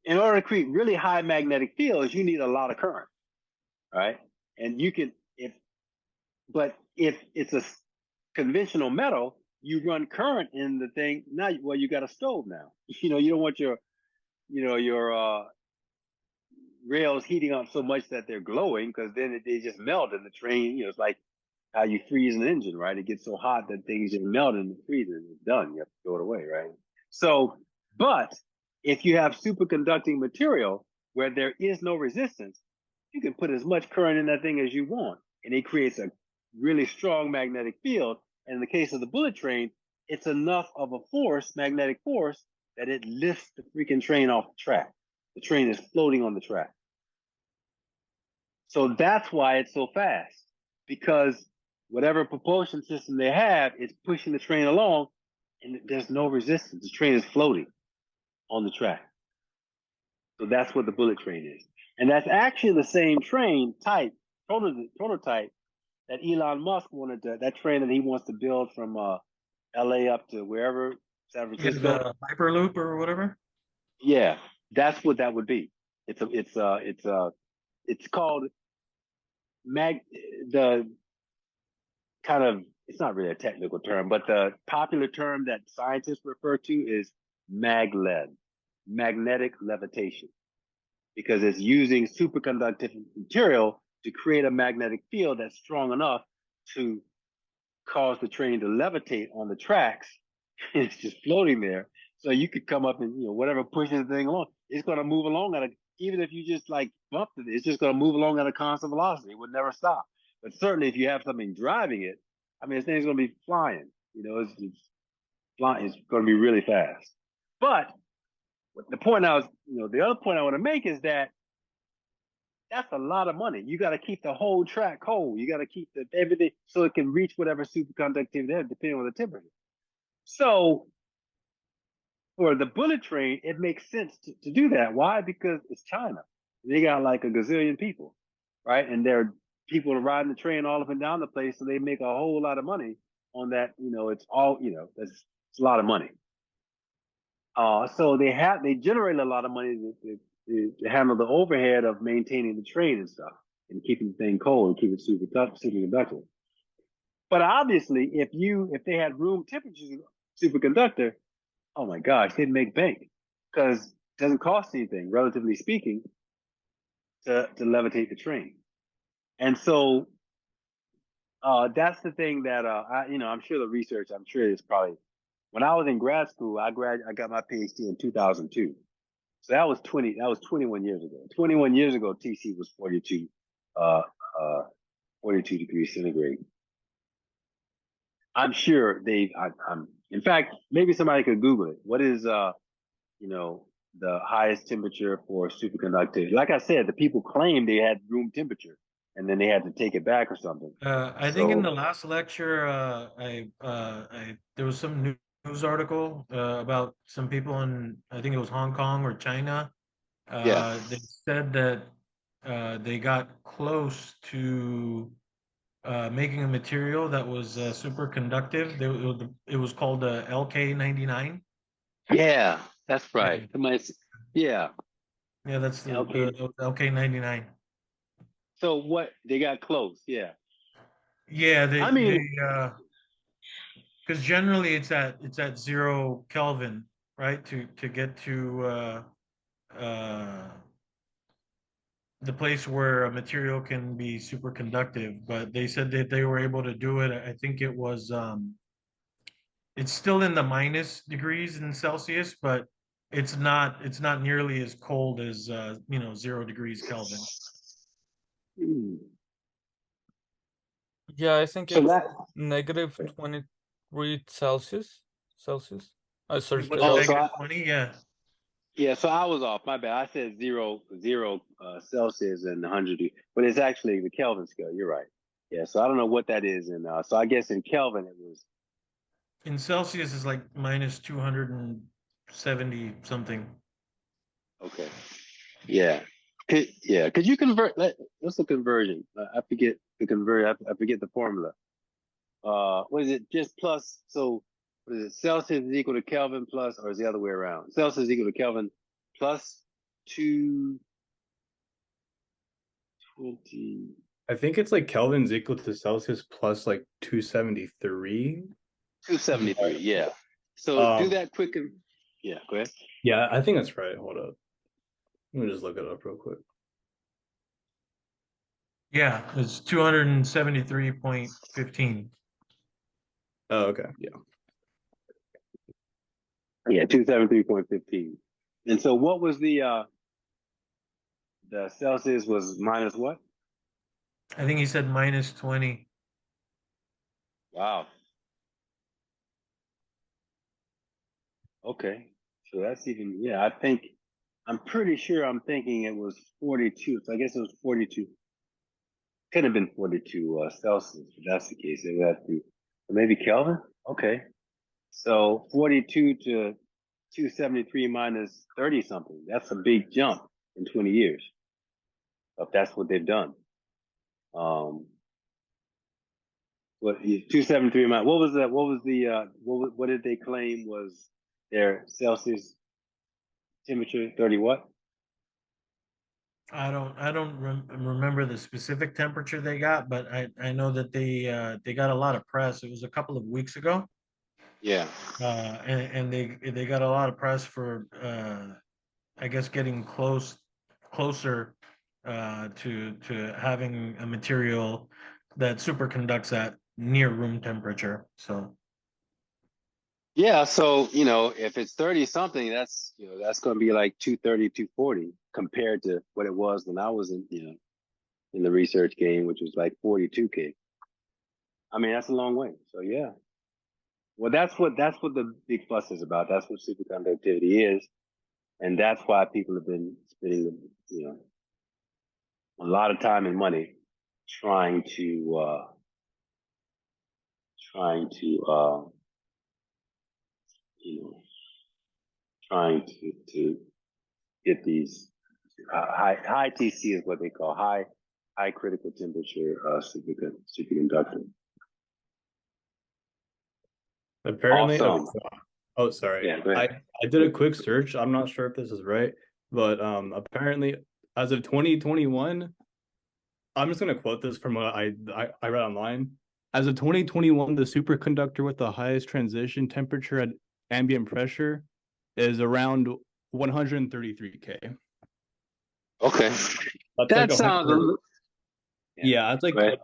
in order to create really high magnetic fields, you need a lot of current, right? And you can but if it's a conventional metal, you run current in the thing. Now, well, you got a stove now. You don't want your rails heating up so much that they're glowing, because then they just melt in the train. It's like how you freeze an engine, right? It gets so hot that things just melt in the freezer and it's done. You have to throw it away, right? So, but if you have superconducting material where there is no resistance, you can put as much current in that thing as you want, and it creates a really strong magnetic field. And in the case of the bullet train, it's enough of a force, magnetic force, that it lifts the freaking train off the track. The train is floating on the track. So that's why it's so fast, because whatever propulsion system they have is pushing the train along, and there's no resistance. The train is floating on the track. So that's what the bullet train is. And that's actually the same train type, prototype, that Elon Musk that train that he wants to build from LA up to wherever, San Francisco. The Hyperloop or whatever. Yeah, that's what that would be. It's called it's not really a technical term, but the popular term that scientists refer to is maglev, magnetic levitation, because it's using superconductive material to create a magnetic field that's strong enough to cause the train to levitate on the tracks. It's just floating there. So you could come up and, whatever pushes the thing along, it's going to move along even if you just like bumped it, it's just going to move along at a constant velocity. It would never stop. But certainly if you have something driving it, this thing's going to be flying. It's flying. It's going to be really fast. But the point the other point I want to make is that that's a lot of money. You got to keep the whole track whole. You got to keep everything so it can reach whatever superconductivity there, depending on the temperature. So for the bullet train, it makes sense to do that. Why? Because it's China. They got like a gazillion people, right? And there are people riding the train all up and down the place, so they make a whole lot of money on that. It's all, it's a lot of money. So they generate a lot of money to handle the overhead of maintaining the train and stuff, and keeping the thing cold and keep it superconductive. But obviously, if they had room temperature superconductor, oh my gosh, they'd make bank, because it doesn't cost anything, relatively speaking, to levitate the train. And so that's the thing that I'm sure the research, I'm sure it's probably, when I was in grad school, I got my PhD in 2002. So that was 21 years ago. 21 years ago, TC was 42 degrees centigrade. I'm sure in fact, maybe somebody could Google it. What is, the highest temperature for superconductivity? Like I said, the people claimed they had room temperature, and then they had to take it back or something. I think in the last lecture, there was some news article about some people in, I think it was Hong Kong or China. They said that they got close to making a material that was superconductive. It was called LK99. Yeah, that's right. Yeah, Yeah. that's the LK99. So what they got close, yeah. Yeah, I mean, because generally it's at 0 Kelvin, right? To get to the place where a material can be superconductive, but they said that they were able to do it. I think it was it's still in the minus degrees in Celsius, but it's not nearly as cold as 0 degrees Kelvin. hmm. Yeah, I think So it's that negative 23 Celsius. Celsius. I searched What's it oh, up. so negative 20? Yeah. yeah, so I was off. My bad. I said zero Celsius and 100, but it's actually the Kelvin scale. You're right. Yeah, so I don't know what that is, and so I guess in Kelvin it was In Celsius is like minus 270 something. okay. Yeah, yeah. Could you convert? What's the conversion? I forget the convert. I forget the formula. What is it? Just plus. So what is it? Celsius is equal to Kelvin plus, or is the other way around? Celsius is equal to Kelvin plus 220. I think it's like Kelvin's equal to Celsius plus like 273. 273, yeah. So do Um, that quick and yeah, go ahead. yeah, I think that's right. Hold up. Let me just look it up real quick. Yeah, it's 273.15. Oh, okay. Yeah. Yeah, 273.15. And so what was the Celsius was minus what? I think he said minus 20. Wow. Okay. So that's even yeah, I'm pretty sure I'm thinking it was 42. So I guess it was 42. Could have been 42 Celsius, if that's the case. It would have to maybe Kelvin? Okay. So 42 to 273 minus 30 something. That's a big jump in 20 years. If that's what they've done. What 273 minus what was that? What was the what did they claim was their Celsius temperature? 30 what? I don't remember the specific temperature they got, but I know that they got a lot of press. It was a couple of weeks ago. Yeah. And they got a lot of press for I guess getting closer to having a material that superconducts at near room temperature. So Yeah, so if it's 30 something, that's that's gonna be like 230, 240 compared to what it was when I was in the research game, which was like 42K. I mean, that's a long way. So yeah. Well, that's what the big fuss is about. That's what superconductivity is, and that's why people have been spending a lot of time and money trying to trying to you know trying to get these high TC is what they call high critical temperature superconductor. Apparently, okay, Awesome. oh, sorry. Yeah, go ahead. I did a quick search. I'm not sure if this is right, but apparently as of 2021, I'm just gonna quote this from what I read online. As of 2021, the superconductor with the highest transition temperature at ambient pressure is around 133K. Okay. That's That like sounds 100. Yeah, that's like go ahead.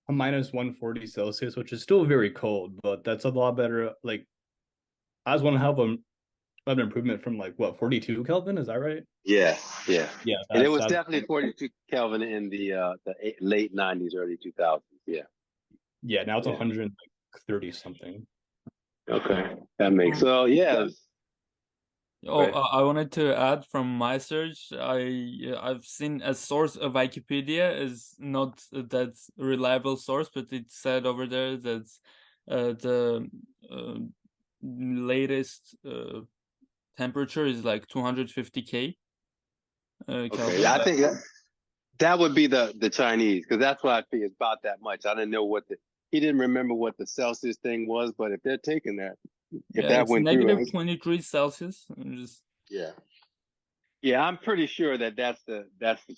a minus 140 Celsius, which is still very cold, but that's a lot better. Like, I just want to have an improvement from like what 42 Kelvin, is that right? Yeah, yeah. Yeah, And it was that's definitely 42 Kelvin in the late 90s, early 2000s. Yeah. yeah, now it's Yeah. 130 something. Okay. That makes so yeah. Oh, Right. I wanted to add from my search, I've seen a source of Wikipedia is not that reliable source, but it said over there that the latest temperature is like 250K Okay. Kelvin. I think that would be the Chinese, because that's what I figured about that much. I didn't know he didn't remember what the Celsius thing was, but if they're taking that, if Yeah, that it's went through, negative 23 Celsius. yeah. Yeah, I'm pretty sure that that's the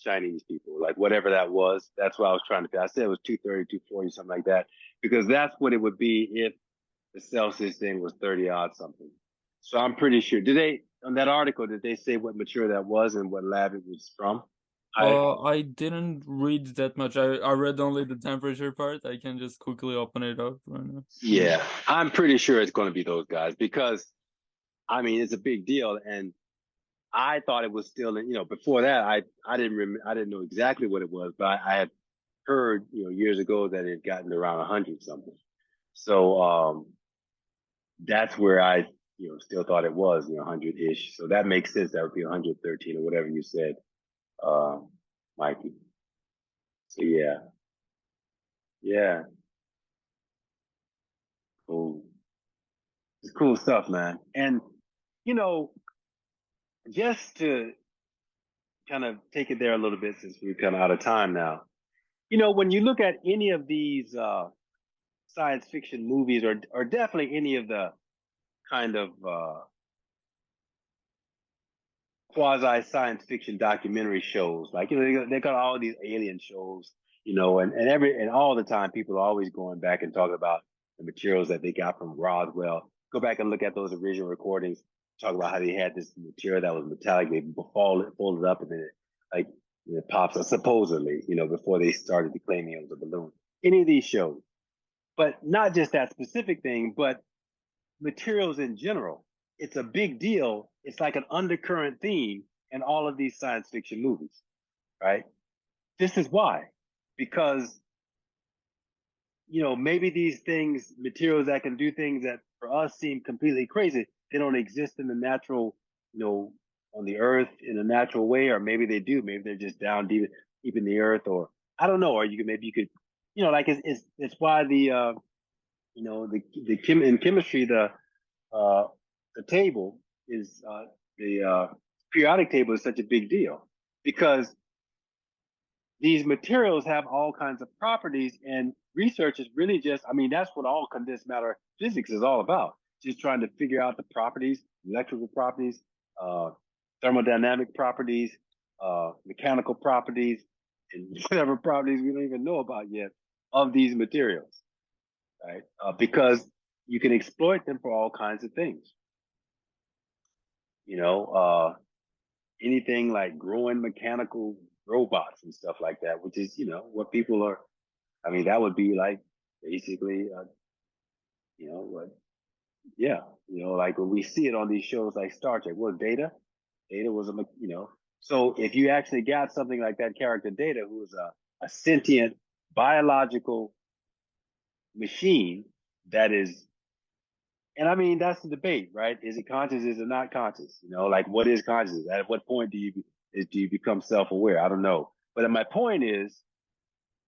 Chinese people, like whatever that was. That's what I was trying to. I said it was 230, 240, something like that, because that's what it would be if the Celsius thing was 30 odd something. So I'm pretty sure. Did they on that article? Did they say what material that was and what lab it was from? I didn't read that much. I read only the temperature part. I can just quickly open it up right now. Yeah, I'm pretty sure it's going to be those guys because I mean it's a big deal, and I thought it was still, before that I didn't know exactly what it was, but I had heard, years ago that it had gotten around 100 something. So that's where I, still thought it was, 100 ish. So that makes sense. That would be 113 or whatever you said, uh, Mikey. So yeah, yeah, cool. It's cool stuff, man. And you know, just to kind of take it there a little bit since we've come out of time now. When you look at any of these science fiction movies, or definitely any of the kind of quasi science fiction documentary shows, like they got all these alien shows, and all the time people are always going back and talking about the materials that they got from Roswell. Go back and look at those original recordings. Talk about how they had this material that was metallic. They fold it up, and then it pops up supposedly, before they started claiming it was a balloon. Any of these shows, but not just that specific thing, but materials in general. It's a big deal. It's like an undercurrent theme in all of these science fiction movies, right? This is why, because maybe these things, materials that can do things that for us seem completely crazy, they don't exist in the natural, on the earth in a natural way, or maybe they do. Maybe they're just down deep in the earth, or I don't know. Or maybe you could, like it's why in chemistry uh, the table is the periodic table is such a big deal because these materials have all kinds of properties, and research is really just, I mean, that's what all condensed matter physics is all about. Just trying to figure out the properties, electrical properties, uh, thermodynamic properties, mechanical properties, and whatever properties we don't even know about yet of these materials, right? Because you can exploit them for all kinds of things. Anything like growing mechanical robots and stuff like that, which is, what people are, I mean, that would be like basically, what, yeah, like when we see it on these shows like Star Trek, well, Data was so if you actually got something like that character Data, who was a sentient biological machine that is, and I mean, that's the debate, right? Is it conscious? Is it not conscious? Like what is consciousness? At what point do you become self-aware? I don't know. But my point is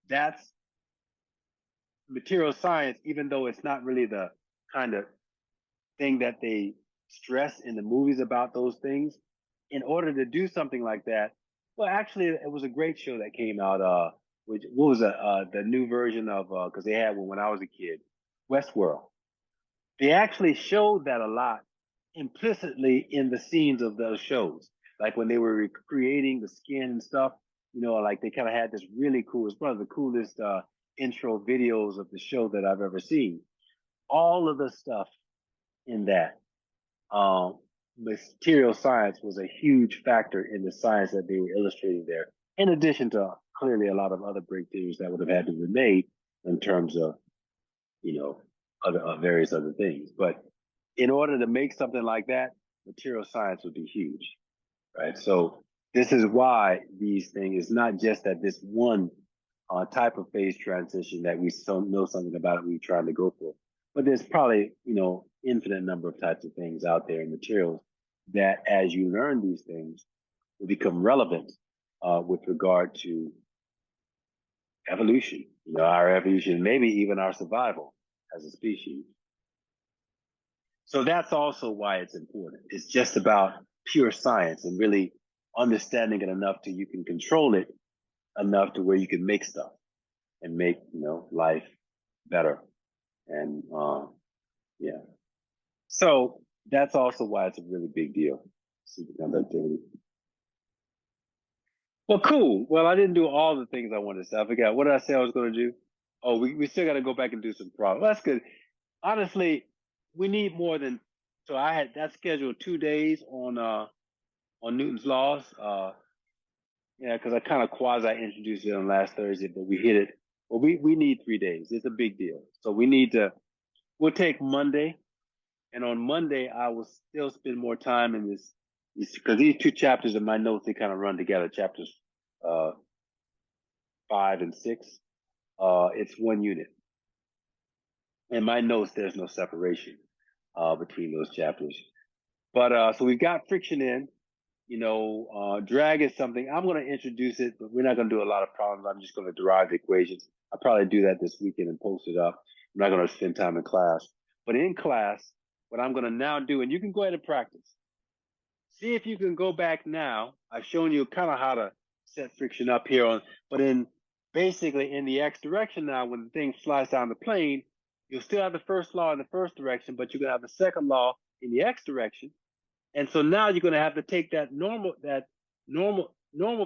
that's material science, even though it's not really the kind of thing that they stress in the movies about those things. In order to do something like that, well, actually, it was a great show that came out. What was the new version of? Because they had one when I was a kid, Westworld. They actually showed that a lot implicitly in the scenes of those shows. Like when they were recreating the skin and stuff, like they kind of had this really cool, it's one of the coolest intro videos of the show that I've ever seen. All of the stuff in that material science was a huge factor in the science that they were illustrating there, in addition to clearly a lot of other breakthroughs that would have had to be made in terms of, other various other things. But in order to make something like that, material science would be huge, right? So this is why these things is not just that this one type of phase transition that we know something about it, we're trying to go for, but there's probably infinite number of types of things out there in materials that, as you learn these things, will become relevant with regard to evolution. Our evolution, maybe even our survival as a species. So that's also why it's important. It's just about pure science and really understanding it enough to you can control it enough to where you can make stuff and make, life better. And yeah. So that's also why it's a really big deal, superconductivity. Well, cool. Well, I didn't do all the things I wanted to say. I forgot. What did I say I was going to do? Oh, we still got to go back and do some problems. That's good. Honestly, we need more than. So I had that scheduled 2 days on Newton's laws. Yeah, because I kind of quasi introduced it on last Thursday, but we hit it. Well, we need 3 days. It's a big deal. So we need to. We'll take Monday, and on Monday I will still spend more time in this because these two chapters in my notes they kind of run together. Chapters uh, 5 and 6. It's one unit. In my notes, there's no separation between those chapters. But so we've got friction in. Drag is something I'm going to introduce it, but we're not going to do a lot of problems. I'm just going to derive the equations. I'll probably do that this weekend and post it up. I'm not going to spend time in class. But in class, what I'm going to now do, and you can go ahead and practice. See if you can go back now. I've shown you kind of how to set friction up here but basically in the x direction now, when the thing flies down the plane, you'll still have the first law in the first direction, but you're going to have the second law in the x direction. And so now you're going to have to take that normal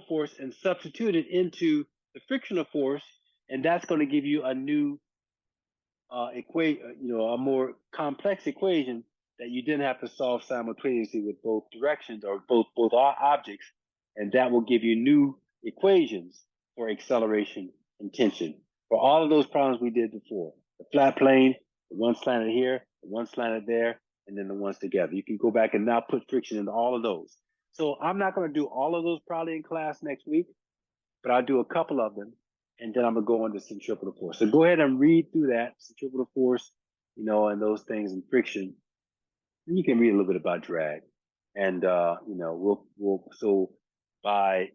force and substitute it into the frictional force, and that's going to give you a new a more complex equation that you didn't have to solve simultaneously with both directions or both objects, and that will give you new equations for acceleration and tension for all of those problems we did before. The flat plane, the one slanted here, the one slanted there, and then the ones together. You can go back and now put friction into all of those. So I'm not going to do all of those probably in class next week, but I'll do a couple of them, and then I'm going to go on to centripetal force. So go ahead and read through that, centripetal force, and those things and friction. And you can read a little bit about drag. And, so by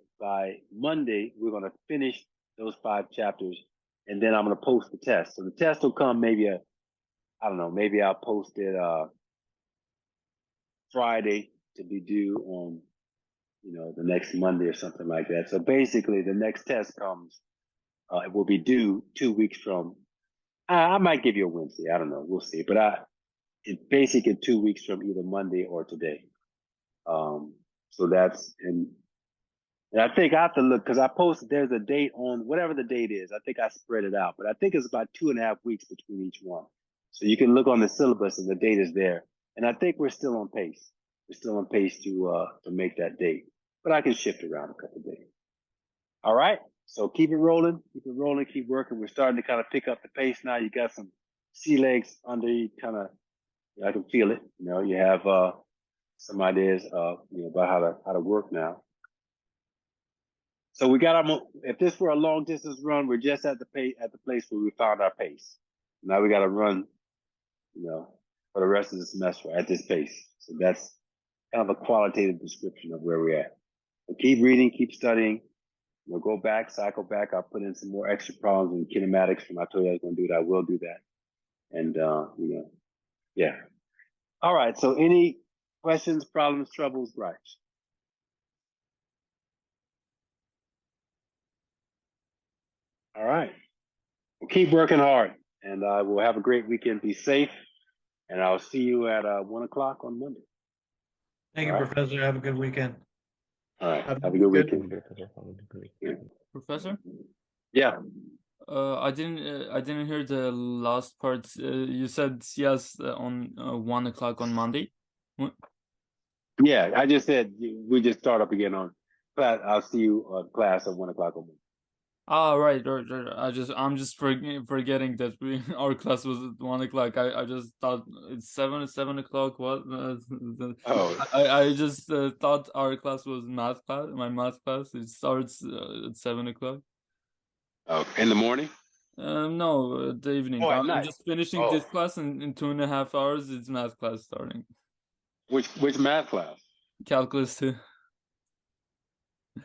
Monday, we're going to finish those 5 chapters, and then I'm going to post the test. So the test will come maybe maybe I'll post it Friday to be due on, the next Monday or something like that. So basically, the next test comes, it will be due 2 weeks from. I might give you a Wednesday. I don't know. We'll see. But it's basically 2 weeks from either Monday or today. So that's and I think I have to look because I posted. There's a date on whatever the date is. I think I spread it out, but I think it's about 2.5 weeks between each one. So you can look on the syllabus and the date is there. And I think we're still on pace. We're still on pace to make that date, but I can shift around a couple of days. All right. So keep it rolling, keep working. We're starting to kind of pick up the pace now. You got some sea legs under you, kind of. I can feel it. You have some ideas, about how to work now. So we got if this were a long distance run, we're just at the place where we found our pace. Now we got to run, for the rest of the semester at this pace. So that's kind of a qualitative description of where we're at. So keep reading, keep studying. Go back, cycle back. I'll put in some more extra problems in kinematics from I told you I was going to do that. I will do that. And, yeah. All right. So any questions, problems, troubles, gripes? All right. Well, keep working hard, and we'll have a great weekend. Be safe, and I'll see you at 1 o'clock on Monday. Thank you, All right. Professor. Have a good weekend. All right. Have Have a a good good- weekend. Professor? Yeah. I didn't hear the last part. You said yes on 1 o'clock on Monday. Yeah. I just said we just start up again on class. I'll see you class at 1 o'clock on Monday. Ah, right. I'm just forgetting that our class was at 1 o'clock. I just thought it's 7 o'clock. What? Oh. I just thought our class was math class. My math class. It starts at 7 o'clock. Oh, in the morning? No, the evening. Oh, at I'm night. just finishing this class, and in 2.5 hours, it's math class starting. Which math class? Calculus 2.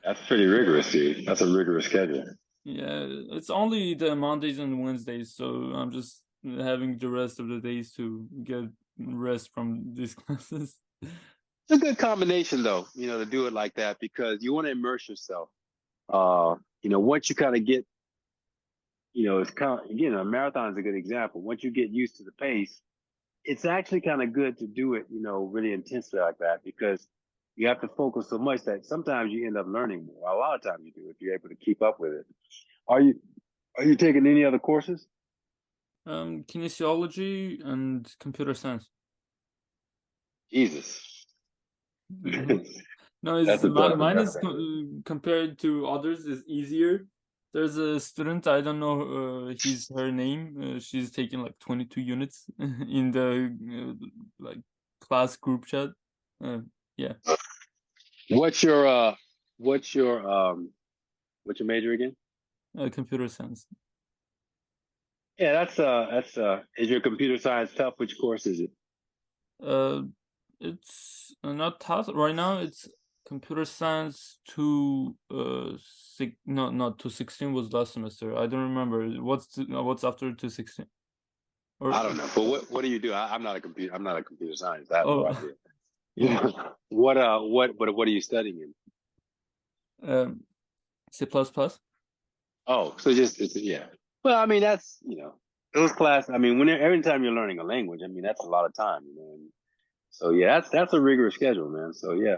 That's pretty rigorous, dude. That's a rigorous schedule. Yeah, it's only the Mondays and Wednesdays, so I'm just having the rest of the days to get rest from these classes. It's a good combination, though, to do it like that because you want to immerse yourself. Once you kind of get, it's kind of, again, a marathon is a good example. Once you get used to the pace, it's actually kind of good to do it, really intensely like that because you have to focus so much that sometimes you end up learning more. A lot of times you do if you're able to keep up with it. Are you taking any other courses? Kinesiology and computer science. Jesus. No, it's That's a tough mine is one. compared to others is easier. There's a student, I don't know her name. She's taking like 22 units in the like class group chat. Yeah. What's your what's your major again? Computer science. Yeah, that's is your computer science tough? Which course is it? It's not tough right now. It's computer science to not 216 was last semester. I don't remember what's after 216. Or I don't know. But what do you do? I'm not a computer science. I have no oh idea. Yeah. What are you studying in? C++. Oh, so it's yeah. Well, I mean that's those class. I mean every time you're learning a language, I mean that's a lot of time. And so yeah, that's a rigorous schedule, man. So yeah,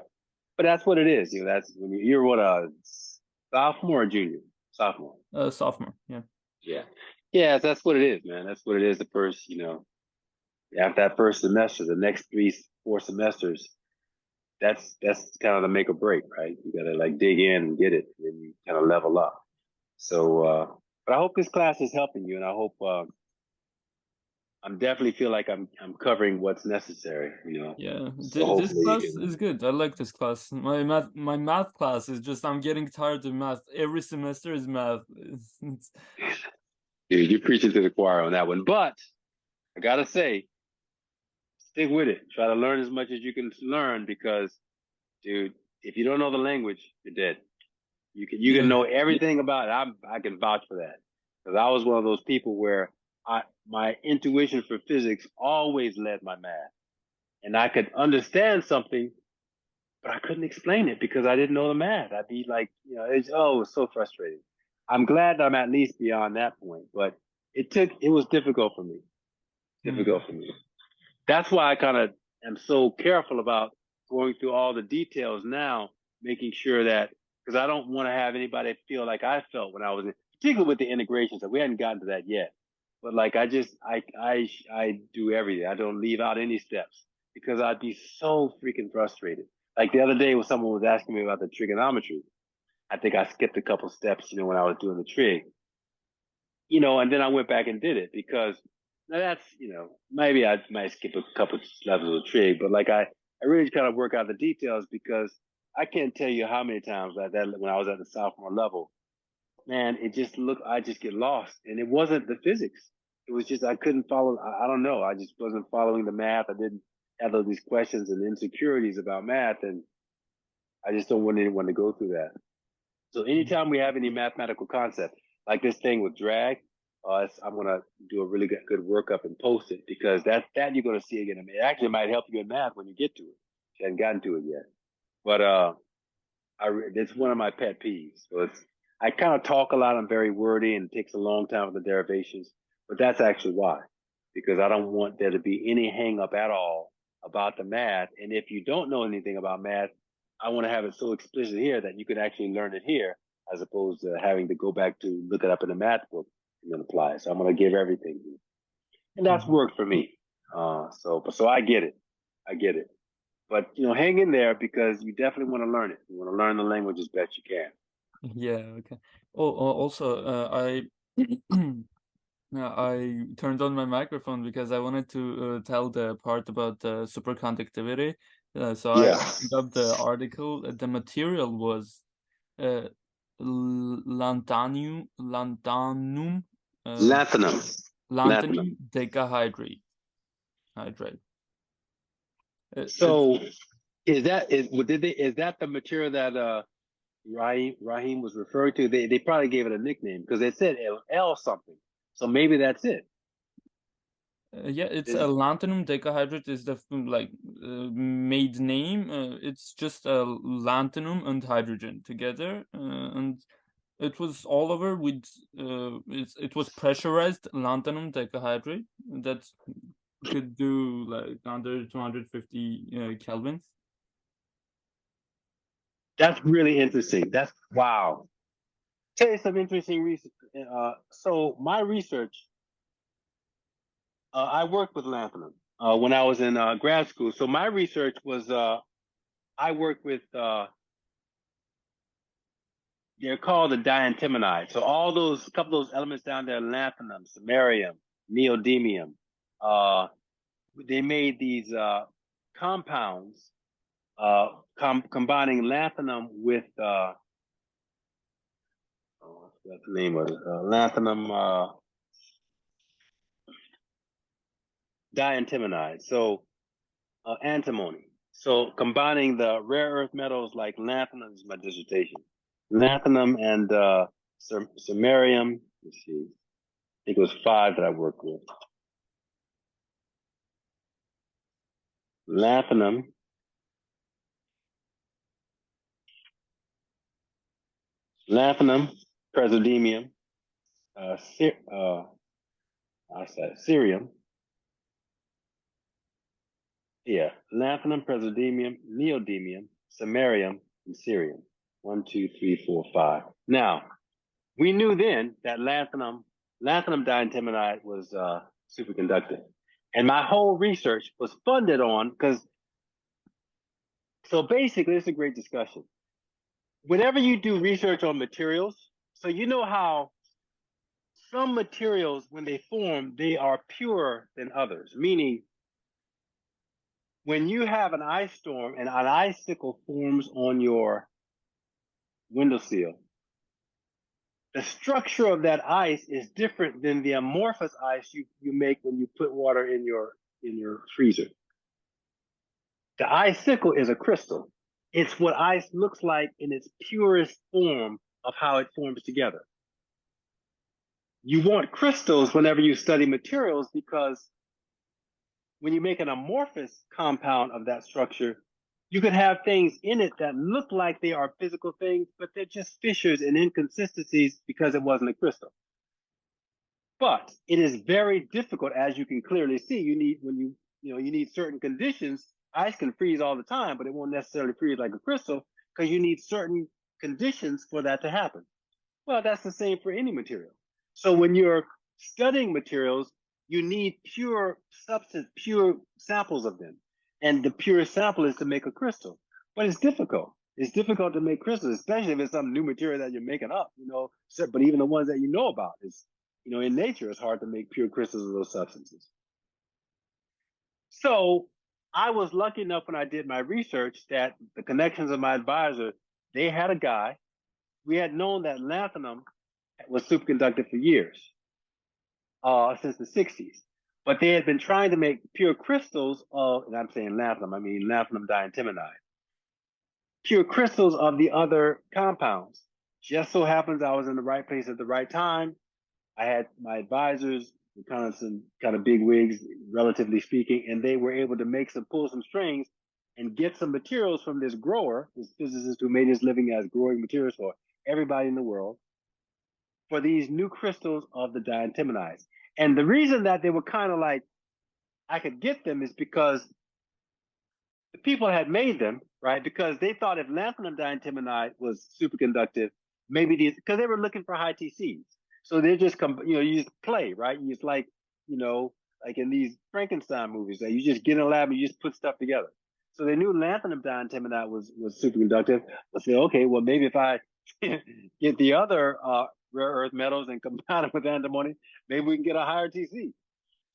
but that's what it is. That's when you're what sophomore or junior? Sophomore. Sophomore. Yeah. Yeah. Yeah, that's what it is, man. That's what it is. The first, after that first semester, the next 3-4 semesters, that's kind of the make or break, right? You gotta like dig in and get it, and then you kind of level up. So, but I hope this class is helping you, and I hope I'm definitely feel like I'm covering what's necessary. Yeah, So this hopefully you class can. is good. I like this class. My math class is just I'm getting tired of math. Every semester is math. Dude, you're preaching to the choir on that one, but I gotta say, stick with it. Try to learn as much as you can learn because, dude, if you don't know the language, you're dead. You can Yeah. know everything about it. I can vouch for that because I was one of those people where my intuition for physics always led my math, and I could understand something, but I couldn't explain it because I didn't know the math. I'd be like, it was so frustrating. I'm glad that I'm at least beyond that point, but it was difficult for me. Difficult for me. That's why I kind of am so careful about going through all the details now, making sure that because I don't want to have anybody feel like I felt when I was in, particularly with the integration stuff. We hadn't gotten to that yet, but like I do everything. I don't leave out any steps because I'd be so freaking frustrated. Like the other day when someone was asking me about the trigonometry, I think I skipped a couple steps, when I was doing the trig, and then I went back and did it because now that's, maybe I might skip a couple levels of trig, but like I really kind of work out the details because I can't tell you how many times that when I was at the sophomore level, man, I just get lost. And it wasn't the physics. It was just, I couldn't follow. I don't know. I just wasn't following the math. I didn't have all these questions and insecurities about math. And I just don't want anyone to go through that. So anytime we have any mathematical concept, like this thing with drag, I'm gonna do a really good workup and post it because that you're gonna see again. It actually might help you in math when you get to it. You haven't gotten to it yet, but it's one of my pet peeves. So I kind of talk a lot. I'm very wordy and it takes a long time with the derivations, but that's actually why, because I don't want there to be any hang up at all about the math. And if you don't know anything about math, I want to have it so explicit here that you can actually learn it here as opposed to having to go back to look it up in a math book and then apply. So I'm going to give everything. And that's worked for me. So I get it. I get it. But, hang in there because you definitely want to learn it. You want to learn the language as best you can. Yeah, okay. Also, I turned on my microphone because I wanted to tell the part about the superconductivity. So I opened up the article. The material was lanthanum, Lanthanum. lanthanum decahydrate. So is that the material that Raheem was referring to? They probably gave it a nickname because they said L something. So maybe that's it. Yeah, it's a lanthanum decahydrate is the made name. It's just a lanthanum and hydrogen together, and it was all over with it was pressurized lanthanum decahydrate that could do like under 250 Kelvin. That's really interesting. That's wow. Tell you some interesting research. So my research, I worked with lanthanum when I was in grad school. So my research was I worked with they're called the diantimonides. So all those couple of those elements down there, lanthanum, samarium, neodymium, they made these compounds combining lanthanum with oh, I forgot the name of it, lanthanum diantimonide. So antimony. So combining the rare earth metals like lanthanum is my dissertation. Lanthanum and samarium. Let's see. I think it was 5 that I worked with. Lanthanum, praseodymium, I said cerium. Yeah, lanthanum, praseodymium, neodymium, samarium, and cerium. 1, 2, 3, 4, 5. Now, we knew then that lanthanum diantimonide was superconducting. And my whole research was funded on, because, so basically, it's a great discussion. Whenever you do research on materials, so you know how some materials, when they form, they are purer than others, meaning when you have an ice storm and an icicle forms on your windowsill, the structure of that ice is different than the amorphous ice you make when you put water in your freezer. The icicle is a crystal. It's what ice looks like in its purest form of how it forms together. You want crystals whenever you study materials, because when you make an amorphous compound of that structure, you could have things in it that look like they are physical things, but they're just fissures and inconsistencies because it wasn't a crystal. But it is very difficult, as you can clearly see. You need, when you need certain conditions. Ice can freeze all the time, but it won't necessarily freeze like a crystal, because you need certain conditions for that to happen. Well, that's the same for any material. So when you're studying materials, you need pure substance, pure samples of them. And the purest sample is to make a crystal. But it's difficult. It's difficult to make crystals, especially if it's some new material that you're making up, but even the ones that you know about is, in nature, it's hard to make pure crystals of those substances. So I was lucky enough when I did my research that the connections of my advisor, they had a guy. We had known that lanthanum was superconductive for years, since the 60s. But they had been trying to make pure crystals of, and I'm saying lanthanum, I mean lanthanum diantimonide, pure crystals of the other compounds. Just so happens I was in the right place at the right time. I had my advisors, some kind of big wigs, relatively speaking, and they were able to pull some strings and get some materials from this grower, this physicist who made his living as growing materials for everybody in the world, for these new crystals of the diantimonides. And the reason that they were kind of like, I could get them, is because the people had made them, right? Because they thought if lanthanum diantimonide was superconductive, maybe because they were looking for high TCs. So they just you just play, right? You just like in these Frankenstein movies, that you just get in a lab and you just put stuff together. So they knew lanthanum diantimonide was superconductive. I said, okay, well, maybe if I get the other rare earth metals and combine them with antimony, maybe we can get a higher TC.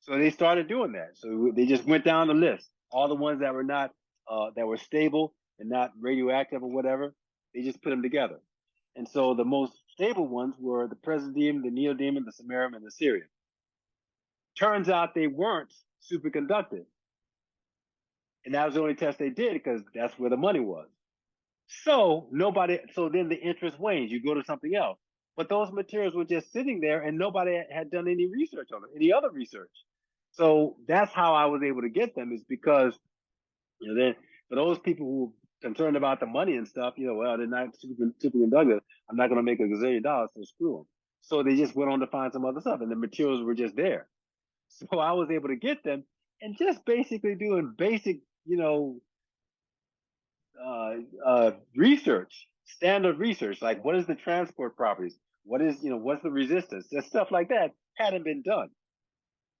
So they started doing that. So they just went down the list. All the ones that were not that were stable and not radioactive or whatever, they just put them together. And so the most stable ones were the praseodymium, the neodymium, the samarium, and the cerium. Turns out they weren't superconductive. And that was the only test they did, because that's where the money was. So then the interest wanes. You go to something else. But those materials were just sitting there and nobody had done any research on them, any other research. So that's how I was able to get them, is because, then for those people who are concerned about the money and stuff, well, they're not superconductive. I'm not going to make $1 gazillion, so screw them. So they just went on to find some other stuff, and the materials were just there. So I was able to get them, and just basically doing basic, research, standard research, like what is the transport properties? What is, what's the resistance? There's stuff like that hadn't been done.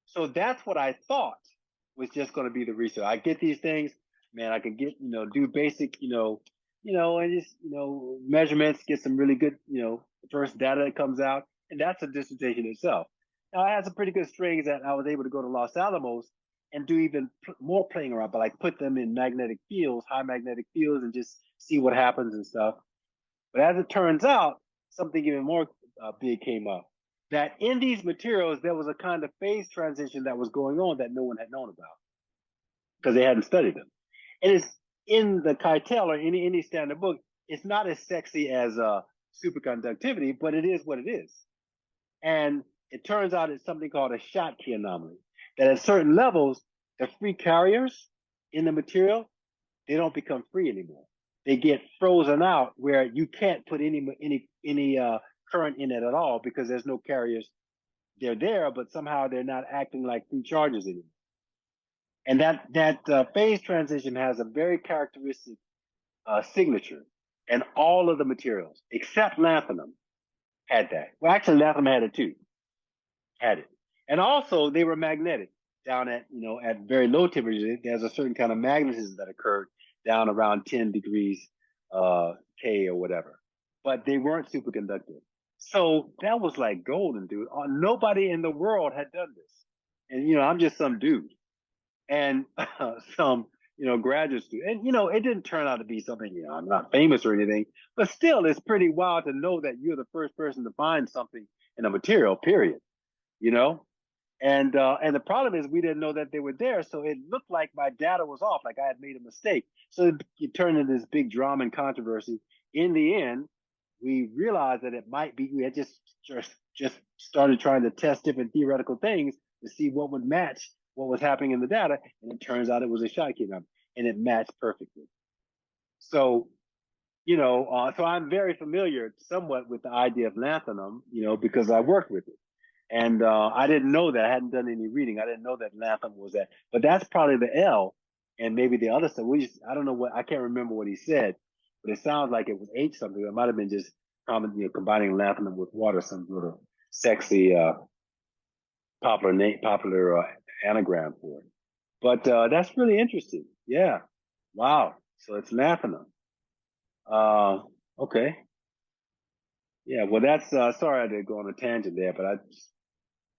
So that's what I thought was just going to be the research. I get these things, man. I can get, do basic, and just, measurements, get some really good, the first data that comes out, and that's a dissertation itself. Now I had some pretty good strings that I was able to go to Los Alamos and do even more playing around, but like put them in magnetic fields, high magnetic fields, and just see what happens and stuff. But as it turns out, something even more big came up. That in these materials, there was a kind of phase transition that was going on that no one had known about because they hadn't studied them. And it's in the Keitel or any standard book. It's not as sexy as superconductivity, but it is what it is. And it turns out it's something called a Schottky anomaly. That at certain levels, the free carriers in the material, they don't become free anymore. They get frozen out where you can't put any current in it at all because there's no carriers. They're there, but somehow they're not acting like free charges anymore. And that phase transition has a very characteristic signature, and all of the materials except lanthanum had that. Well, actually, lanthanum had it too. Had it, and also they were magnetic down at at very low temperatures. There's a certain kind of magnetism that occurred down around 10 degrees K or whatever, but they weren't superconductive. So that was like golden, dude. Nobody in the world had done this, and I'm just some dude, and some graduate student, and it didn't turn out to be something. I'm not famous or anything, but still, it's pretty wild to know that you're the first person to find something in a material. Period. And the problem is we didn't know that they were there, so it looked like my data was off, like I had made a mistake. So it turned into this big drama and controversy. In the end, we realized that it might be we had just started trying to test different theoretical things to see what would match what was happening in the data, and it turns out it was a Schottky number, and it matched perfectly. So so I'm very familiar somewhat with the idea of lanthanum, because I worked with it. And I didn't know that. I hadn't done any reading. I didn't know that lanthanum was that. But that's probably the L, and maybe the other stuff. I don't know what. I can't remember what he said, but it sounds like it was H something. It might have been just combining lanthanum with water, some sort of sexy popular anagram for it. But that's really interesting. Yeah. Wow. So it's lanthanum. Okay. Yeah. Well, that's sorry I did go on a tangent there, but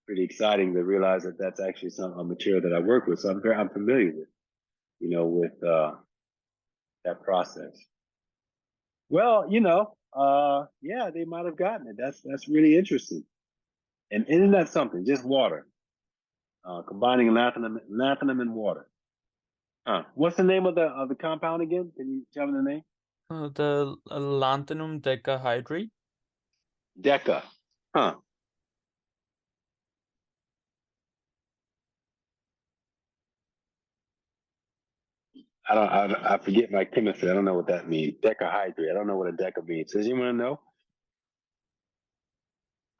pretty exciting to realize that that's actually a material that I work with. So I'm familiar with, with that process. Well, yeah, they might have gotten it. That's really interesting. And isn't that something? Just water, combining lanthanum and water. What's the name of the compound again? Can you tell me the name? The lanthanum decahydrate. Deca. Huh. I forget my chemistry. I don't know what that means. Decahydrate. I don't know what a deca means. Does anyone know?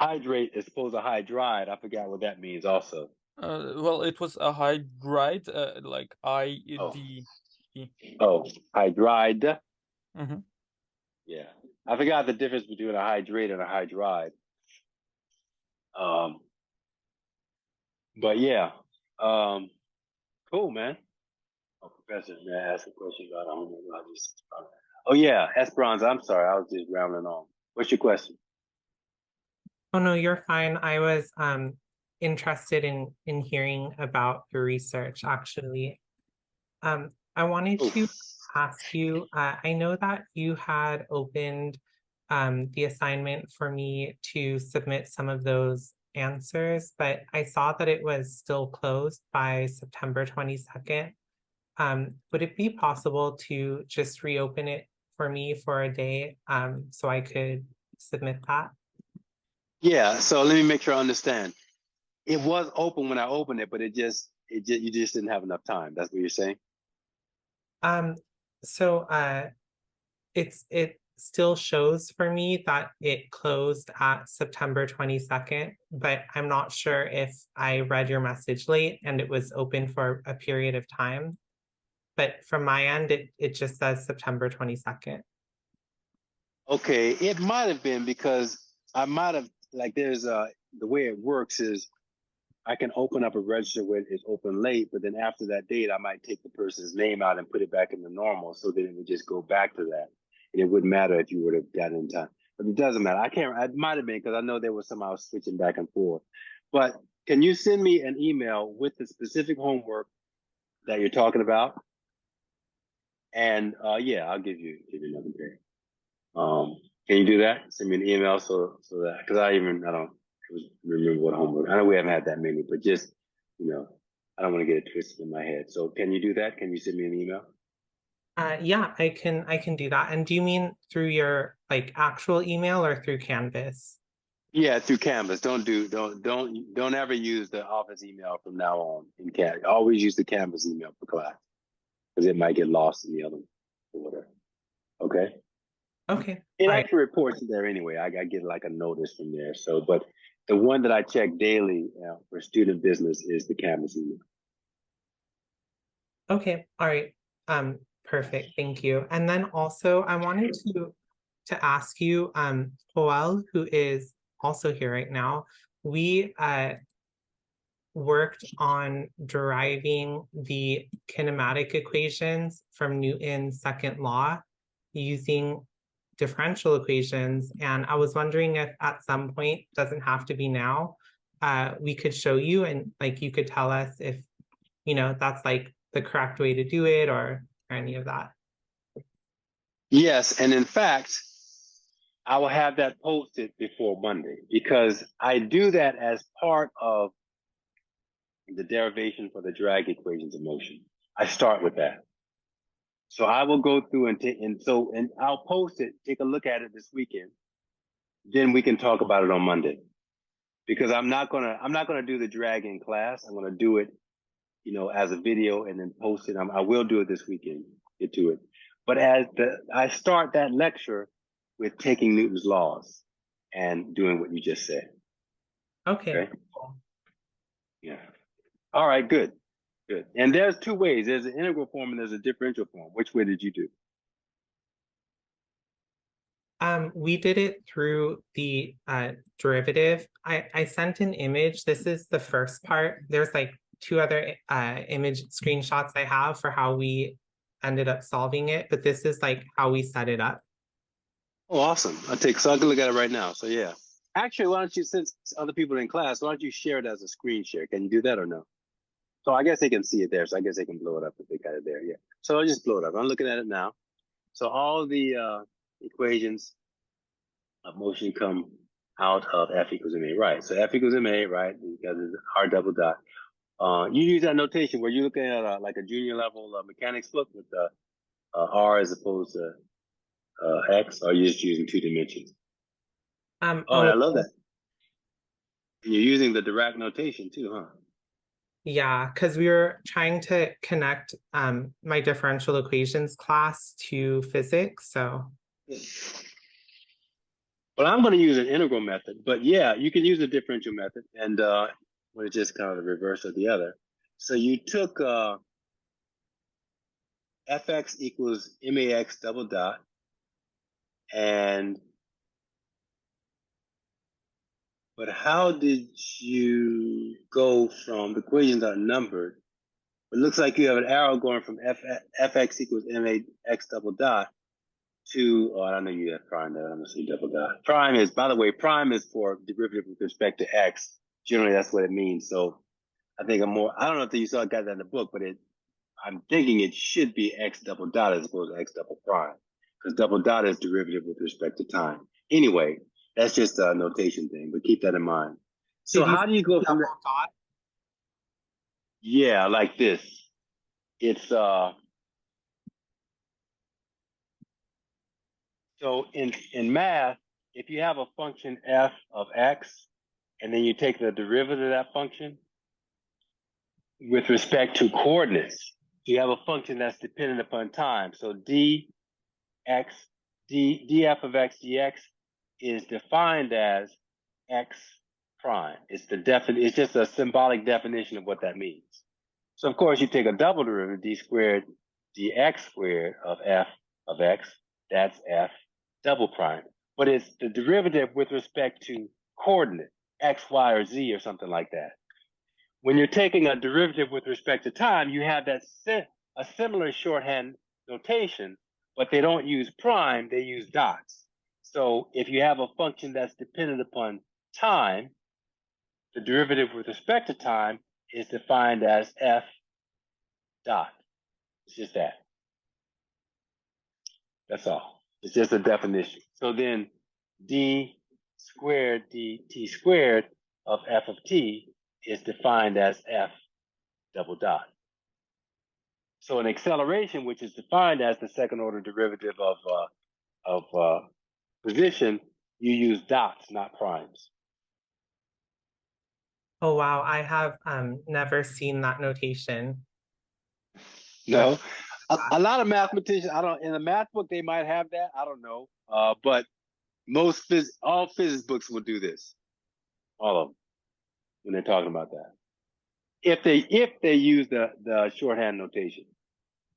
Hydrate is supposed to hydride. I forgot what that means also. Well, it was a hydride, like IDE. Oh, hydride. Mm-hmm. Yeah. I forgot the difference between a hydrate and a hydride. But yeah. Cool, man. Oh, Professor, may I ask a question about Oh yeah, Esperanza, I'm sorry, I was just rambling on. What's your question? Oh no, you're fine. I was interested in hearing about your research actually. I wanted to ask you, I know that you had opened the assignment for me to submit some of those answers, but I saw that it was still closed by September 22nd. Would it be possible to just reopen it for me for a day so I could submit that? Yeah, so let me make sure I understand. It was open when I opened it, but you just didn't have enough time. That's what you're saying? So it still shows for me that it closed at September 22nd, but I'm not sure if I read your message late and it was open for a period of time. but from my end, it just says September 22nd. Okay, it might have been because I might have, like, there's the way it works is I can open up a register when it's open late, but then after that date, I might take the person's name out and put it back in the normal, so then it would just go back to that. And it wouldn't matter if you would have gotten in time. But it doesn't matter. I can't, it might have been because I know there was some I was switching back and forth. But can you send me an email with the specific homework that you're talking about? And yeah, I'll give you another day. Can you do that? Send me an email so that, because I don't remember what homework. I know we haven't had that many, but just, I don't want to get it twisted in my head. So can you do that? Can you send me an email? Yeah, I can do that. And do you mean through your like actual email or through Canvas? Yeah, through Canvas. Don't ever use the office email from now on in Canvas. Always use the Canvas email for class because it might get lost in the other or whatever. Okay. Okay. It all right. actually reports in there anyway. I get like a notice from there. So, but the one that I check daily for student business is the Canvas email. Okay. All right. Perfect. Thank you. And then also I wanted to ask you, Joel, who is also here right now, we worked on deriving the kinematic equations from Newton's second law using differential equations. And I was wondering if at some point, doesn't have to be now, we could show you and like you could tell us if, that's like the correct way to do it or any of that. Yes, and in fact, I will have that posted before Monday because I do that as part of the derivation for the drag equations of motion. I start with that. So I will go through and I'll post it, take a look at it this weekend. Then we can talk about it on Monday. Because I'm not gonna do the drag in class. I'm gonna do it, as a video and then post it. I will do it this weekend, get to it. But I start that lecture with taking Newton's laws and doing what you just said. Okay. Yeah. All right, good. Good. And there's two ways. There's an integral form and there's a differential form. Which way did you do? We did it through the derivative. I sent an image. This is the first part. There's like two other image screenshots I have for how we ended up solving it, but this is like how we set it up. Oh, awesome. So I can look at it right now. So yeah. Actually, why don't you, since other people are in class, why don't you share it as a screen share? Can you do that or no? So I guess they can see it there. So I guess they can blow it up if they got it there. Yeah. So I'll just blow it up. I'm looking at it now. So all the equations of motion come out of F equals ma, right? So F equals ma, right? Because it's R double dot. You use that notation where you're looking at like a junior level mechanics book with R as opposed to X, or you're just using 2 dimensions. I love that. And you're using the Dirac notation too, huh? Yeah, because we were trying to connect my differential equations class to physics. So well, I'm going to use an integral method, but yeah, you can use a differential method, and well, it's just kind of the reverse of the other. So you took fx equals max double dot, but how did you go from the equations are numbered? It looks like you have an arrow going from fx equals max double dot to, I don't know you have prime there, I'm gonna say double dot. Prime is, by the way, prime is for derivative with respect to x. Generally, that's what it means. So I think I don't know if you got that in the book, but I'm thinking it should be x double dot as opposed to x double prime, because double dot is derivative with respect to time. Anyway, that's just a notation thing, but keep that in mind. So how do you go from that? dot? Yeah, like this. It's so in math, if you have a function f of x, and then you take the derivative of that function with respect to coordinates, you have a function that's dependent upon time. So df of x dx is defined as x prime. It's just a symbolic definition of what that means. So of course you take a double derivative, d squared dx squared of f of x, that's f double prime. But it's the derivative with respect to coordinate, x, y, or z, or something like that. When you're taking a derivative with respect to time, you have that a similar shorthand notation, but they don't use prime, they use dots. So if you have a function that's dependent upon time, the derivative with respect to time is defined as f dot. It's just that. That's all. It's just a definition. So then d squared dt squared of f of t is defined as f double dot. So an acceleration, which is defined as the second order derivative of position, you use dots, not primes. Oh wow, I have never seen that notation. No, a lot of mathematicians, I don't, in a math book they might have that. I don't know, but all physics books will do this, all of them, when they're talking about that. If they use the shorthand notation.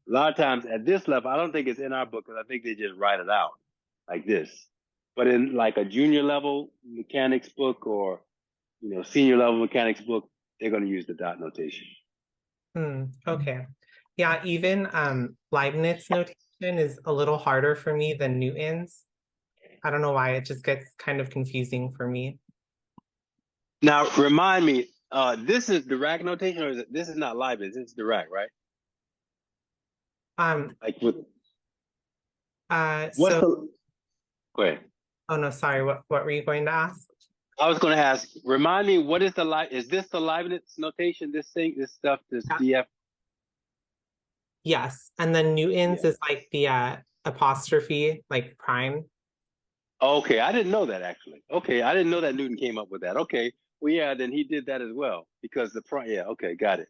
A lot of times at this level, I don't think it's in our book because I think they just write it out like this. But in like a junior level mechanics book or senior level mechanics book, they're going to use the dot notation. Okay. Yeah, even Leibniz notation is a little harder for me than Newton's. I don't know why, it just gets kind of confusing for me. Now, remind me, this is Dirac notation, or this is not Leibniz? It's Dirac, right? Like with so go ahead. Oh no, sorry. What were you going to ask? I was going to ask. Remind me, what is is this the Leibniz notation? This stuff, this df. Yes, and then Newton's is like the apostrophe, like prime. Okay, I didn't know that actually. Okay, I didn't know that Newton came up with that. Okay, well, yeah, then he did that as well because the prime. Yeah, okay, got it.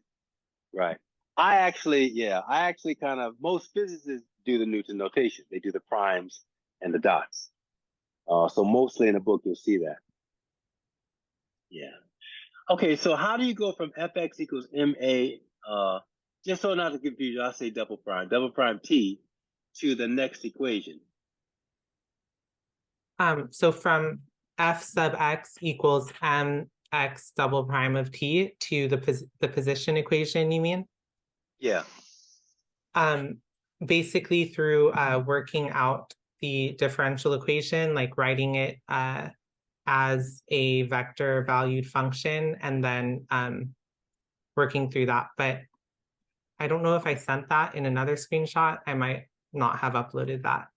Right. I actually kind of, most physicists do the Newton notation. They do the primes and the dots. So mostly in the book you'll see that. Yeah. Okay, so how do you go from fx equals ma, just so not to confuse you, I'll say double prime t, to the next equation? So from f sub x equals mx double prime of t to the position equation, you mean? Yeah. Basically through working out the differential equation, like writing it as a vector valued function and then working through that. But I don't know if I sent that in another screenshot. I might not have uploaded that.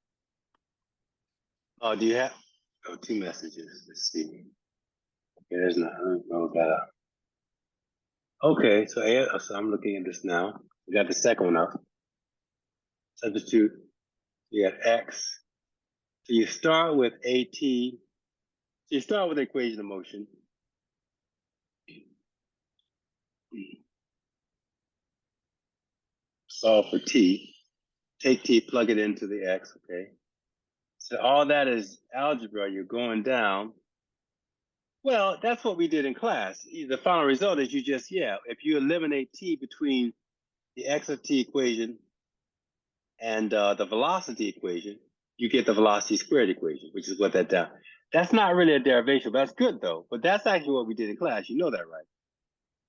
Oh, do you have? Oh, 2 messages. Let's see. Okay, there's not. I don't know that. Okay, so I'm looking at this now. We got the second one up. Substitute. You have x. So you start with at. So you start with the equation of motion. Solve for t. Take t, plug it into the x. Okay. So all that is algebra. You're going down. Well, that's what we did in class. The final result is if you eliminate t between the x of t equation and the velocity equation, you get the velocity squared equation, which is what that down. That's not really a derivation, but that's good though. But that's actually what we did in class. You know that, right?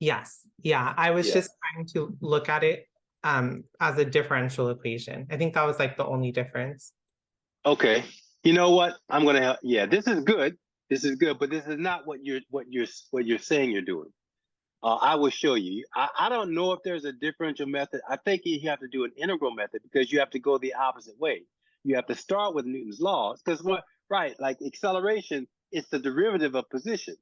Yes. Yeah. I was just trying to look at it as a differential equation. I think that was like the only difference. Okay. You know what? I'm gonna help. Yeah, this is good. This is good, but this is not what you're saying you're doing. I will show you. I don't know if there's a differential method. I think you have to do an integral method because you have to go the opposite way. You have to start with Newton's laws because like acceleration, it's the derivative of position.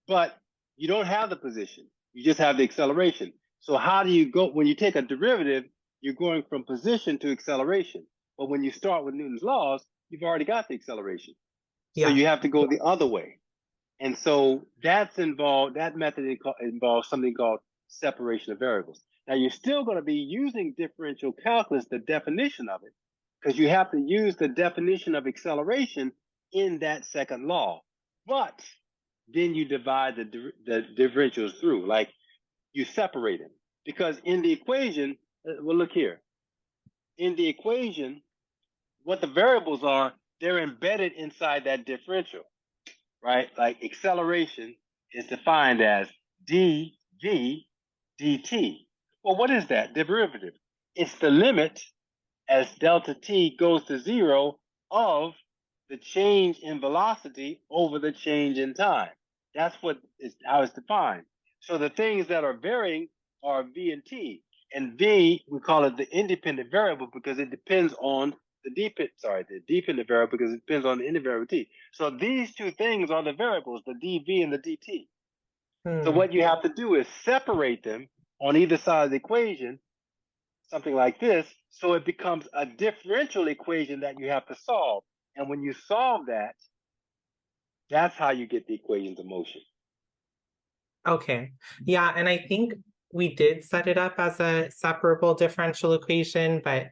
But you don't have the position. You just have the acceleration. So how do you go, when you take a derivative, you're going from position to acceleration. But when you start with Newton's laws, you've already got the acceleration. So you have to go the other way. And so that method involves something called separation of variables. Now you're still going to be using differential calculus, the definition of it, because you have to use the definition of acceleration in that second law. But then you divide the differentials through, like you separate them. Because in the equation, well, look here. in the equation, what the variables are, they're embedded inside that differential, right? Like acceleration is defined as dv dt. Well, what is that derivative? It's the limit as delta t goes to 0 of the change in velocity over the change in time. That's how it's defined. So the things that are varying are v and t. And v, we call it the independent variable because it depends on the dependent variable because it depends on the independent variable t. So these two things are the variables, the dv and the dt. So what you have to do is separate them on either side of the equation, something like this, so it becomes a differential equation that you have to solve. And when you solve that, that's how you get the equations of motion. Okay. Yeah, and I think we did set it up as a separable differential equation, but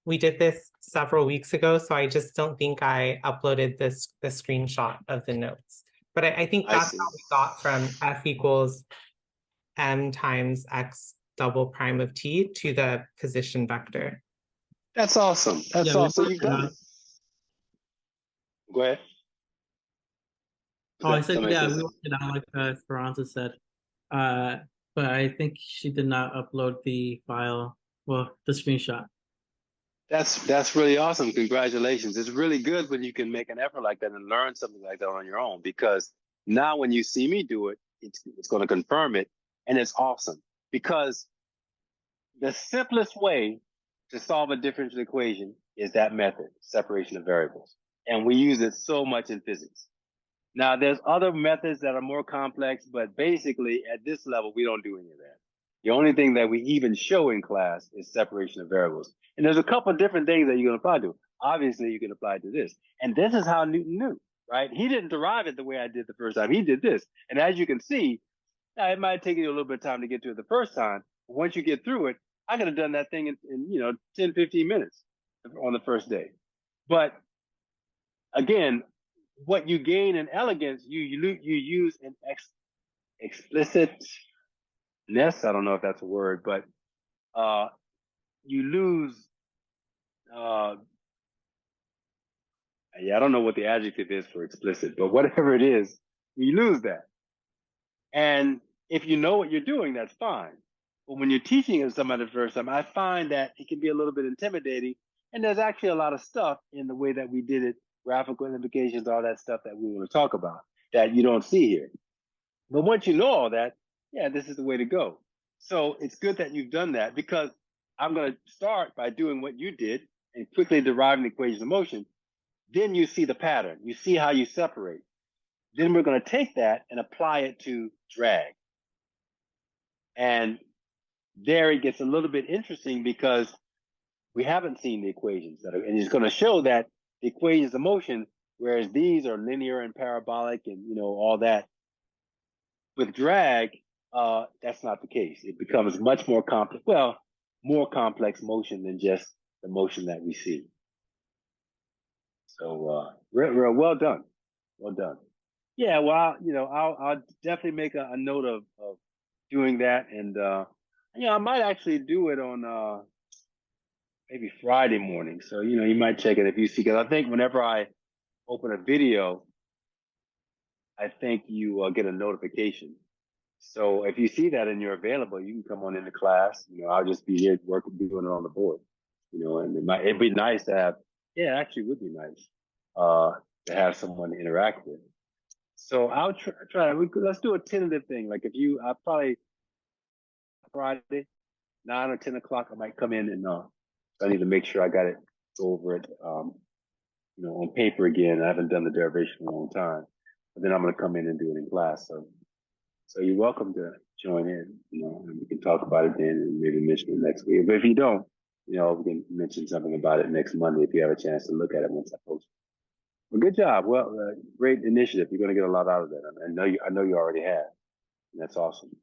we did this several weeks ago, so I just don't think I uploaded the screenshot of the notes. But I think I that's see. how we got from f equals m times x double prime of t to the position vector. That's awesome. That's Yeah, we awesome. worked You've it done out. it. Go ahead. Oh, I said, Somebody yeah, says we worked it out like Esperanza said. But I think she did not upload the file, well, the screenshot. that's really awesome. Congratulations. It's really good when you can make an effort like that and learn something like that on your own, because now when you see me do it, it's going to confirm it, and it's awesome. Because the simplest way to solve a differential equation is that method, separation of variables. And we use it so much in physics. Now, there's other methods that are more complex, but basically at this level, we don't do any of that. The only thing that we even show in class is separation of variables. And there's a couple of different things that you can apply to. Obviously, you can apply to this. And this is how Newton knew, right? He didn't derive it the way I did the first time. He did this. And as you can see, now it might take you a little bit of time to get to it the first time. But once you get through it, I could have done that thing in 10, 15 minutes on the first day. But again, what you gain in elegance, you use an explicitness. I don't know if that's a word, but you lose. Yeah, I don't know what the adjective is for explicit, but whatever it is, you lose that. And if you know what you're doing, that's fine. But when you're teaching it to somebody the first time, I find that it can be a little bit intimidating. And there's actually a lot of stuff in the way that we did it, graphical implications, all that stuff that we want to talk about that you don't see here. But once you know all that, yeah, this is the way to go. So it's good that you've done that, because I'm going to start by doing what you did and quickly deriving the equations of motion. Then you see the pattern. You see how you separate. Then we're going to take that and apply it to drag. And there it gets a little bit interesting, because we haven't seen the equations and it's going to show that the equations of motion, whereas these are linear and parabolic and all that, with drag, that's not the case. It becomes much more complex. Well, more complex motion than just the motion that we see. So, well done, well done. Yeah, well, I'll definitely make a note of doing that, and I might actually do it on maybe Friday morning. So you might check it if you see, because I think whenever I open a video, I think you get a notification. So if you see that and you're available, you can come on into class. I'll just be here working, doing it on the board. And it'd be nice to have. Yeah, actually, it would be nice to have someone to interact with. So I'll try. Let's do a tentative thing. Like I probably Friday, 9 or 10 o'clock, I might come in and I need to make sure I got it, go over it, on paper again. I haven't done the derivation in a long time, but then I'm going to come in and do it in class. So you're welcome to join in, and we can talk about it then and maybe mention it next week. But if you don't, we can mention something about it next Monday if you have a chance to look at it once I post it. Well, good job. Well, great initiative. You're going to get a lot out of that. I know you already have. And that's awesome.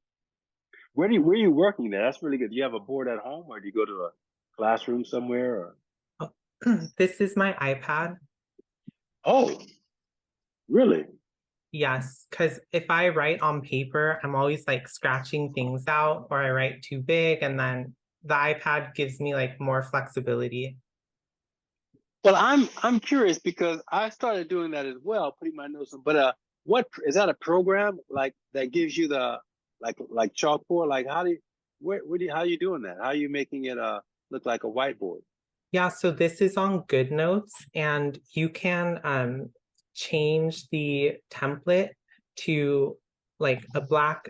Where are you working there? That's really good. Do you have a board at home, or do you go to a classroom somewhere? Or? This is my iPad. Oh, really? Yes, because if I write on paper, I'm always like scratching things out, or I write too big and then the iPad gives me like more flexibility. Well, I'm curious because I started doing that as well, putting my notes on. But what is that a program like that gives you the like chalkboard? Like how do you how are you doing that? How are you making it look like a whiteboard? Yeah, so this is on GoodNotes, and you can change the template to like a black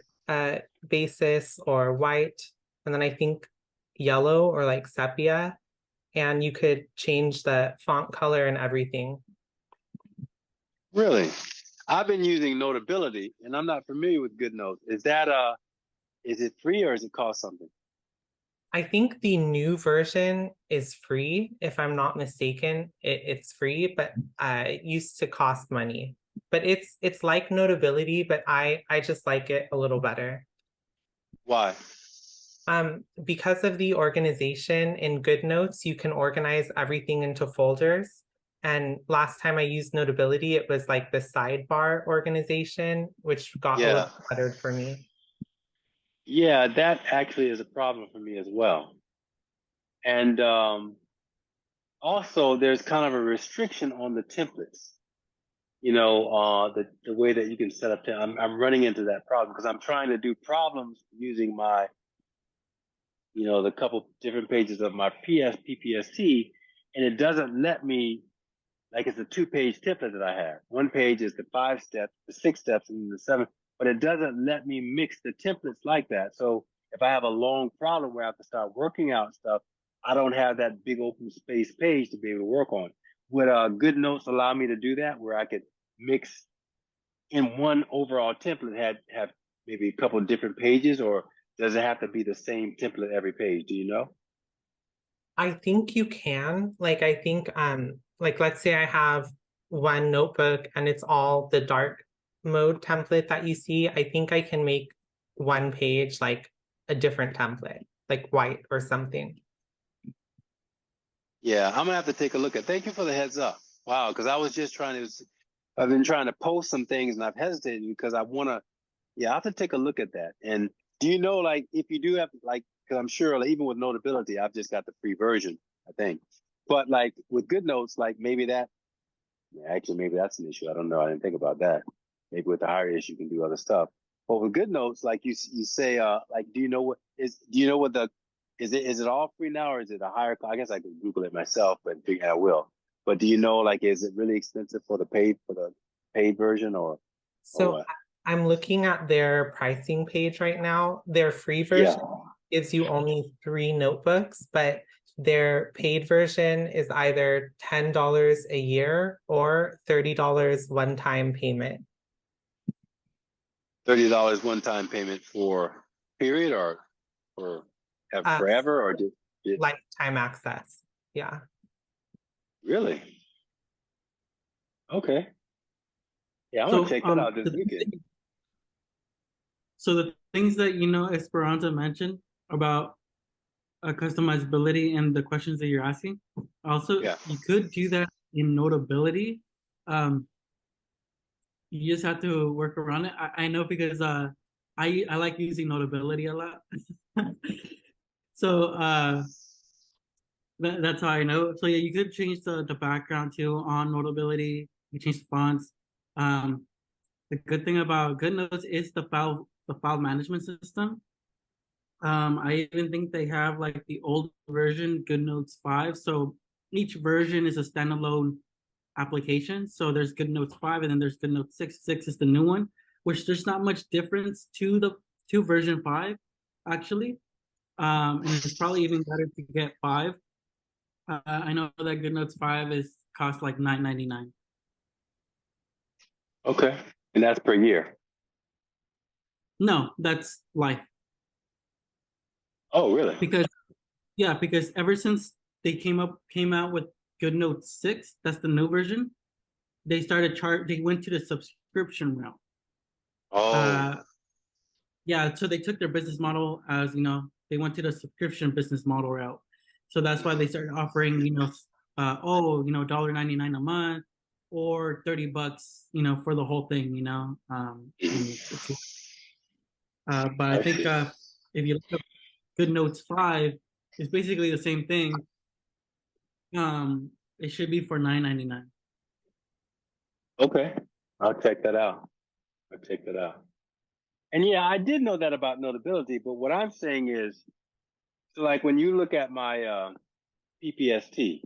basis or white, and then I think yellow or like sepia, and you could change the font color and everything. Really? I've been using Notability, and I'm not familiar with GoodNotes. Is it free or does it cost something? I think the new version is free, if I'm not mistaken. It's free, but it used to cost money. But it's like Notability, but I just like it a little better. Why? Because of the organization in GoodNotes, you can organize everything into folders. And last time I used Notability, it was like the sidebar organization, which got a Yeah. little cluttered for me. Yeah, that actually is a problem for me as well. And also, there's kind of a restriction on the templates. You know, the way that you can set up. I'm running into that problem because I'm trying to do problems using my, you know, the couple different pages of my PPST, and it doesn't let me. Like it's a 2-page template that I have. One page is the 5 steps, the 6 steps, and the 7. But it doesn't let me mix the templates like that. So if I have a long problem where I have to start working out stuff, I don't have that big open space page to be able to work on. Would GoodNotes allow me to do that, where I could mix in one overall template, have maybe a couple of different pages, or does it have to be the same template every page? Do you know? I think you can. Like I think like let's say I have one notebook and it's all the dark mode template that you see. I think I can make one page like a different template, like white or something. Yeah, I'm gonna have to take a look at. Thank you for the heads up. Wow, because I was just trying to. I've been trying to post some things and I've hesitated because I want to. Yeah, I have to take a look at that. And do you know, like, if you do have, like, because I'm sure, like, even with Notability, I've just got the free version, I think. But like with GoodNotes, like maybe that. Yeah, actually, maybe that's an issue. I don't know. I didn't think about that. Maybe with the higher issue, you can do other stuff. But with GoodNotes, like you say, like, do you know what is? Do you know what the is it all free now or is it a higher? I guess I could Google it myself, but I will. But do you know, like, is it really expensive for the paid version or So what? I'm looking at their pricing page right now. Their free Yeah. version gives you only 3 notebooks, but their paid version is either $10 a year or $30 one-time payment. $30 one-time payment for period or forever or Lifetime access. Yeah. really? Okay. Yeah, I'm So, gonna check that out this weekend. So the things that Esperanza mentioned about customizability and the questions that you're asking, also Yeah. you could do that in Notability. You just have to work around it. I know because I like using Notability a lot. So that's how I know. So yeah, you could change the background too on Notability. You change the fonts. The good thing about GoodNotes is the file management system. I even think they have like the old version, GoodNotes 5. So each version is a standalone application. So there's GoodNotes 5 and then there's GoodNotes 6. 6 is the new one, which there's not much difference to version 5, actually. And it's probably even better to get 5. I know that GoodNotes 5 cost like $9.99. Okay. And that's per year. No, that's life. Oh, really? Because ever since they came out with GoodNotes 6, that's the new version, they went to the subscription route. Oh. Yeah, so they took their business model as, they went to the subscription business model route. So that's why they started offering, $1.99 a month or $30, for the whole thing, but I think if you look up GoodNotes 5, It's basically the same thing. It should be for $9.99. Okay, I'll check that out. I'll check that out. And yeah, I did know that about Notability, but what I'm saying is, so like when you look at my PPST,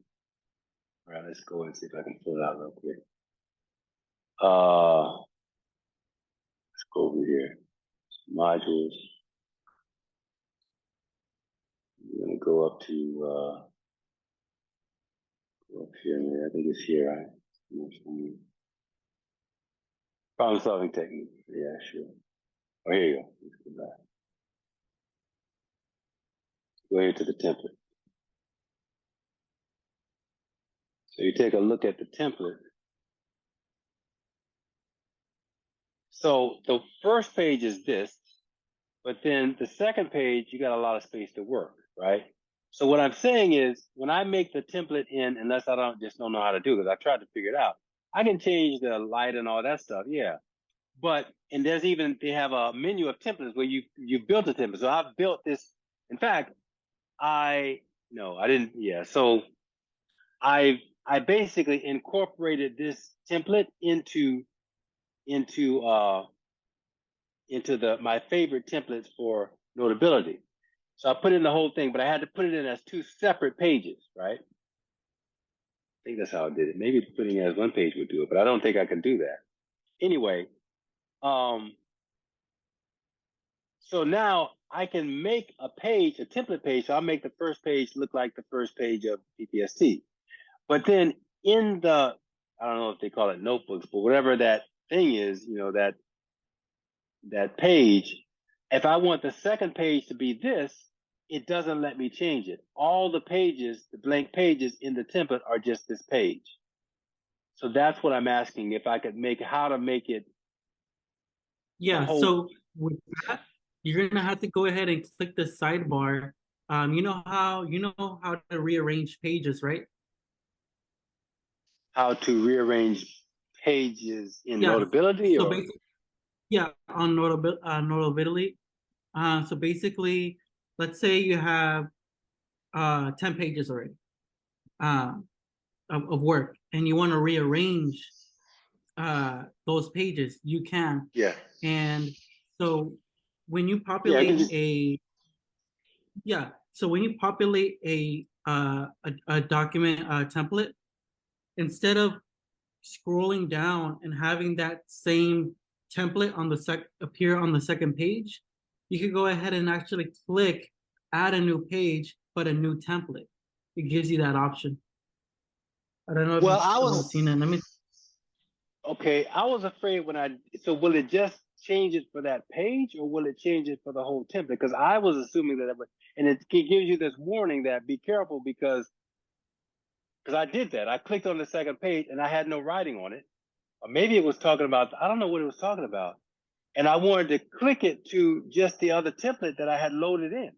all right, let's go and see if I can pull it out real quick. Let's go over here. Modules. I'm gonna go up to go up here. I think it's here, right? Problem solving technique. Yeah, sure. Oh, here you go. Let's go back. Go here to the template. So you take a look at the template. So the first page is this, but then the second page, you got a lot of space to work, right? So what I'm saying is when I make the template in, unless I don't know how to do it, because I tried to figure it out, I can change the light and all that stuff. Yeah. But, and there's even, they have a menu of templates where you built a template. So I've built this. In fact, I didn't. Yeah. So I basically incorporated this template into my favorite templates for Notability. So I put in the whole thing, but I had to put it in as two separate pages, right? I think that's how I did it. Maybe putting it as one page would do it, but I don't think I can do that. Anyway, so now I can make a page, a template page. So I'll make the first page look like the first page of PPST. But then in the, I don't know if they call it notebooks, but whatever that thing is, that page, if I want the second page to be this, it doesn't let me change it. All the pages, the blank pages in the template are just this page. So that's what I'm asking, if I could how to make it. Yeah, so with that, you're gonna have to go ahead and click the sidebar. You know how to rearrange pages, right? How to rearrange pages in Yeah. Notability, So or? basically, yeah, on Notability. So basically, let's say you have 10 pages already of work, and you want to rearrange those pages, you can. Yeah. And so when you populate so when you populate a document template, instead of scrolling down and having that same template on the appear on the second page, you could go ahead and actually click add a new page, but a new template. It gives you that option. I don't know if you've seen it. Let me. Okay, I was afraid so will it just change it for that page, or will it change it for the whole template? Because I was assuming that and it gives you this warning that be careful, because I did that. I clicked on the second page and I had no writing on it. Or maybe it was talking about, I don't know what it was talking about. And I wanted to click it to just the other template that I had loaded in.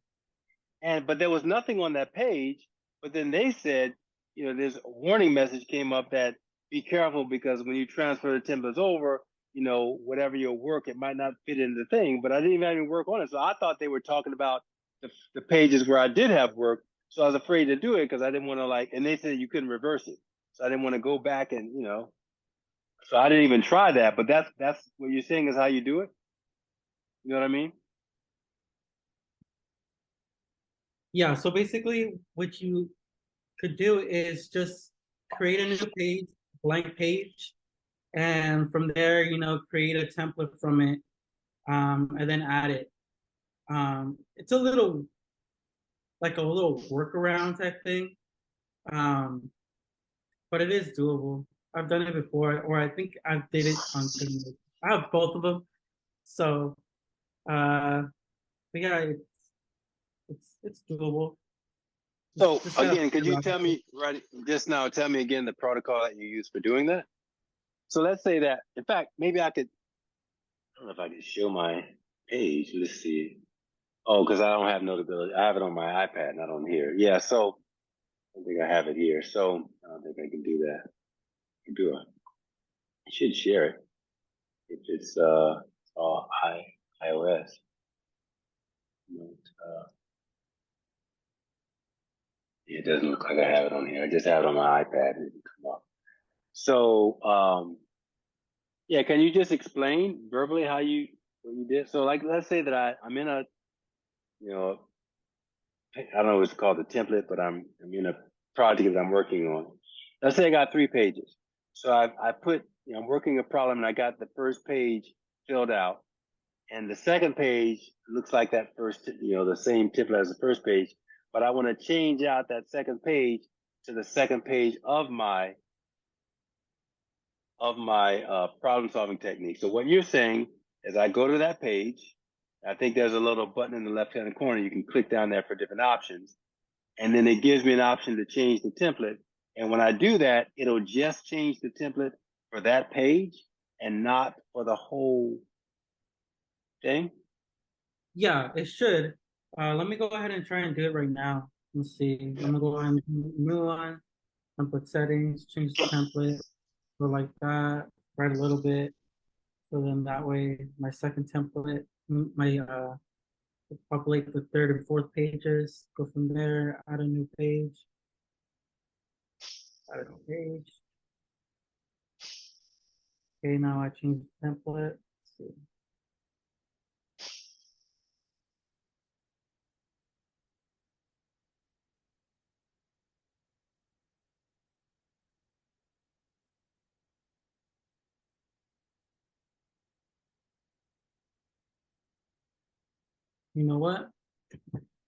But there was nothing on that page. But then they said, this warning message came up that be careful, because when you transfer the templates over, whatever your work, it might not fit in the thing. But I didn't even have any work on it. So I thought they were talking about the pages where I did have work. So I was afraid to do it because I didn't want to and they said you couldn't reverse it. So I didn't want to go back and, so I didn't even try that. But that's what you're saying is how you do it. You know what I mean? Yeah, so basically what you could do is just create a new page, blank page, and from there, create a template from it, and then add it. It's a little workaround type thing, but it is doable. I've done it before, or I think I did it on Good Notes. I have both of them, so but yeah, it's doable. So Just gotta again, could you figure tell me again the protocol that you use for doing that? So let's say that, in fact, maybe I don't know if I can show my page. Let's see. Oh, because I don't have Notability. I have it on my iPad, not on here. Yeah, so I don't think I have it here. So I don't think I can do that. I should share it if it's iOS. It doesn't look like I have it on here. I just have it on my iPad. It didn't come up. So, yeah, can you just explain verbally how what you did? So, like, let's say that I'm in a, you know, I don't know what's called a template, but I'm in a project that I'm working on. Let's say I got 3 pages. So I put, I'm working a problem and I got the first page filled out, and the second page looks like that first, the same template as the first page, but I want to change out that second page to the second page of my problem solving technique. So what you're saying is I go to that page. I think there's a little button in the left hand corner. You can click down there for different options. And then it gives me an option to change the template. And when I do that, it'll just change the template for that page and not for the whole thing. Yeah, it should. Let me go ahead and try and do it right now. Let's see. I'm gonna go ahead and new one, template settings, change the template, go like that, write a little bit. So then that way my second template, my populate the third and fourth pages, go from there, add a new page. Add a new page. Okay, now I change the template. Let's see. You know what?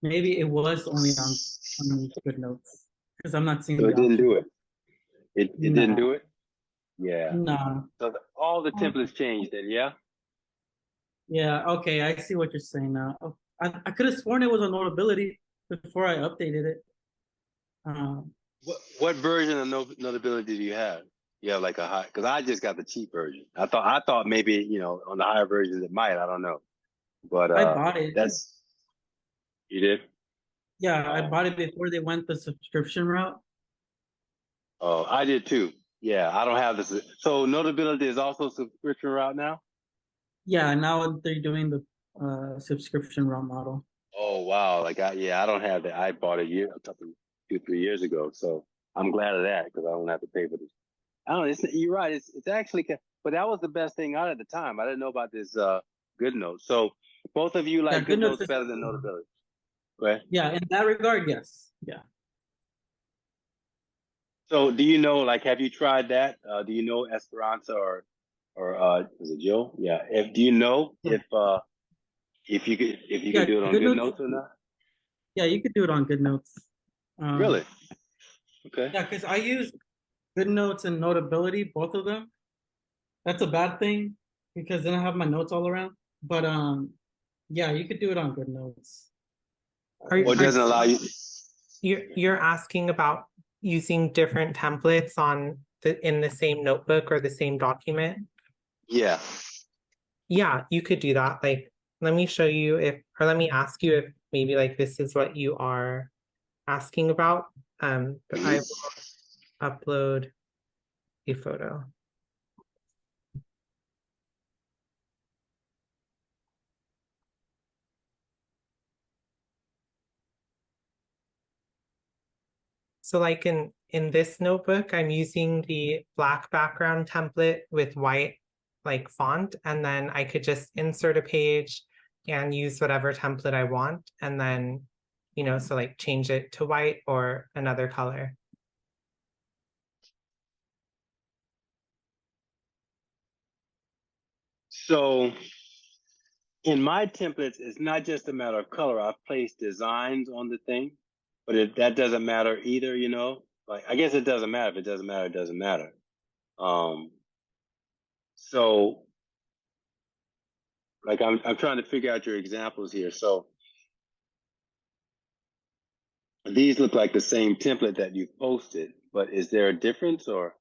Maybe it was only on good notes because I'm not seeing So the it didn't option. do it. It didn't do it. Yeah. No. So all the templates changed then, yeah? Yeah, okay, I see what you're saying now. Oh, I could have sworn it was a notability before I updated it. What version of Notability do you have? You have like a high, because I just got the cheap version. I thought maybe, on the higher versions it might, I don't know. But I bought it. You did? Yeah, I Oh. bought it before they went the subscription route. Oh, I did too. Yeah, I don't have this. So Notability is also subscription route now? Yeah, now they're doing the subscription route model. Oh wow! I don't have that. I bought a couple, 2, 3 years ago. So I'm glad of that because I don't have to pay for this. I don't know. You're right. It's actually, but that was the best thing out at the time. I didn't know about this Good Notes. So both of you like Good Notes better than Notability. Right? Yeah, in that regard, yes. Yeah. So do you know, have you tried that? Do you know Esperanza or is it Jill? Yeah. Do you know if you can do it on Good Notes or not? Yeah, you could do it on Good Notes. Really? Okay. Yeah, because I use Good Notes and Notability, both of them. That's a bad thing because then I have my notes all around. But yeah, you could do it on Good Notes. Or it doesn't allow you. You're asking about using different templates in the same notebook or the same document? Yeah. Yeah, you could do that. Let me show you let me ask you if maybe this is what you are asking about. But I will upload a photo. So in this notebook, I'm using the black background template with white font, and then I could just insert a page and use whatever template I want, and then, so change it to white or another color. So in my templates, it's not just a matter of color. I've placed designs on the thing, but that doesn't matter either, I guess it doesn't matter. If it doesn't matter, it doesn't matter. So I'm trying to figure out your examples here. So these look like the same template that you posted, but is there a difference or?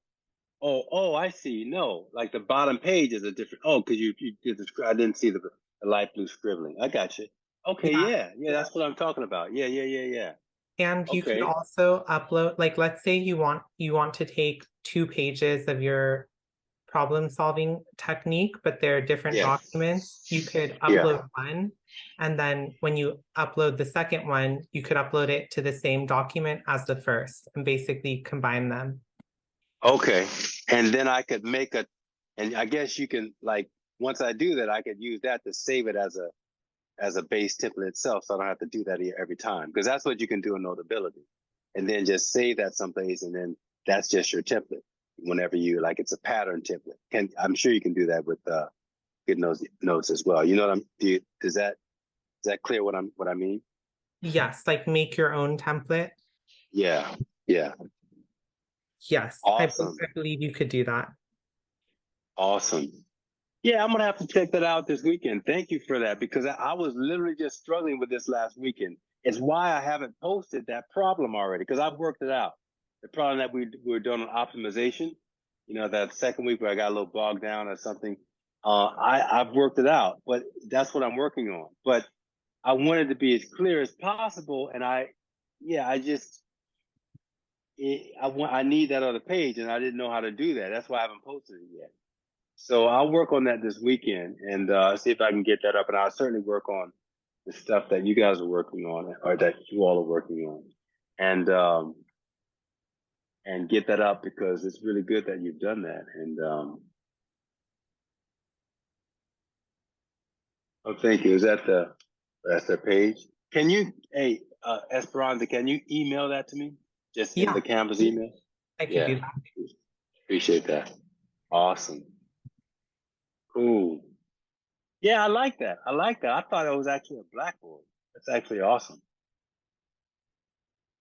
Oh, I see. No, the bottom page is a different. Oh, because you did I didn't see the light blue scribbling. I got you. Okay, yeah, that's what I'm talking about. Yeah. And you could also upload, let's say you want to take 2 pages of your problem solving technique, but they're different Yeah. documents. You could Yeah. upload one, and then when you upload the second one, you could upload it to the same document as the first and basically combine them. Okay, and then I could make a, and I guess you can, like, once I do that, I could use that to save it as a base template itself, so I don't have to do that here every time, because that's what you can do in Notability, and then just save that someplace, and then that's just your template. Whenever you like, it's a pattern template. I'm sure you can do that with Good Notes as well. You know what is that clear what I mean? Yes, like make your own template. Yeah, yeah. Yes, Awesome. I believe you could do that. Awesome. Yeah, I'm gonna have to check that out this weekend. Thank you for that, because I was literally just struggling with this last weekend. It's why I haven't posted that problem already, because I've worked it out. The problem that we were doing on optimization, you know, that second week where I got a little bogged down or something, I've worked it out, but that's what I'm working on. But I wanted to be as clear as possible, and I need that other page, and I didn't know how to do that. That's why I haven't posted it yet. So I'll work on that this weekend and see if I can get that up. And I'll certainly work on the stuff that you guys are working on, or that you all are working on, and get that up, because it's really good that you've done that. And oh, thank you. That's the page? Can you, hey, Esperanza, can you email that to me? Just in the Canvas email? I can do that. Appreciate that. Awesome. Cool. Yeah, I like that. I thought it was actually a blackboard. That's actually awesome.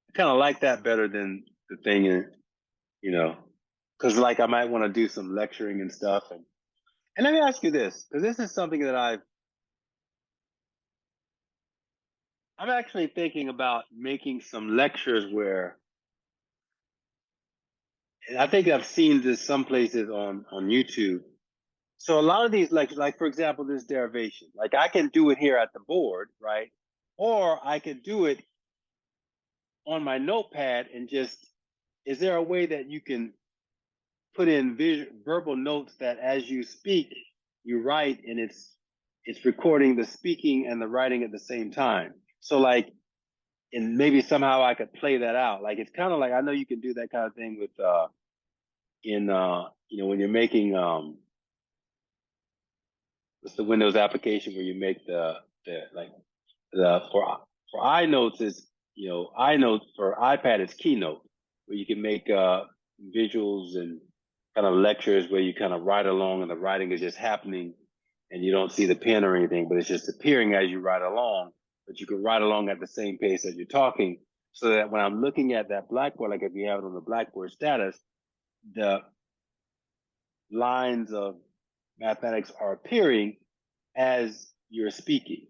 I kind of like that better than the thing, you know, because like I might want to do some lecturing and stuff. And let me ask you this, because this is something that I'm actually thinking about making some lectures where, and I think I've seen this some places on YouTube. So a lot of these lectures, like for example, this derivation, like I can do it here at the board, right? Or I could do it on my notepad and just, is there a way that you can put in verbal notes that as you speak, you write, and it's recording the speaking and the writing at the same time? So like, and maybe somehow I could play that out. Like, it's kind of like, I know you can do that kind of thing with, you know, when you're making, what's the Windows application where you make for iNotes is, you know, iNotes for iPad is Keynote, where you can make visuals and kind of lectures where you kind of write along and the writing is just happening and you don't see the pen or anything, but it's just appearing as you write along, but you can write along at the same pace as you're talking, so that when I'm looking at that Blackboard, like if you have it on the Blackboard status, the lines of mathematics are appearing as you're speaking.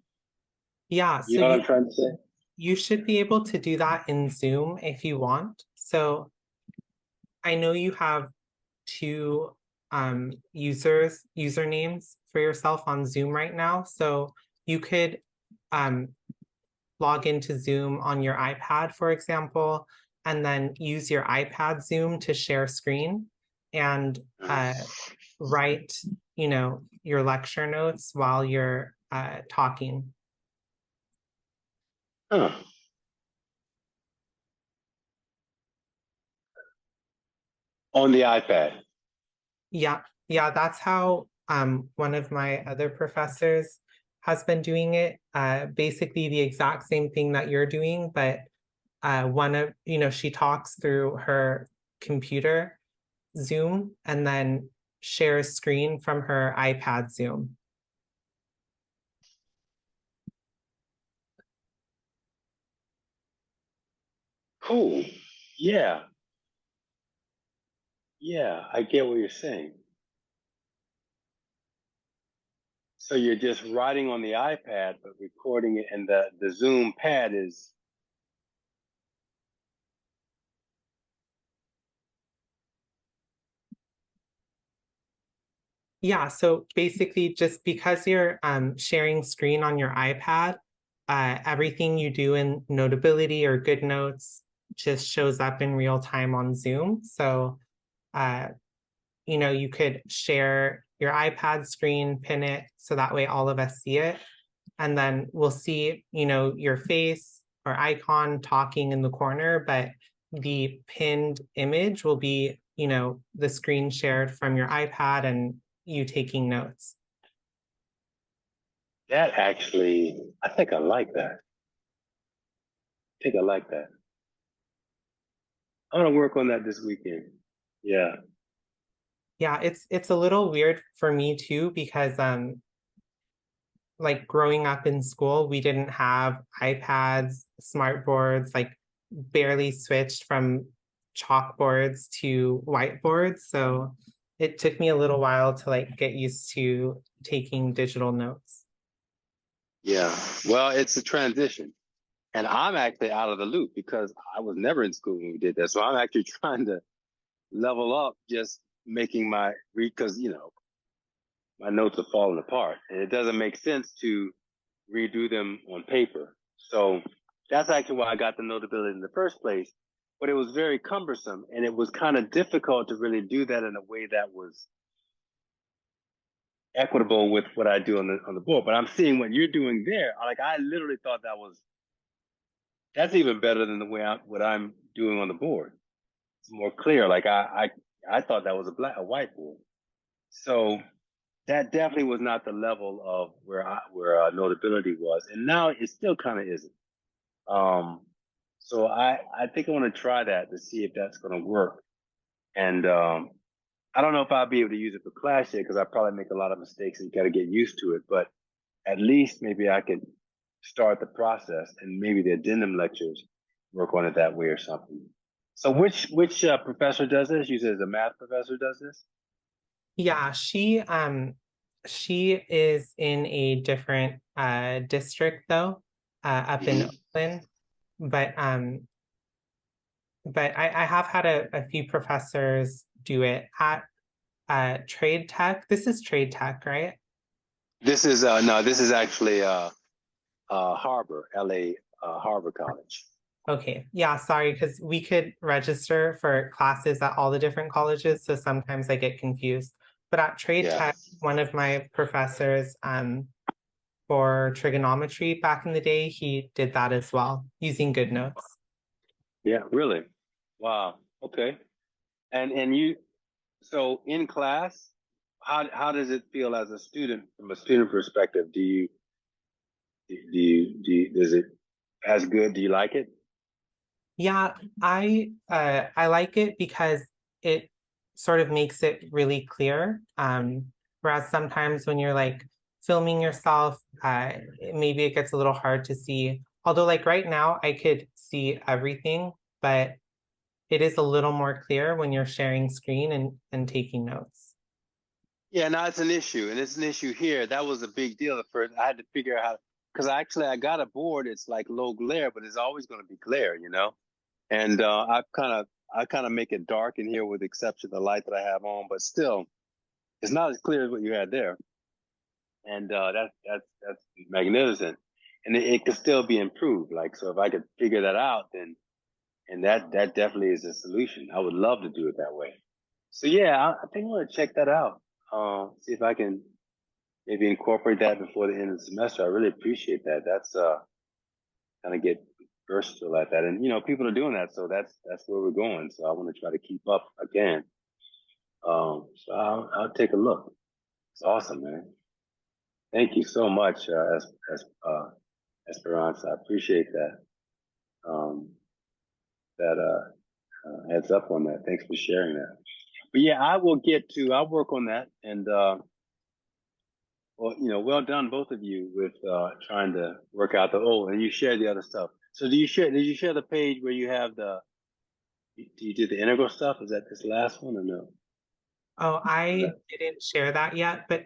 Yeah, You know what I'm trying to say? You should be able to do that in Zoom if you want. So I know you have two usernames for yourself on Zoom right now. So you could log into Zoom on your iPad, for example, and then use your iPad Zoom to share screen and write, you know, your lecture notes while you're talking. Huh. On the iPad. Yeah, that's how one of my other professors has been doing it. Basically the exact same thing that you're doing, but she talks through her computer Zoom and then shares screen from her iPad Zoom. Cool. Yeah. Yeah, I get what you're saying. So you're just writing on the iPad, but recording it, and the Zoom pad is. Yeah, so basically just because you're sharing screen on your iPad, everything you do in Notability or Good Notes just shows up in real time on Zoom. So you know, you could share your iPad screen, pin it, so that way all of us see it. And then we'll see, you know, your face or icon talking in the corner, but the pinned image will be, you know, the screen shared from your iPad and you taking notes. That actually, I think I like that. I think I like that. I'm gonna work on that this weekend. Yeah. Yeah, it's a little weird for me too, because like growing up in school, we didn't have iPads, smart boards, like barely switched from chalkboards to whiteboards. So it took me a little while to like get used to taking digital notes. Yeah. Well, it's a transition. And I'm actually out of the loop because I was never in school when we did that. So I'm actually trying to level up, just making my read, because, you know, my notes are falling apart and it doesn't make sense to redo them on paper. So that's actually why I got the notability in the first place. But it was very cumbersome and it was kind of difficult to really do that in a way that was equitable with what I do on the board. But I'm seeing what you're doing there. Like I literally thought that's even better than the way what I'm doing on the board. It's more clear. Like I thought that was a whiteboard. So that definitely was not the level of where notability was, and now it still kind of isn't. So I think I want to try that to see if that's going to work. And I don't know if I'll be able to use it for class yet because I probably make a lot of mistakes and got to get used to it. But at least maybe I could start the process, and maybe the addendum lectures work on it that way or something. So which professor does this? You said the math professor does this? Yeah, she is in a different district though, up in Oakland. But I have had a few professors do it at Trade Tech. This is Trade Tech, right? This is no, this is actually Harbor, LA Harbor College. Okay, yeah, sorry, because we could register for classes at all the different colleges, so sometimes I get confused. But at Trade Tech, one of my professors for trigonometry back in the day, he did that as well, using GoodNotes. Yeah, really? Wow. Okay. And you, so in class, how does it feel as a student from a student perspective? Is it as good? Do you like it? Yeah, I like it because it sort of makes it really clear. Whereas sometimes when you're like filming yourself, maybe it gets a little hard to see. Although like right now I could see everything, but it is a little more clear when you're sharing screen and taking notes. Yeah, no, it's an issue, and it's an issue here. That was a big deal at first. I had to figure out because I got a board. It's like low glare, but it's always going to be glare, you know. And I kind of make it dark in here with the exception of the light that I have on, but still, it's not as clear as what you had there. And that's magnificent, and it could still be improved. Like so, if I could figure that out, then and that definitely is a solution. I would love to do it that way. So yeah, I think I'm gonna check that out. See if I can maybe incorporate that before the end of the semester. I really appreciate that. That's kind of get versatile at that, and you know, people are doing that, so that's where we're going. So I want to try to keep up again. So I'll take a look. It's awesome, man. Thank you so much, Esperanza. I appreciate that. Um, that heads up on that. Thanks for sharing that. But yeah, I'll work on that. And, well, you know, well done, both of you with, trying to work out and you shared the other stuff. So did you share the page where you have you did the integral stuff? Is that this last one or no? Oh, I didn't share that yet, but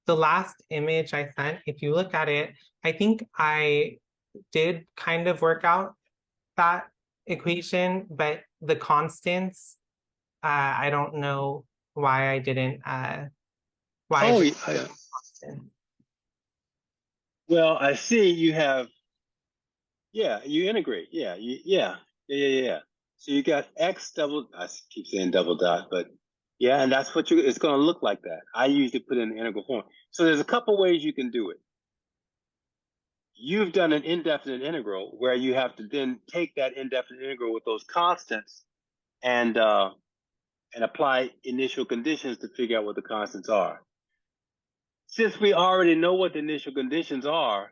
the last image I sent, if you look at it, I think I did kind of work out that equation, but the constants, I don't know why I didn't Yeah. Well, I see you have, you integrate. Yeah. So you got X I keep saying double dot, but Yeah, and that's what it's going to look like that. I usually put it in the integral form. So there's a couple ways you can do it. You've done an indefinite integral where you have to then take that indefinite integral with those constants and apply initial conditions to figure out what the constants are. Since we already know what the initial conditions are,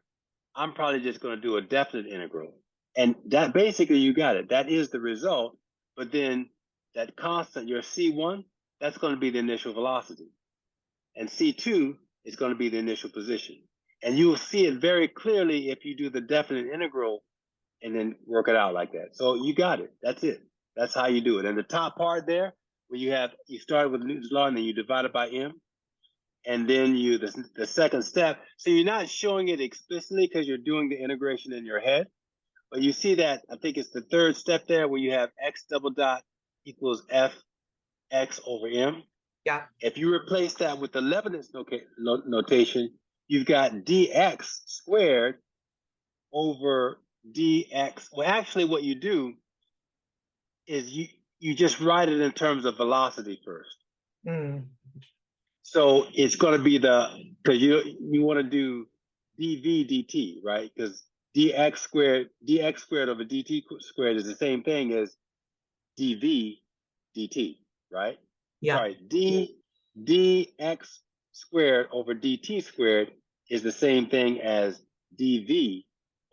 I'm probably just going to do a definite integral. And that basically you got it. That is the result. But then that constant, your C1, that's going to be the initial velocity. And C2 is going to be the initial position. And you will see it very clearly if you do the definite integral and then work it out like that. So you got it. That's it. That's how you do it. And the top part there, where you start with Newton's law and then you divide it by m, and then the second step. So you're not showing it explicitly because you're doing the integration in your head, but you see that I think it's the third step there where you have x double dot equals fx over m. Yeah. If you replace that with the Leibniz notation, you've got dx squared over dx. Well, actually, what you do is you just write it in terms of velocity first. Mm. So it's going to be because you want to do dv dt, right? Because dx squared over dt squared is the same thing as dv dt, right? Yeah. Sorry, dx squared over dt squared is the same thing as dv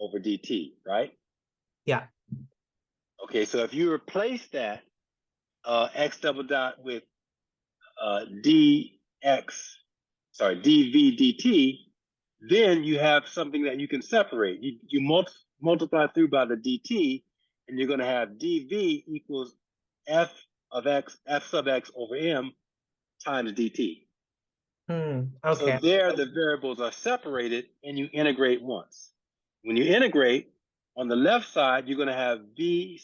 over dt, right? Yeah. Okay, so if you replace that x double dot with dv dt, then you have something that you can separate. You multiply through by the dt, and you're going to have dv equals f sub x over m times dt. Okay. So there the variables are separated and you integrate once. When you integrate, on the left side, you're going to have v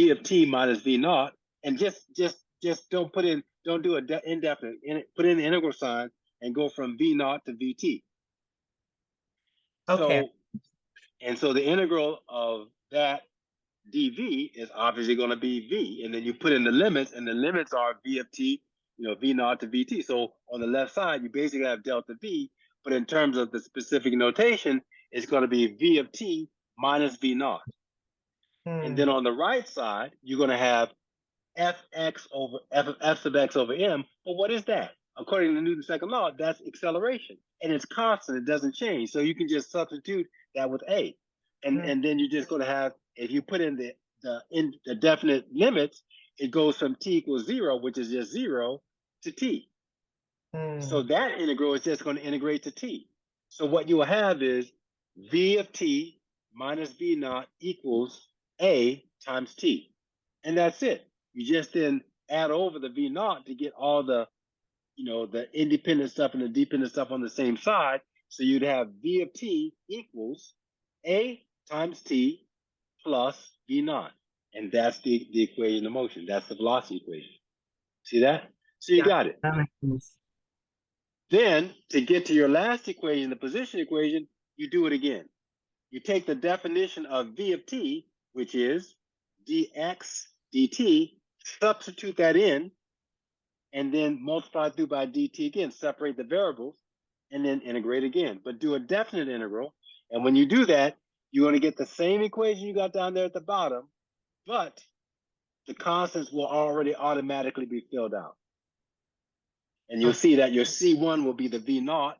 of t minus v naught, and just don't do an indefinite, put in the integral sign and go from v naught to vt. Okay. So the integral of that dv is obviously going to be v, and then you put in the limits, and the limits are v of t, v naught to vt. So on the left side, you basically have delta v, but in terms of the specific notation, it's going to be v of t minus v naught. And then on the right side, you're going to have fx over f sub x over m. But what is that? According to Newton's second law, that's acceleration, and it's constant; it doesn't change. So you can just substitute that with a, and then you're just going to have, if you put in the definite limits, it goes from t equals 0, which is just 0, to t. So that integral is just going to integrate to t. So what you will have is v of t minus v naught equals a times t, and that's it. You just then add over the v naught to get all the the independent stuff and the dependent stuff on the same side. So you'd have v of t equals a times t plus v naught, and that's the equation of motion. That's the velocity equation. See that? So you got it. That makes sense. Then to get to your last equation, the position equation, you do it again. You take the definition of v of t, which is dx dt, substitute that in, and then multiply through by dt again, separate the variables, and then integrate again. But do a definite integral, and when you do that, you're going to get the same equation you got down there at the bottom, but the constants will already automatically be filled out. And you'll see that your C1 will be the V naught,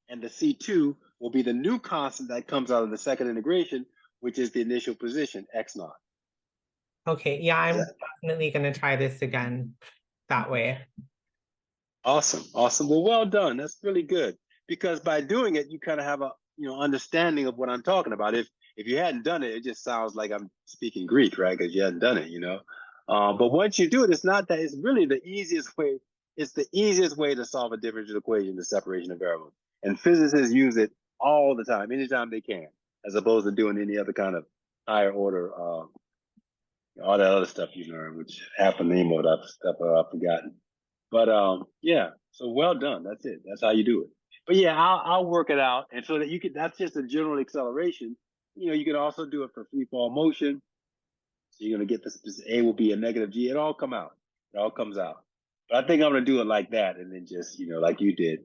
and the C2 will be the new constant that comes out of the second integration, which is the initial position, x naught. Okay, yeah, I'm definitely going to try this again that way. Awesome, awesome. Well done. That's really good, because by doing it, you kind of have a understanding of what I'm talking about. If you hadn't done it, it just sounds like I'm speaking Greek, right? Because you hadn't done it, But once you do it, it's not that. It's really the easiest way. It's the easiest way to solve a differential equation, the separation of variables. And physicists use it all the time, anytime they can, as opposed to doing any other kind of higher order, all that other stuff you learn, which half the name of that stuff I've forgotten. But yeah, so well done. That's it. That's how you do it. But yeah, I'll work it out, and so that you can. That's just a general acceleration. You can also do it for free fall motion. So you're gonna get this. A will be a negative g. It all comes out. But I think I'm gonna do it like that, and then just like you did,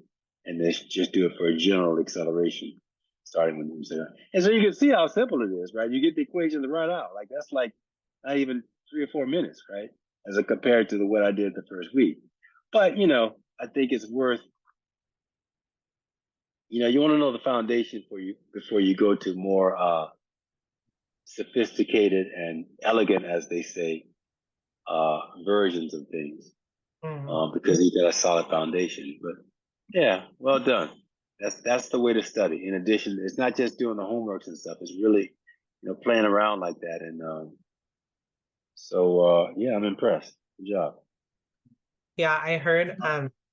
and then just do it for a general acceleration, starting with Newton zero. And so you can see how simple it is, right? You get the equations right out. Like that's like not even 3 or 4 minutes, right? As a compared to what I did the first week. But I think it's worth. You want to know the foundation for you before you go to more sophisticated and elegant, as they say, versions of things. Because you got a solid foundation. But yeah, well done. That's the way to study. In addition, it's not just doing the homeworks and stuff. It's really, playing around like that. And yeah, I'm impressed. Good job. Yeah, I heard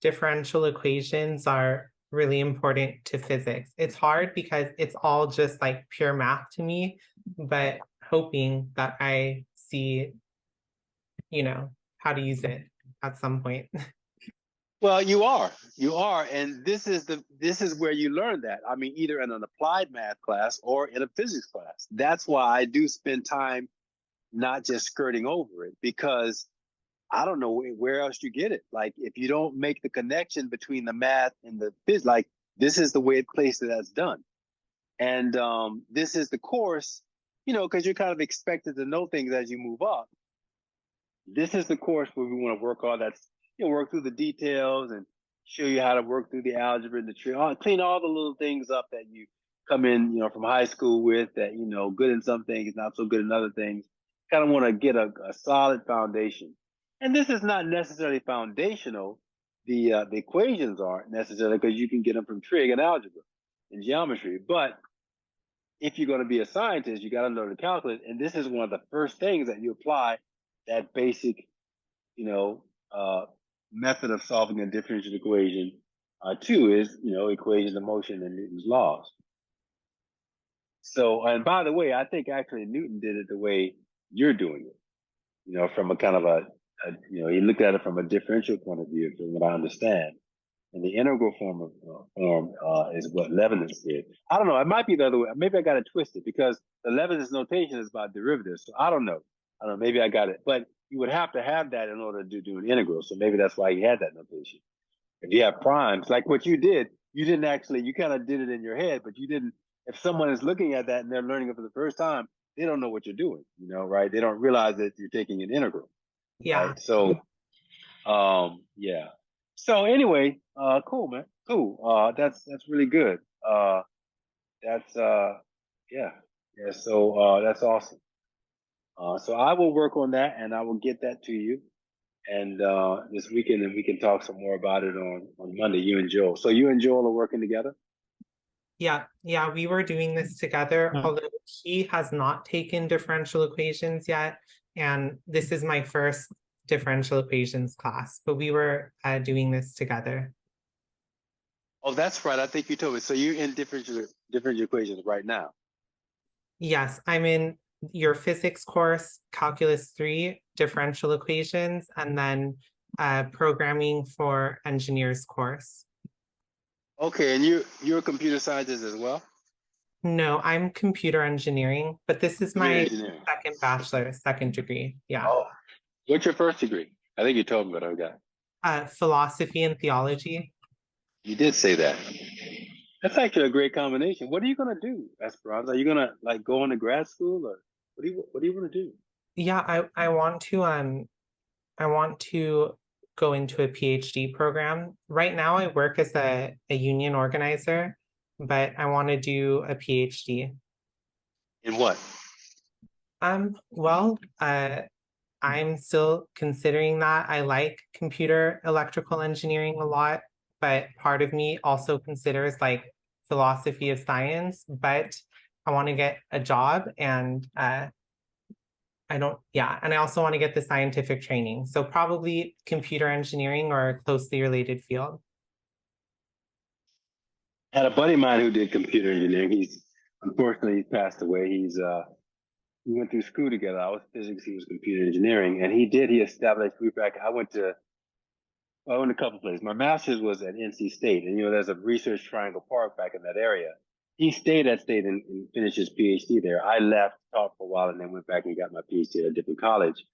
differential equations are really important to physics. It's hard because it's all just like pure math to me, but hoping that I see, how to use it at some point. Well, you are, and this is where you learn that. I mean, either in an applied math class or in a physics class. That's why I do spend time not just skirting over it, because I don't know where else you get it. Like, if you don't make the connection between the math and the physics, like this is the way place that's done, and this is the course, because you're kind of expected to know things as you move up. This is the course where we want to work on that. Work through the details and show you how to work through the algebra and the tree, clean all the little things up that you come in, from high school with that, good in some things, not so good in other things. Kind of want to get a solid foundation. And this is not necessarily foundational. The equations aren't necessarily, because you can get them from trig and algebra and geometry. But if you're going to be a scientist, you got to learn the calculus. And this is one of the first things that you apply that basic, method of solving a differential equation to is, equations of motion and Newton's laws. So, and by the way, I think actually Newton did it the way you're doing it, from a kind of he looked at it from a differential point of view, from what I understand. And the integral form is what Leibniz did. I don't know. It might be the other way. Maybe I got it twisted, because the Leibniz notation is about derivatives. So I don't know. Maybe I got it. But you would have to have that in order to do an integral. So maybe that's why he had that notation. If you have primes, like what you did, you kind of did it in your head, but you didn't. If someone is looking at that and they're learning it for the first time, they don't know what you're doing, right? They don't realize that you're taking an integral. Yeah. Right? So, yeah. So anyway, cool, man. Cool. That's really good. That's yeah. So that's awesome. So I will work on that, and I will get that to you, and this weekend, and we can talk some more about it on Monday. You and Joel. So you and Joel are working together. Yeah, we were doing this together, although he has not taken differential equations yet, and this is my first differential equations class, but we were doing this together. Oh, that's right. I think you told me. So you're in differential equations right now. Yes, I'm in your physics course, Calculus 3, differential equations, and then programming for engineers course. Okay, and you're a computer scientist as well? No, I'm computer engineering, but this is my second bachelor, second degree. Yeah. Oh, what's your first degree? I think you told me, but I forgot. Philosophy and theology. You did say that. That's actually a great combination. What are you gonna do, Esperanza? Are you gonna like go into grad school, or what do you want to do? Yeah, I want to go into a PhD program. Right now I work as a union organizer, but I want to do a PhD. In what? Well, I'm still considering that. I like computer electrical engineering a lot, but part of me also considers like philosophy of science, but I want to get a job, and and I also want to get the scientific training. So probably computer engineering or a closely related field. I had a buddy of mine who did computer engineering. Unfortunately he's passed away. We went through school together. I was physics, he was computer engineering, and he established I went to a couple places. My master's was at NC State, and there's a research triangle park back in that area. He stayed at State and finished his PhD there. I left, taught for a while, and then went back and got my PhD at a different college.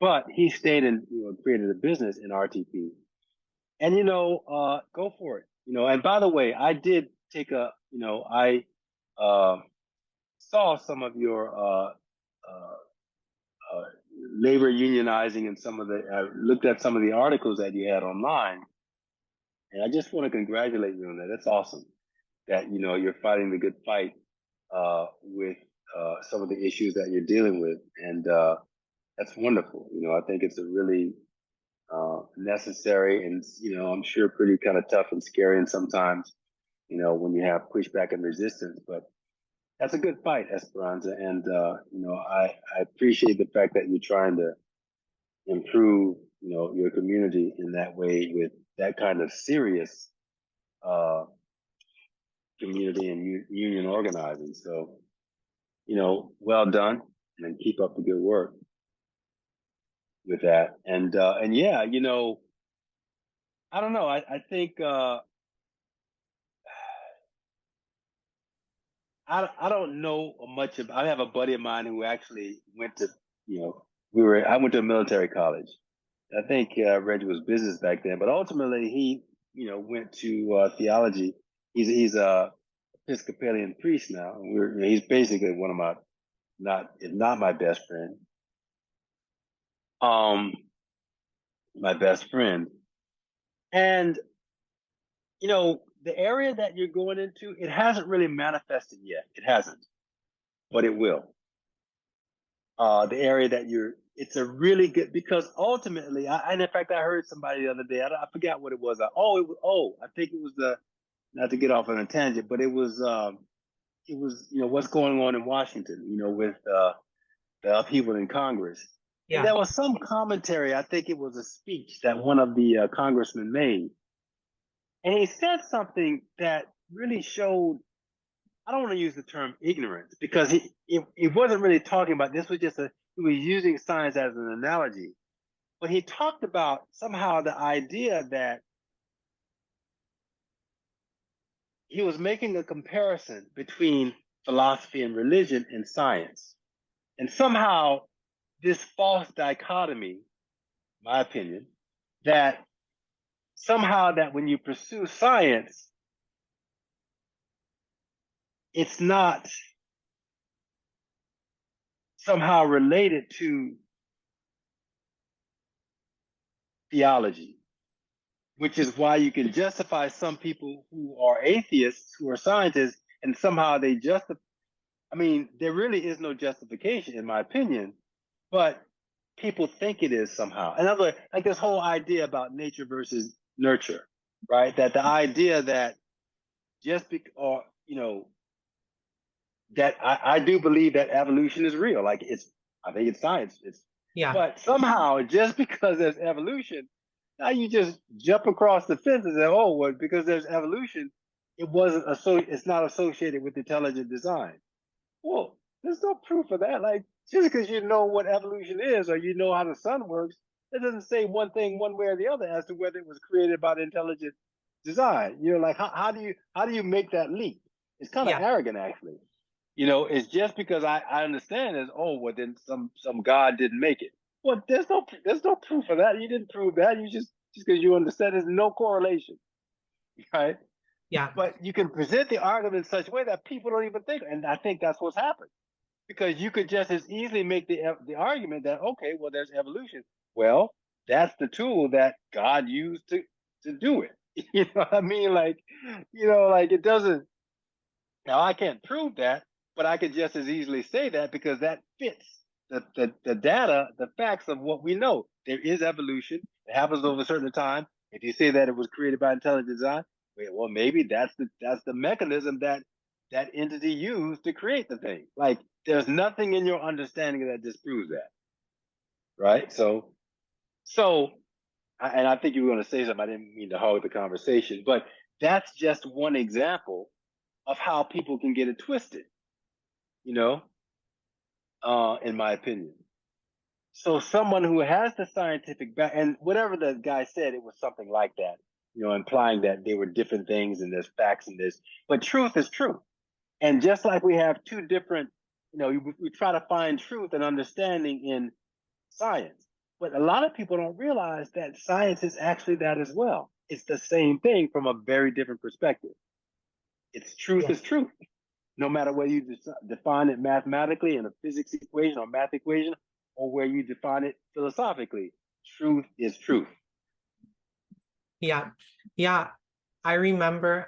But he stayed and created a business in RTP And go for it. And by the way, I did take I saw some of your labor unionizing and I looked at some of the articles that you had online, and I just want to congratulate you on that. That's awesome that you're fighting the good fight with some of the issues that you're dealing with, and that's wonderful. I think it's a really necessary and I'm sure pretty kind of tough and scary, and sometimes when you have pushback and resistance, but that's a good fight, Esperanza. And I appreciate the fact that you're trying to improve your community in that way with that kind of serious community and union organizing. So well done, and keep up the good work with that. And yeah, I don't know. I think I don't know much of. I have a buddy of mine who actually went to I went to a military college. I think Reggie was business back then, but ultimately he went to theology. He's a Episcopalian priest now, and he's basically one of my if not my best friend. My best friend, and the area that you're going into, it hasn't really manifested yet. It hasn't, but it will. The area that it's a really good, because ultimately, and in fact, I heard somebody the other day, I forgot what it was. I think it was not to get off on a tangent, but it was what's going on in Washington, with the upheaval in Congress. Yeah. And there was some commentary, I think it was a speech that one of the congressmen made. And he said something that really showed, I don't want to use the term ignorance, because he wasn't really talking about, this was just he was using science as an analogy. But he talked about somehow the idea that he was making a comparison between philosophy and religion and science. And somehow this false dichotomy, my opinion, that somehow that when you pursue science, it's not somehow related to theology, which is why you can justify some people who are atheists, who are scientists, and somehow they justify. I mean, there really is no justification, in my opinion, but people think it is somehow. In other words, like this whole idea about nature versus nurture, right? That the idea that that I do believe that evolution is real. Like I think it's science. Yeah. But somehow, just because there's evolution, now you just jump across the fence and say, oh, well, because there's evolution, it's not associated with intelligent design. Well, there's no proof of that. Like, just because you know what evolution is, or you know how the sun works, that doesn't say one thing one way or the other as to whether it was created by intelligent design. Like how do you make that leap? It's kind of arrogant, actually. It's just because I understand is, oh, well, then some God didn't make it. Well, there's no proof of that. You didn't prove that. You just because you understand there's no correlation, right? Yeah. But you can present the argument in such a way that people don't even think, and I think that's what's happened. Because you could just as easily make the argument that, okay, well, there's evolution. Well, that's the tool that God used to do it. You know what I mean? Like it doesn't. Now I can't prove that, but I could just as easily say that because that fits the data, the facts of what we know. There is evolution. It happens over a certain time. If you say that it was created by intelligent design, well, maybe that's the mechanism that entity used to create the thing. Like there's nothing in your understanding that disproves that, right? So, and I think you were going to say something. I didn't mean to hog the conversation, but that's just one example of how people can get it twisted, in my opinion. So someone who has the scientific back, and whatever the guy said, it was something like that, implying that they were different things and there's facts in this, but truth is truth. And just like we have two different, we try to find truth and understanding in science. But a lot of people don't realize that science is actually that as well. It's the same thing from a very different perspective. It's truth is truth, no matter whether you define it mathematically in a physics equation or math equation, or where you define it philosophically. Truth is truth. Yeah. Yeah. I remember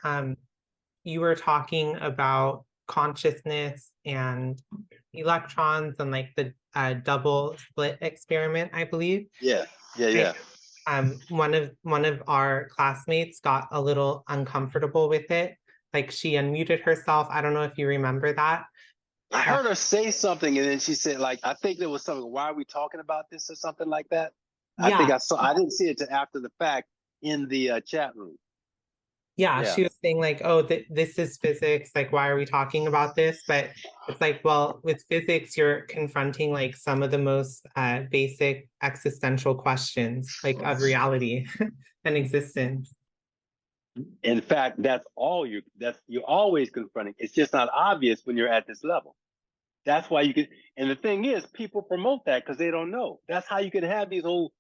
you were talking about consciousness and electrons and like the double slit experiment, I believe. Yeah. Yeah. One of our classmates got a little uncomfortable with it. Like she unmuted herself. I don't know if you remember that. I heard her say something, and then she said, like, I think there was something. Why are we talking about this or something like that? I think I saw. I didn't see it till after the fact in the chat room. Yeah, Yeah. she was saying like, oh, this is physics. Like, why are we talking about this? But it's like, well, with physics, you're confronting like some of the most basic existential questions, like of reality and existence. In fact, that's you're always confronting. It's just not obvious when you're at this level. That's why you can. And the thing is, people promote that because they don't know. That's how you can have these whole.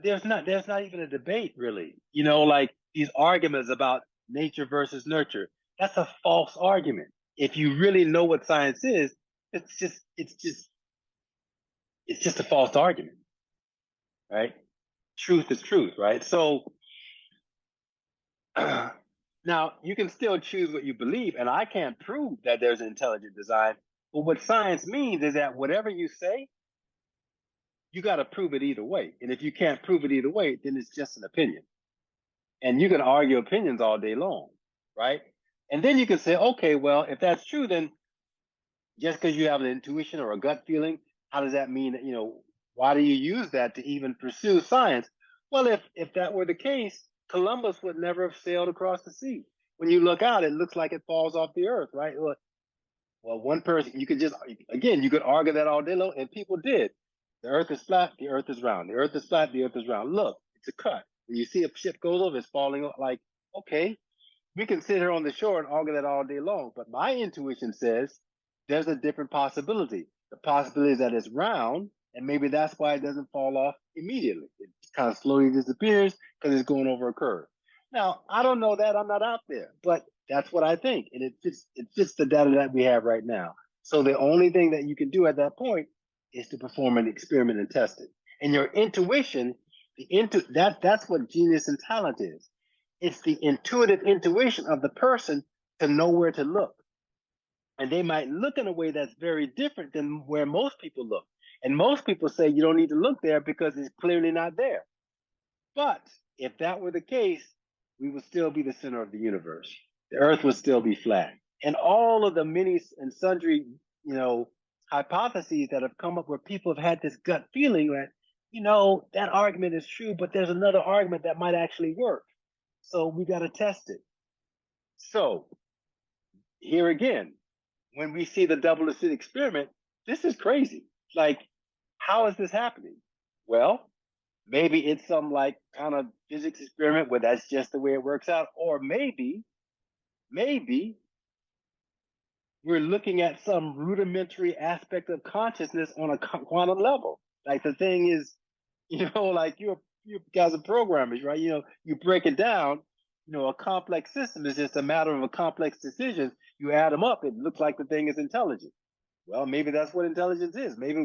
There's not even a debate really. You know, like these arguments about nature versus nurture. That's a false argument. If you really know what science is, it's just a false argument, right? Truth is truth, right? So now you can still choose what you believe, and I can't prove that there's an intelligent design. But what science means is that whatever you say, you got to prove it either way. And if you can't prove it either way, then it's just an opinion. And you can argue opinions all day long, right? And then you can say, okay, well, if that's true, then just because you have an intuition or a gut feeling, how does that mean that, why do you use that to even pursue science? Well, if that were the case, Columbus would never have sailed across the sea. When you look out, it looks like it falls off the earth, right? Well, one person, you could argue that all day long, and people did. The earth is flat, the earth is round. The earth is flat, the earth is round. Look, it's a cut. When you see a ship goes over, it's falling off. Like, okay, we can sit here on the shore and argue that all day long. But my intuition says there's a different possibility. The possibility is that it's round, and maybe that's why it doesn't fall off immediately. It kind of slowly disappears because it's going over a curve. Now, I don't know that. I'm not out there, but that's what I think. And it fits the data that we have right now. So the only thing that you can do at that point is to perform an experiment and test it. And your intuition, that's what genius and talent is. It's the intuitive intuition of the person to know where to look. And they might look in a way that's very different than where most people look. And most people say you don't need to look there because it's clearly not there. But if that were the case, we would still be the center of the universe. The earth would still be flat. And all of the many and sundry, hypotheses that have come up where people have had this gut feeling that, that argument is true, but there's another argument that might actually work. So we got to test it. So here again, when we see the double slit experiment, this is crazy. Like, how is this happening? Well, maybe it's some like kind of physics experiment where that's just the way it works out. Or maybe we're looking at some rudimentary aspect of consciousness on a quantum level. Like the thing is, like you guys are programmers, right? You break it down, a complex system is just a matter of a complex decision. You add them up, it looks like the thing is intelligent. Well, maybe that's what intelligence is. Maybe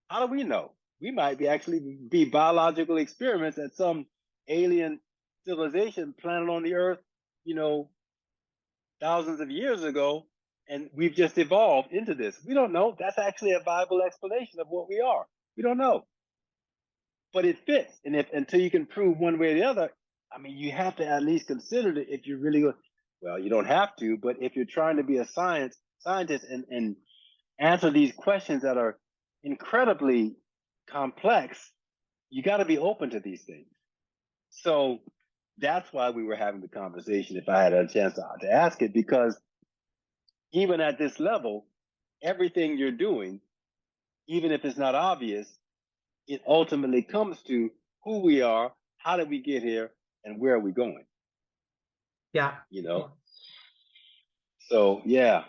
how do we know? We might be biological experiments at some alien civilization planted on the earth, thousands of years ago, and we've just evolved into this. We don't know. That's actually a viable explanation of what we are. We don't know. But it fits. And until you can prove one way or the other, I mean, you have to at least consider it if you're really well, you don't have to, but if you're trying to be a scientist and answer these questions that are incredibly complex, you got to be open to these things. So that's why we were having the conversation, if I had a chance to ask it, because even at this level, everything you're doing, even if it's not obvious, it ultimately comes to who we are, how did we get here, and where are we going? Yeah. So yeah,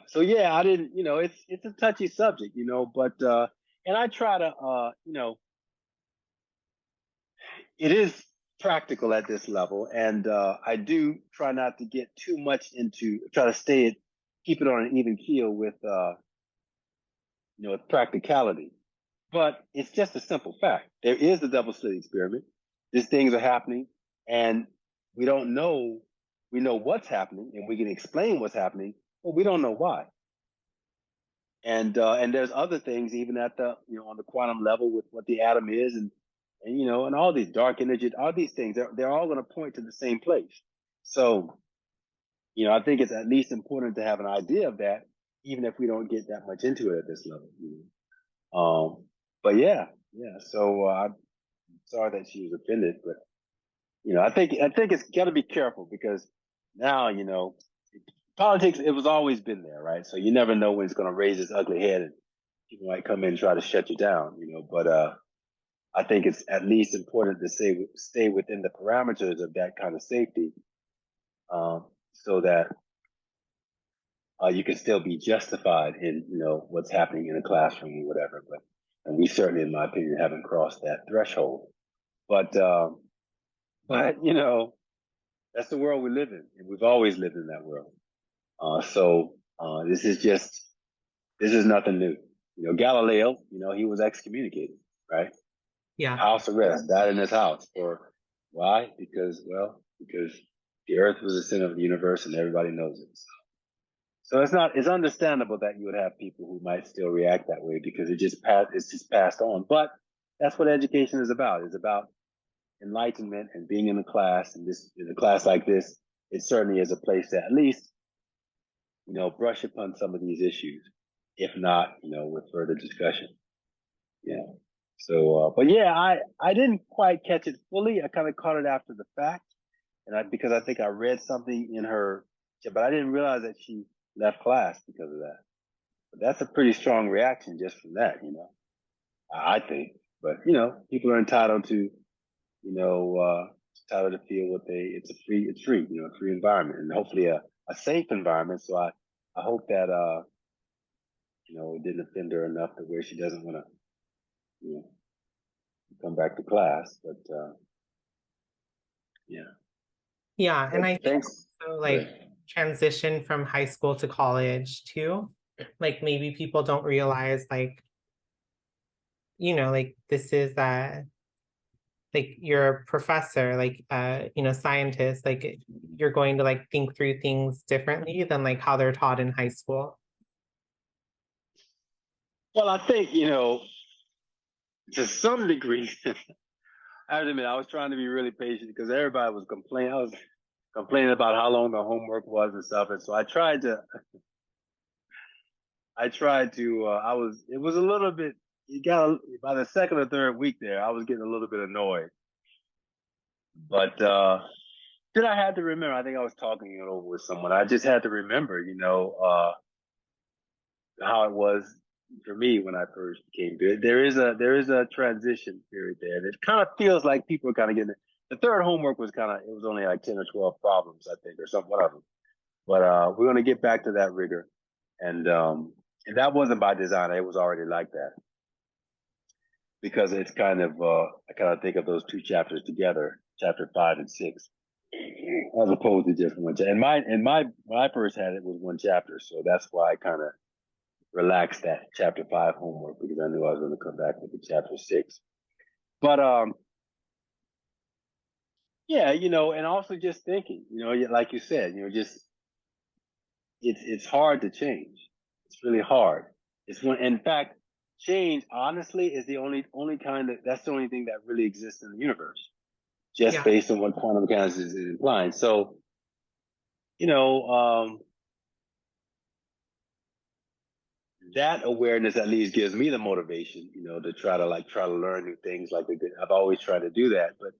I didn't, it's a touchy subject, but And I try to, it is practical at this level, and I do try not to get too much into, try to keep it on an even keel with, with practicality. But it's just a simple fact. There is a double slit experiment. These things are happening, and we don't know. We know what's happening, and we can explain what's happening, but we don't know why. And there's other things even at the on the quantum level with what the atom is, and all these dark energy, all these things, they're all going to point to the same place. So I think it's at least important to have an idea of that, even if we don't get that much into it at this level. But yeah. So I'm sorry that she was offended, but I think it's got to be careful because now politics, it was always been there, right? So you never know when it's going to raise its ugly head and people might come in and try to shut you down, But I think it's at least important to stay within the parameters of that kind of safety, so that you can still be justified in what's happening in a classroom or whatever. And we certainly, in my opinion, haven't crossed that threshold. But that's the world we live in, and we've always lived in that world. So this is nothing new. Galileo, he was excommunicated, right? Yeah. House arrest, died in his house. Or why? Because the earth was the center of the universe and everybody knows it. So it's understandable that you would have people who might still react that way because it's just passed on. But that's what education is about. It's about enlightenment and being in a class, and in a class like this, it certainly is a place to at least brush upon some of these issues, if not, with further discussion. Yeah. So, but yeah, I didn't quite catch it fully. I kind of caught it after the fact, because I think I read something in her, but I didn't realize that she left class because of that. But that's a pretty strong reaction just from that, I think. But people are entitled to, entitled to feel it's free, a free environment, and hopefully a safe environment. So I hope that it didn't offend her enough to where she doesn't want to come back to class. But yeah. Yeah, and I think Thanks. also transition from high school to college too. Like maybe people don't realize this is you're a professor, scientist, you're going to think through things differently than how they're taught in high school. Well, I think, to some degree, I have to admit, I was trying to be really patient because everybody was complaining. I was complaining about how long the homework was and stuff. And so it was a little bit, by the second or third week there, I was getting a little bit annoyed. But then I had to remember, I think I was talking it over with someone. I just had to remember, how it was for me when I first came to it. There is a transition period there. And it kind of feels like people are kind of getting it. The third homework was it was only like 10 or 12 problems, I think, or something, one of them. But we're going to get back to that rigor. And that wasn't by design. It was already like that. Because it's I kind of think of those two chapters together, chapter 5 and 6, as opposed to just one chapter. And when I first had it was one chapter. So that's why I kind of relaxed that chapter 5 homework, because I knew I was going to come back with the chapter 6. But yeah, and also just thinking, like you said, just it's hard to change. It's really hard. In fact, change honestly is the only that's the only thing that really exists in the universe, just based on what quantum mechanics is implying. So, that awareness at least gives me the motivation, to try to learn new things. I've always tried to do that, but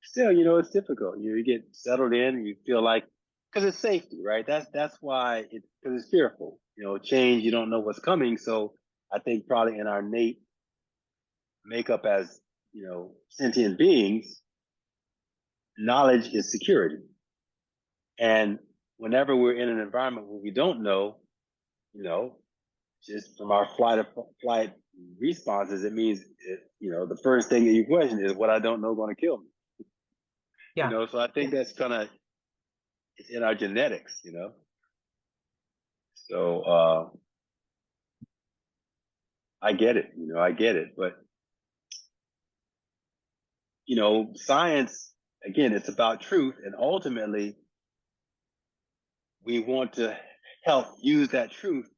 still, it's difficult. You get settled in and you feel like, because it's safety, right? That's why because it's fearful, change, you don't know what's coming. So I think probably in our innate makeup as, sentient beings, knowledge is security. And whenever we're in an environment where we don't know, just from our flight responses, it means, the first thing that you question is what I don't know going to kill me. Yeah. So I think that's it's in our genetics, So I get it, I get it. But, science, again, it's about truth. And ultimately, we want to help use that truth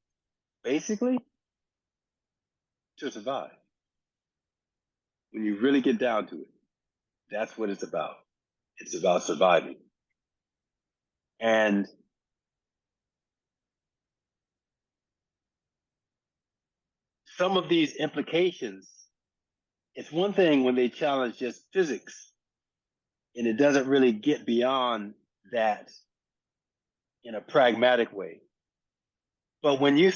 basically to survive. When you really get down to it, that's what it's about. It's about surviving. And some of these implications, it's one thing when they challenge just physics, and it doesn't really get beyond that in a pragmatic way. But when you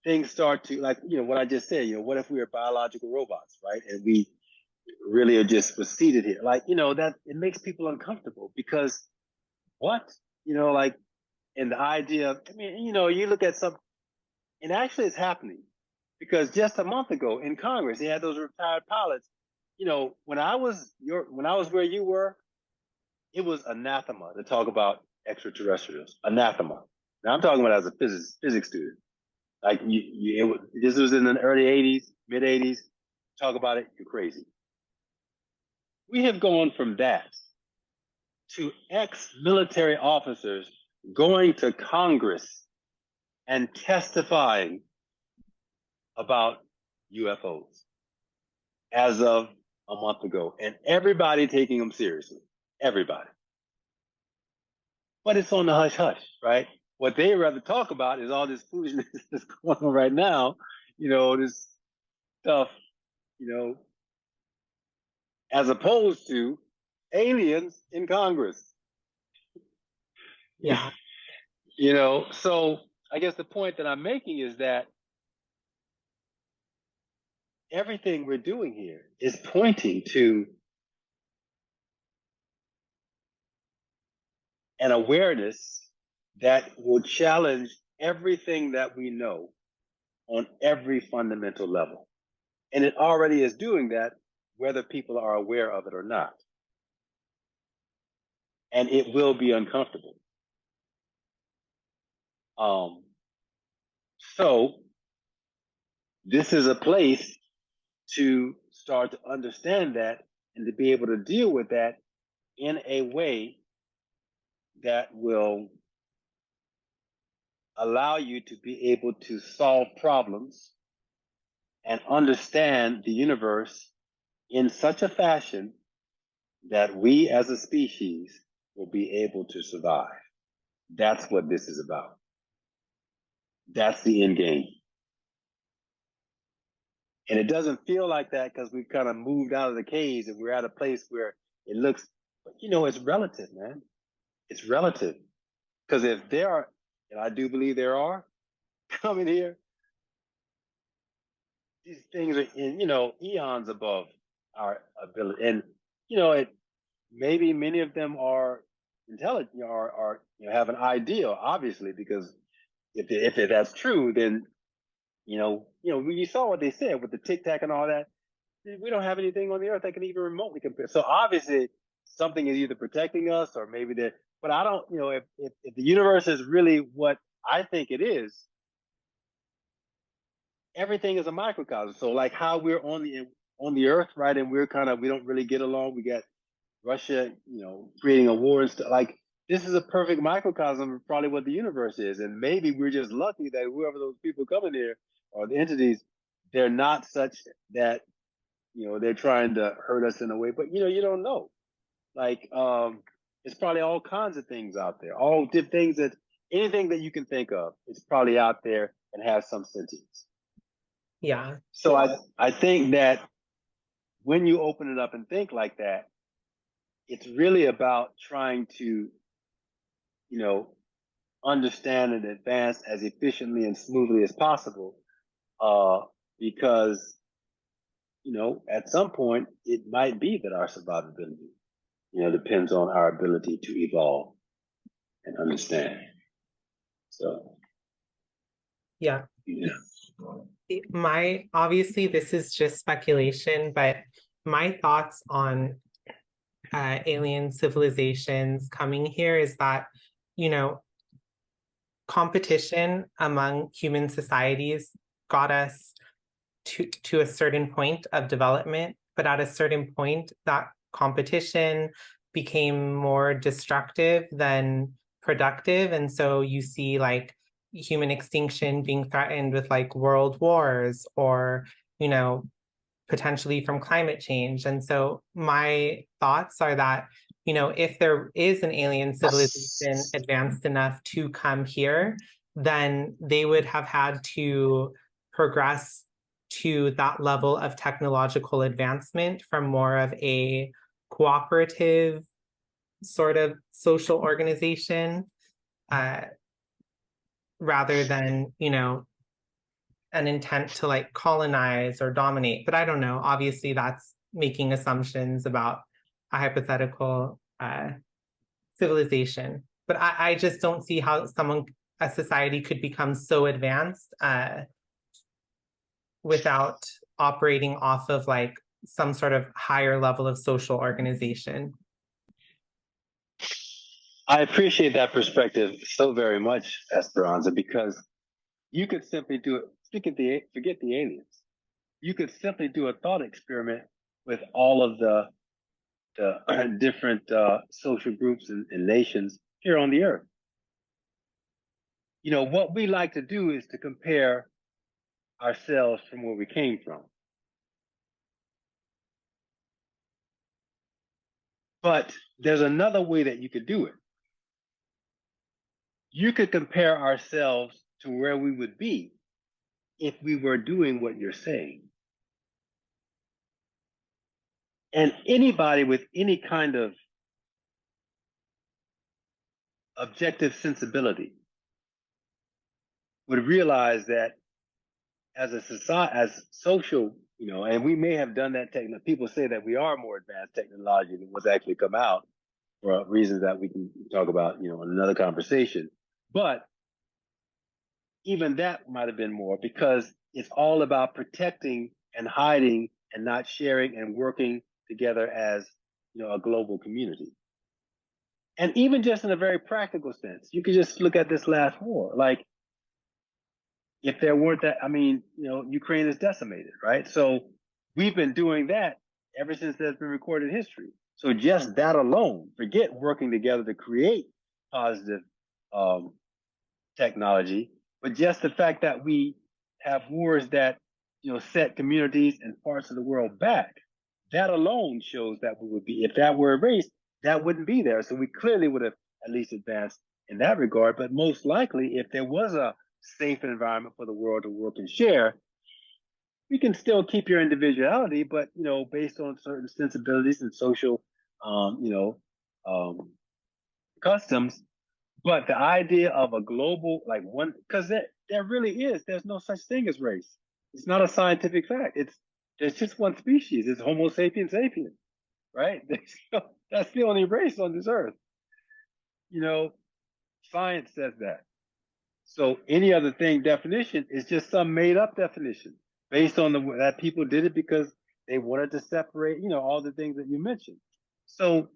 things start to, like, what I just said, what if we are biological robots, right? And we really are just seated here. Like, that it makes people uncomfortable because what? Like, and the idea of, you look at and actually it's happening because just a month ago in Congress, they had those retired pilots. When I was where you were, it was anathema to talk about extraterrestrials. Anathema. Now I'm talking about as a physics student. Like this was in the early '80s, mid '80s. Talk about it, you're crazy. We have gone from that to ex-military officers going to Congress and testifying about UFOs as of a month ago, and everybody taking them seriously. Everybody. But it's on the hush hush, right? What they rather talk about is all this foolishness that's going on right now, this stuff, as opposed to aliens in Congress. Yeah. So I guess the point that I'm making is that everything we're doing here is pointing to an awareness that will challenge everything that we know on every fundamental level. And it already is doing that, whether people are aware of it or not. And it will be uncomfortable. So this is a place to start to understand that and to be able to deal with that in a way that will allow you to be able to solve problems and understand the universe in such a fashion that we as a species will be able to survive. That's what this is about. That's the end game. And it doesn't feel like that because we've kind of moved out of the caves and we're at a place where it looks, it's relative, man. It's relative. Because if there are, and I do believe there are, coming here, these things are in, eons above our ability. And, maybe many of them are intelligent or have an idea, obviously, because if that's true, then, you saw what they said with the tic tac and all that. We don't have anything on the earth that can even remotely compare. So obviously something is either protecting us or maybe but I don't, if the universe is really what I think it is, everything is a microcosm. So like how we're on the earth, right? And we don't really get along. We got Russia, creating a war and stuff. Like this is a perfect microcosm of probably what the universe is. And maybe we're just lucky that whoever those people coming here or the entities, they're not such that, they're trying to hurt us in a way, but you don't know. Like, it's probably all kinds of things out there, all different things that anything that you can think of, it's probably out there and has some sentience. Yeah. So I think that when you open it up and think like that, it's really about trying to, understand and advance as efficiently and smoothly as possible, because at some point it might be that our survivability, depends on our ability to evolve and understand. So, Yeah. yeah. Obviously this is just speculation, but my thoughts on alien civilizations coming here is that, you know, competition among human societies got us to a certain point of development, but at a certain point that competition became more destructive than productive. And so you see like human extinction being threatened with like world wars or, you know, potentially from climate change. And so my thoughts are that, you know, if there is an alien civilization advanced enough to come here, then they would have had to progress to that level of technological advancement from more of a cooperative sort of social organization, rather than, you know, an intent to like colonize or dominate. But I don't know. Obviously, that's making assumptions about a hypothetical civilization. But I just don't see how a society could become so advanced without operating off of like some sort of higher level of social organization. I appreciate that perspective so very much, Esperanza, because you could simply do it. Forget the aliens. You could simply do a thought experiment with all of the different social groups and nations here on the earth. You know, what we like to do is to compare ourselves from where we came from. But there's another way that you could do it. You could compare ourselves to where we would be if we were doing what you're saying. And anybody with any kind of objective sensibility would realize that as a society, as social, you know, and we may have done that people say that we are more advanced technology than what's actually come out for reasons that we can talk about, you know, in another conversation. But even that might have been more because it's all about protecting and hiding and not sharing and working together as, you know, a global community. And even just in a very practical sense, you could just look at this last war. Like, if there weren't that, I mean, you know, Ukraine is decimated, right? So we've been doing that ever since there's been recorded history. So just that alone, forget working together to create positive technology, but just the fact that we have wars that, you know, set communities and parts of the world back, that alone shows that we would be, if that were erased, that wouldn't be there. So we clearly would have at least advanced in that regard. But most likely, if there was a safe environment for the world to work and share, we can still keep your individuality, but, you know, based on certain sensibilities and social, you know, customs. But the idea of a global, like one, because there really is, there's no such thing as race. It's not a scientific fact. There's just one species. It's Homo sapiens sapiens, right? That's the only race on this earth. You know, science says that. So any other thing definition is just some made up definition based on that people did it because they wanted to separate, you know, all the things that you mentioned. So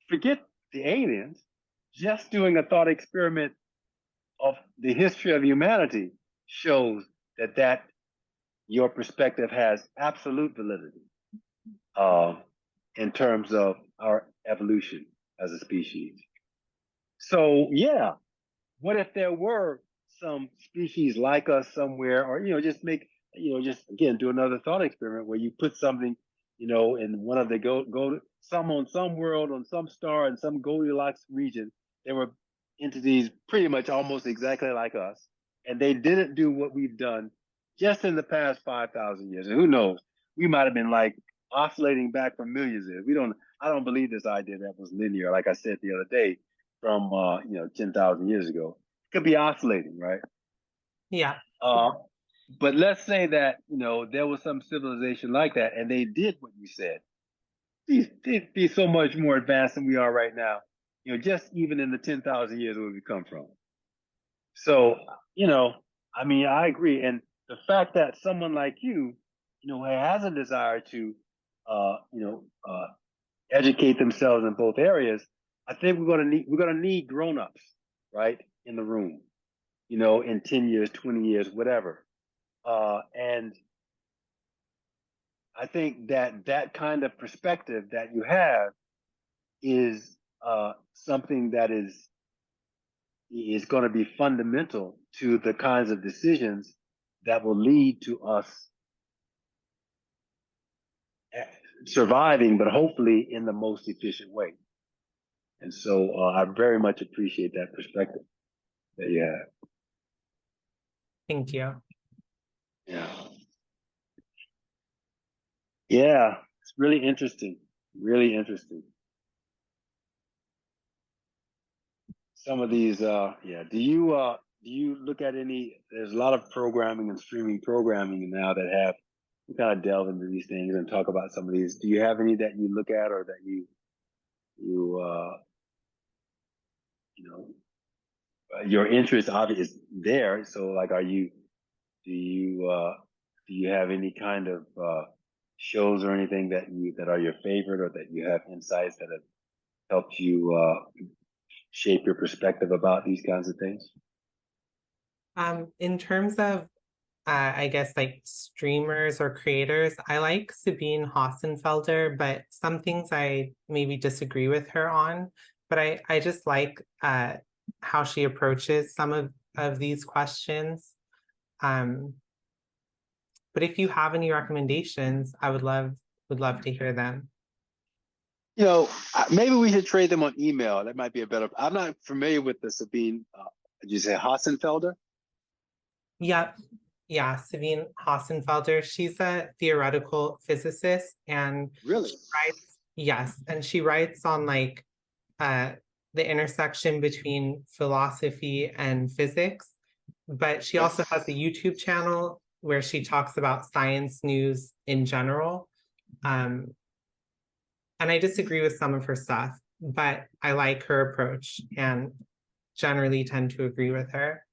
forget the aliens, just doing a thought experiment of the history of humanity shows that your perspective has absolute validity in terms of our evolution as a species. So yeah, what if there were some species like us somewhere, or, you know, just make, you know, just again do another thought experiment where you put something, you know, in one of the some on some world, on some star, in some Goldilocks region, there were entities pretty much almost exactly like us, and they didn't do what we've done just in the past 5,000 years. And who knows, we might have been like oscillating back for millions of years. I don't believe this idea that was linear, like I said the other day, from you know, 10,000 years ago. It could be oscillating, right? Yeah. But let's say that, you know, there was some civilization like that, and they did what you said. They'd be so much more advanced than we are right now. You know, just even in the 10,000 years where we come from. So, you know, I mean, I agree. And the fact that someone like you know, has a desire to, you know, educate themselves in both areas, I think we're gonna need grown-ups, right, in the room, you know, in 10 years, 20 years, whatever. And I think that that kind of perspective that you have is something that is going to be fundamental to the kinds of decisions that will lead to us surviving, but hopefully in the most efficient way. And so I very much appreciate that perspective that you have. Thank you. Yeah. Yeah, it's really interesting. Really interesting. Some of these, yeah. Do you look at any? There's a lot of programming and streaming programming now that have you kind of delve into these things and talk about some of these. Do you have any that you look at or that you know your interest obviously is there? So like, do you have any kind of shows or anything that are your favorite or that you have insights that have helped you shape your perspective about these kinds of things? In terms of I guess like streamers or creators, I like Sabine Hossenfelder, but some things I maybe disagree with her on. But I just like how she approaches some of these questions. But if you have any recommendations, I would love to hear them. You know, maybe we should trade them on email. That might be a better. I'm not familiar with the Sabine. Did you say Hassenfelder? Yep. Yeah, Sabine Hossenfelder. She's a theoretical physicist and Really? she writes, yes, and she writes on like the intersection between philosophy and physics. But she also has a YouTube channel where she talks about science news in general. And I disagree with some of her stuff, but I like her approach and generally tend to agree with her.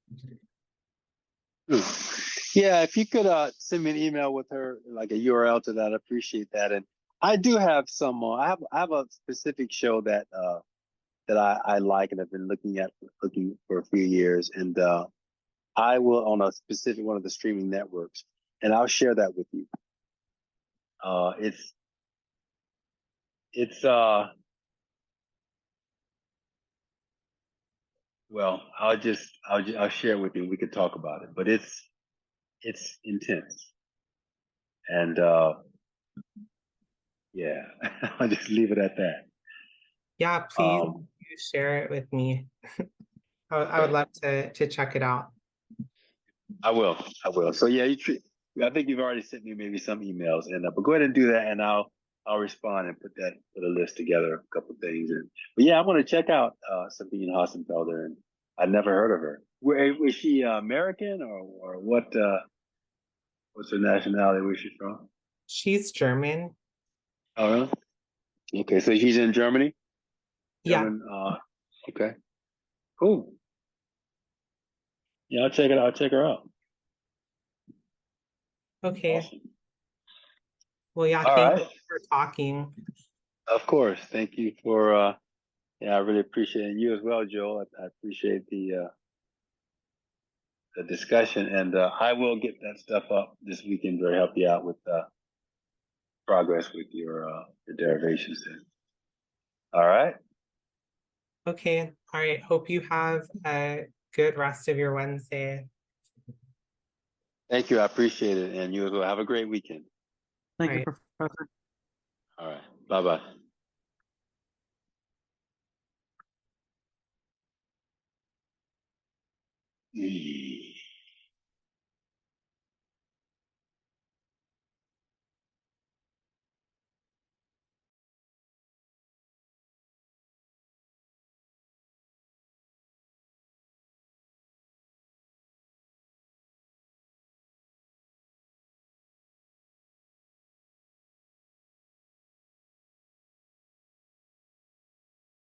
Yeah, if you could send me an email with her, like a URL to that, I appreciate that. And I do have some. I have a specific show that I like and have been looking for a few years, and I will on a specific one of the streaming networks, and I'll share that with you. It's well, I'll share it with you and we could talk about it, but it's intense. And yeah, I'll just leave it at that. Yeah, please share it with me. I would love to check it out. I will. So yeah, I think you've already sent me maybe some emails, and but go ahead and do that, and I'll respond and put a list together, a couple of things. And but yeah, I want to check out Sabine Hossenfelder, and I'd never heard of her. Where is she American or what? What's her nationality? Where's she from? She's German. Oh, really? Okay, so she's in Germany. German, Yeah. Okay. Cool. Yeah, I'll check it. I'll check her out. Okay. Awesome. Well, yeah. All Thank right. you for talking. Of course. Thank you for. Yeah, I really appreciate it. And you as well, Joel. I appreciate the discussion, and I will get that stuff up this weekend to help you out with progress with your derivations. Then. All right. Okay. All right. Hope you have a good rest of your Wednesday. Thank you. I appreciate it, and you as well. Have a great weekend. Thank you, Right. Professor. All right. Bye bye.